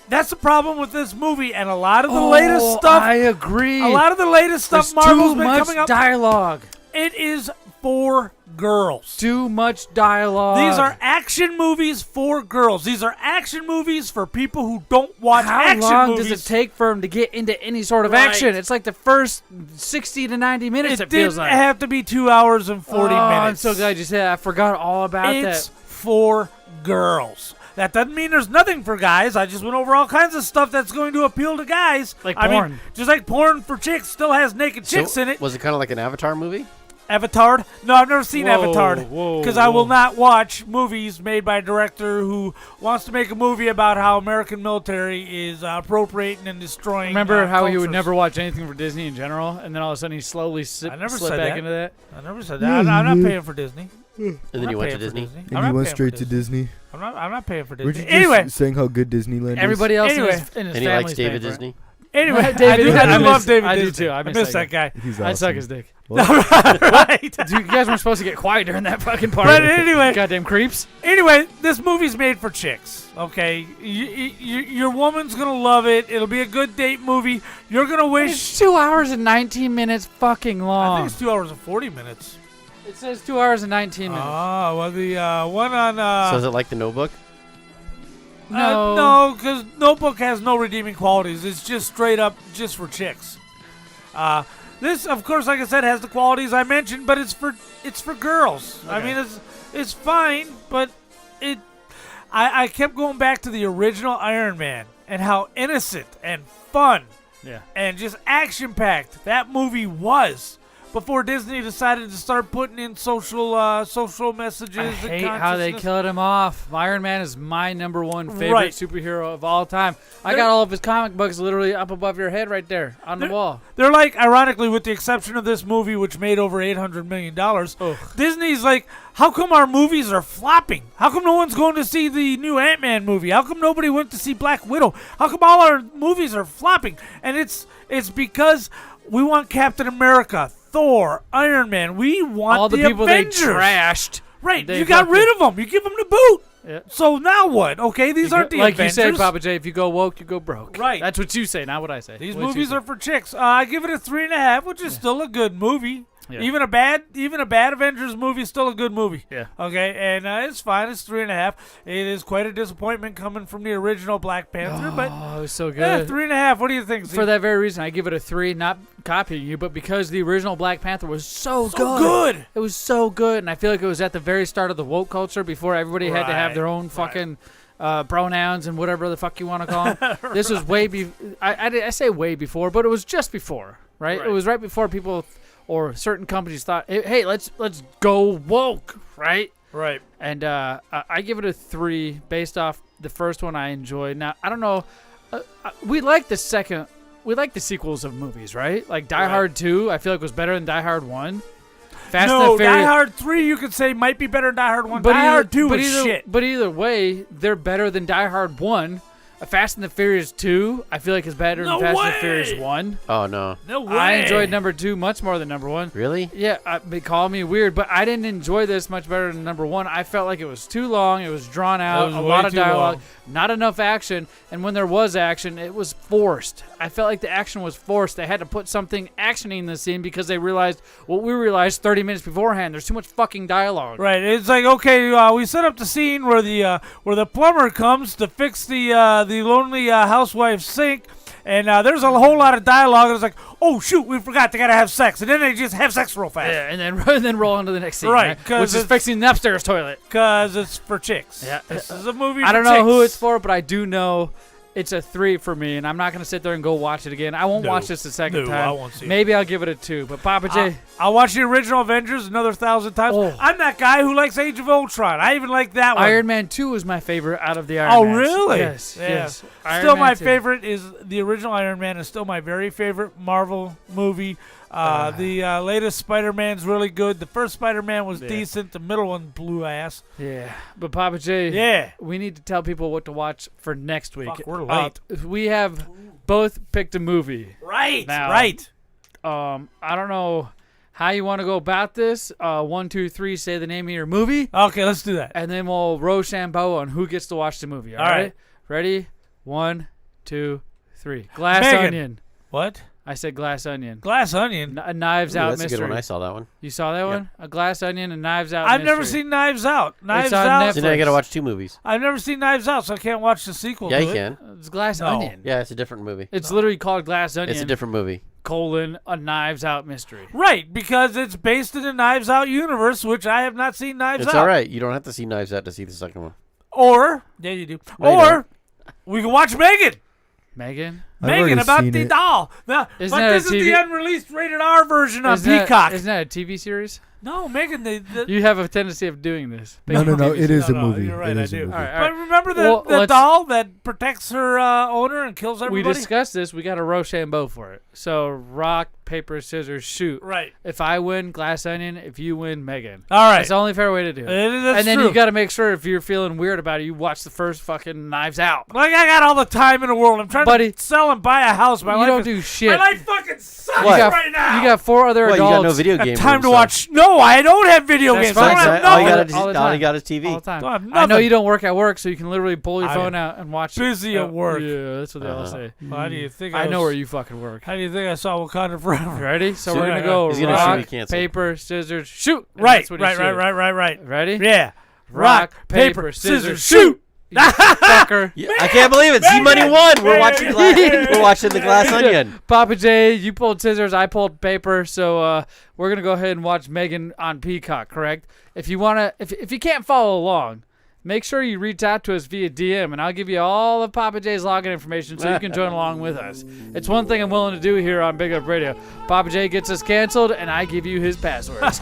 That's the problem with this movie and a lot of the latest stuff. I agree. A lot of the latest stuff There's Marvel's too been much coming up. dialogue. It is for girls. Too much dialogue. These are action movies for girls. These are action movies for people who don't watch How action long movies. does it take for him to get into any sort of Right. action? It's like the first 60 to 90 minutes, it feels didn't like. have to be 2 hours and 40 I'm minutes. so glad you said that. I forgot all about It's that. for girls. That doesn't mean there's nothing for guys. I just went over all kinds of stuff that's going to appeal to guys. Like I mean, porn. just like porn for chicks still has naked chicks So, in it. Was it kind of like an Avatar movie? Avatar? No, I've never seen Whoa, Avatar whoa, because I will whoa. not watch movies made by a director who wants to make a movie about how American military is appropriating and destroying. Remember how he would cultures. never watch anything for Disney in general, and then all of a sudden he slowly I never slid said back that. into that? I never said that. I'm not paying for Disney. And then I'm you not went to paying for Disney? I'm And not you went paying straight for to Disney. I'm not paying for We're Disney. just Anyway, saying how good Disneyland is. Everybody else Anyway. in his And he family's likes David paying for it. Disney? anyway, David, I miss- love David I do Disney. too. I miss that guy. He's I suck awesome. his dick. What? Right. Dude, you guys weren't supposed to get quiet during that fucking part. But anyway. Goddamn creeps. Anyway, this movie's made for chicks, okay? Your woman's going to love it. It'll be a good date movie. You're going to wish... It's 2 hours and 19 minutes fucking I long. think it's 2 hours and 40 minutes. It says 2 hours and 19 minutes. Oh, well, the one on... So is it like the Notebook? no, because Notebook has no redeeming qualities. It's just straight up just for chicks. This, of course, like I said, has the qualities I mentioned, but it's for girls. I Okay. mean, it's fine, but I kept going back to the original Iron Man and how innocent and fun Yeah. and just action-packed that movie was before Disney decided to start putting in social messages. I and hate how they consciousness. killed him off. Iron Man is my number one favorite Right. superhero of all time. I They're- got all of his comic books literally up above your head right there on the wall. They're like, ironically, with the exception of this movie, which made over $800 million, Disney's like, how come our movies are flopping? How come no one's going to see the new Ant-Man movie? How come nobody went to see Black Widow? How come all our movies are flopping? And it's because we want Captain America, Thor, Iron Man. We want All the people Avengers. they trashed. Right, They you got fucking- rid of them. You give them the boot. Yeah. So now what? Okay, these aren't the like Avengers. you said, Pappa J, if you go woke, you go broke. Right. That's what you say, not what I say. These What you movies say. are for chicks. I give it a 3.5, which is still a good movie. Yeah. Even a bad Avengers movie is still a good movie. Yeah. Okay, and it's fine. It's 3.5. It is quite a disappointment coming from the original Black Panther, but Oh, it was so yeah, good. 3.5. What do you think? For that very reason, I give it a 3, not copying you, but because the original Black Panther was so good. It was so good, and I feel like it was at the very start of the woke culture before everybody had to have their own fucking pronouns and whatever the fuck you want to call them. This was way I say way before, but it was just before, right? It was right before people or certain companies thought, hey, let's go woke, right? Right. And I give it a 3 based off the first one I enjoyed. Now, I don't know. We like the sequels of movies, right? Like Die Hard 2, I feel like was better than Die Hard 1. Fast no, and Furious. Die Hard 3 you could say might be better than Die Hard 1. But Die Hard 2 was either, shit. But either way, they're better than Die Hard 1. Fast and the Furious 2, I feel like is better than Fast and the Furious 1. Oh, no. No way. I enjoyed number 2 much more than number 1. Really? Yeah, call me weird, but I didn't enjoy this much better than number 1. I felt like it was too long. It was drawn out, a lot of dialogue, not enough action, and when there was action, it was forced. I felt like the action was forced. They had to put something actiony in the scene because they realized what we realized 30 minutes beforehand. There's too much fucking dialogue. Right. It's like, okay, we set up the scene where the plumber comes to fix the lonely housewife's sink, and there's a whole lot of dialogue, and it's like, oh shoot, we forgot they gotta have sex, and then they just have sex real fast. Yeah, and then roll on to the next scene, right? Which is fixing the upstairs toilet. Because it's for chicks. Yeah, this is a movie. I don't for know chicks. who it's for, but I do know it's a 3 for me, and I'm not gonna sit there and go watch it again. I won't watch this a second time. I won't see Maybe I'll give it a 2. But Pappa J, I'll watch the original Avengers another 1,000 times. Oh. I'm that guy who likes Age of Ultron. I even like that one. Iron Man 2 is my favorite out of the Iron Mans. Oh, really? Yes. Yeah. Yes. Iron Still, Man my 2. favorite is the original Iron Man. Is still my very favorite Marvel movie. The latest Spider-Man's really good. The first Spider-Man was decent. The middle one blew ass. Yeah, but Pappa J, Yeah. we need to tell people what to watch for next week. Fuck, we're late. We have both picked a movie. Right. Now, Right. I don't know how you want to go about this. 1, 2, 3, say the name of your movie. Okay, let's do that. And then we'll Rochambeau on who gets to watch the movie. All right? Ready? 1, 2, 3. Glass Megan. Onion. What? I said Glass Onion. Glass Onion. A Knives Out That's mystery. a good one. I saw that one. You saw that one? A Glass Onion and Knives Out I've mystery. never seen Knives Out. Knives on Out. Netflix. So now you got to watch 2 movies. I've never seen Knives Out, so I can't watch the sequel. Yeah, to you it. can. It's Glass Onion. Yeah, it's a different movie. It's literally called Glass Onion. It's a different movie. A Knives Out mystery. Right, because it's based in the Knives Out universe, which I have not seen Knives It's Out. all right. You don't have to see Knives Out to see the second one. Or, yeah, you do. No, you or don't. we can watch Megan. Megan? Megan, about the doll. Now, Isn't but that a this is the TV unreleased rated R version on Isn't Peacock. Isn't that a TV series? No, Megan, You have a tendency of doing this. No, it is a No, movie. you're right, It I is a do. movie. All right. But remember Well, the let's- doll that protects her owner and kills We everybody? discussed this. We got a Rochambeau for it. So rock, paper, scissors, shoot. Right. If I win, Glass Onion. If you win, Megan. All right. That's the only fair way to do it. That's and then true. you got to make sure if you're feeling weird about it, you watch the first fucking Knives Out. Like, I got all the time in the world. I'm trying Buddy, to sell and buy a house. My you life don't is- do shit. My life fucking sucks You got, right now. You got 4 other What, you adults. got no video I have game time to room, watch. No, I don't have video That's games. fine. I don't have All nothing. you got is All the all you time. got is TV. All the time. Don't have I know nothing. you don't work at work, so you can literally pull your I phone am out and watch busy it. at work. Yeah, that's what they all say. How do you think I know was- where you fucking work. How do you think I saw Wakanda Forever? Ready? So Shoot. we're gonna go He's gonna shoot rock, me cancel. paper, scissors, shoot. And Right, that's what he right, shooted. right. Ready? Yeah. Rock, paper, scissors, shoot. You fucker. Yeah, I can't believe it. Z-Money won. We're watching. We're watching the Glass Onion. Pappa J, you pulled scissors, I pulled paper, so we're gonna go ahead and watch Megan on Peacock. Correct? If you wanna, if you can't follow along, make sure you reach out to us via DM, and I'll give you all of Pappa J's login information so you can join along with us. It's one thing I'm willing to do here on Big Up Radio. Pappa J gets us canceled, and I give you his passwords.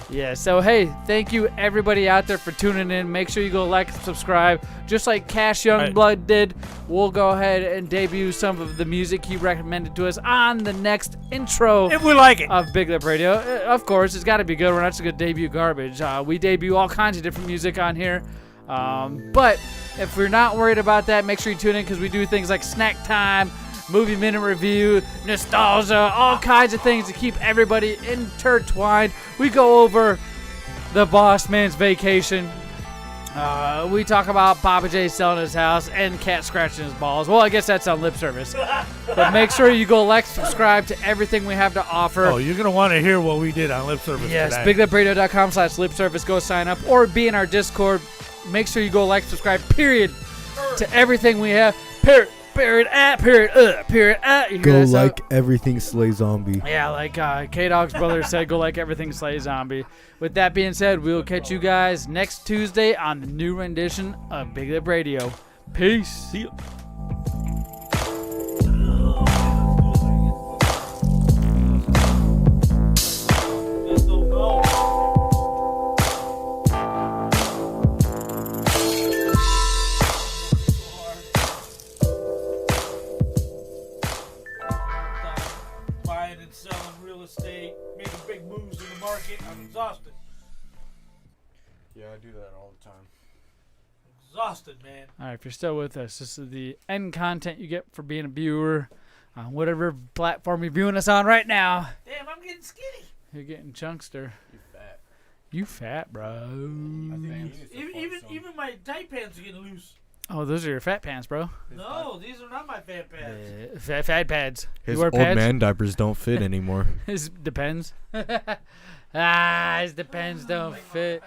Yeah, so hey, thank you everybody out there for tuning in. Make sure you go like and subscribe. Just like Cash Youngblood did, we'll go ahead and debut some of the music he recommended to us on the next intro If we like it. of Big Lip Radio. Of course, it's got to be good. We're not just going to debut garbage. We debut all kinds of different music on here. But if we're not worried about that, make sure you tune in because we do things like Snack Time, Movie Minute Review, Nostalgia, all kinds of things to keep everybody intertwined. We go over the Boss Man's Vacation. We talk about Pappa J selling his house and Cat scratching his balls. Well, I guess that's on lip service. But make sure you go like, subscribe to everything we have to offer. Oh, you're going to want to hear what we did on Lip Service Yes, today. BigLipRadio.com/lip service. Go sign up or be in our Discord. Make sure you go like, subscribe, period, to everything we have. Period, period. You hear Go that sound? like everything Slay Zombie. Yeah, like K-Dog's brother said, go like everything Slay Zombie. With that being said, we'll catch you guys next Tuesday on the new rendition of Big Lip Radio. Peace. See ya. Buying and selling real estate, making big moves in the market. I'm exhausted. Yeah, I do that all the time. exhausted, man. All right, if you're still with us, this is the end content you get for being a viewer on whatever platform you're viewing us on right now. Damn, I'm getting skinny. You're getting chunkster. You fat. You fat, bro. Even my tight pants are getting loose. Oh, those are your fat pants, bro. No, these are not my fat pants. Fat pads. His You wear old pads? man diapers don't fit anymore. His depends. His depends don't fit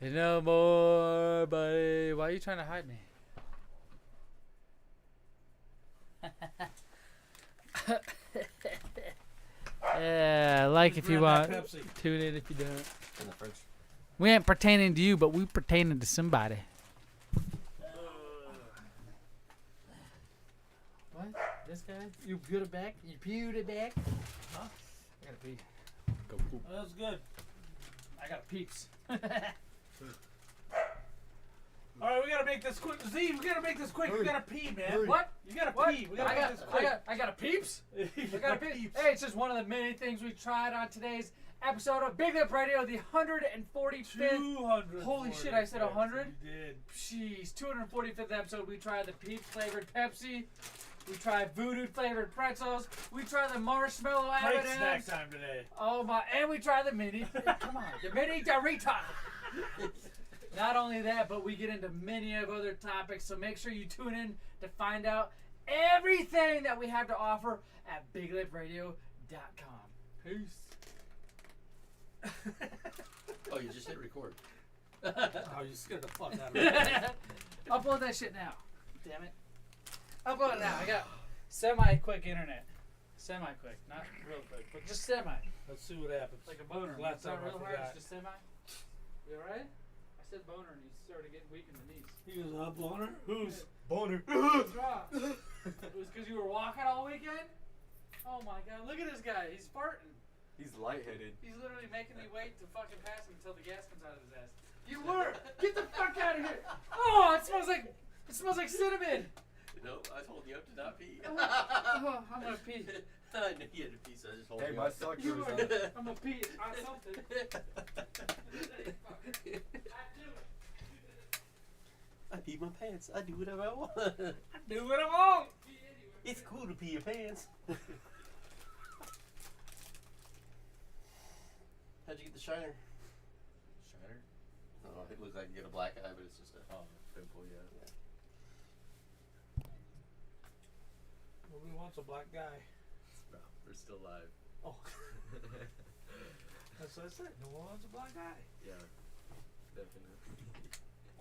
no more, buddy. Why are you trying to hide me? Yeah, like if you grab want. that Pepsi. Tune in if you don't. In the fridge. We ain't pertaining to you, but we pertaining to somebody. What? This guy? You put it back? You pewed it back? Huh? I gotta pee. Go poop. Oh, that's good. I got peeps. All right, we gotta make this quick. Z, we gotta make this quick. We gotta pee, man. Hurry. What? You gotta pee. We gotta make this quick. I got a peeps. I got a peeps. Hey, it's just one of the many things we tried on today's episode of Big Lip Radio, the 145th. 200. Holy shit, I said 100? You did. Jeez, 245th episode. We tried the peach flavored Pepsi. We tried voodoo flavored pretzels. We tried the marshmallow Great snack M&Ms. time today. Oh my! And we tried the mini. Come on, the mini Dorito. Not only that, but we get into many of other topics. So make sure you tune in to find out everything that we have to offer at BigLipRadio.com. Peace. Oh, you just hit record. Oh, you scared the fuck out of me. Upload that shit now. Damn it. Upload it now. I got semi-quick internet. Semi-quick, not real quick, but just semi. Let's see what happens. Like a boner. Last It's not time I real hard. forgot. It's just semi. You alright? I said boner and he started getting weak in the knees. He was a boner. Who's Boner. What's wrong? It was because you were walking all weekend? Oh my god, look at this guy. He's farting. He's lightheaded. He's literally making me wait to fucking pass him until the gas comes out of his ass. You were! Get the fuck out of here! Oh, it smells like cinnamon! No, I told you to not pee. Oh, I'm gonna pee. I knew you had to pee, so I just told Hey, you. my sucker You was are. on. I'm gonna pee on something. I pee my pants. I do whatever I want. I do what I want. It's cool to pee your pants. How'd you get the shiner? Shiner? Oh, it looks like you get a black eye, but it's just a pimple, yeah. Nobody wants a black guy. No, we're still live. Oh. That's what I said. No one wants a black guy. Yeah, definitely.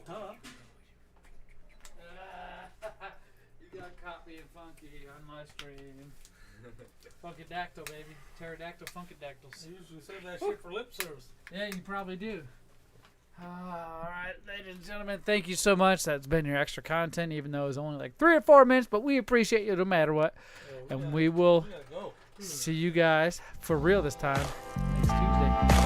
Huh? You got caught being funky on my stream. Funkadactyl, baby. Pterodactyl, funkadactyls. I usually save that shit for lip service. Yeah, you probably do. All right, ladies and gentlemen, thank you so much. That's been your extra content, even though it was only like 3 or 4 minutes, but we appreciate you no matter what. And we will see you guys for real this time next Tuesday.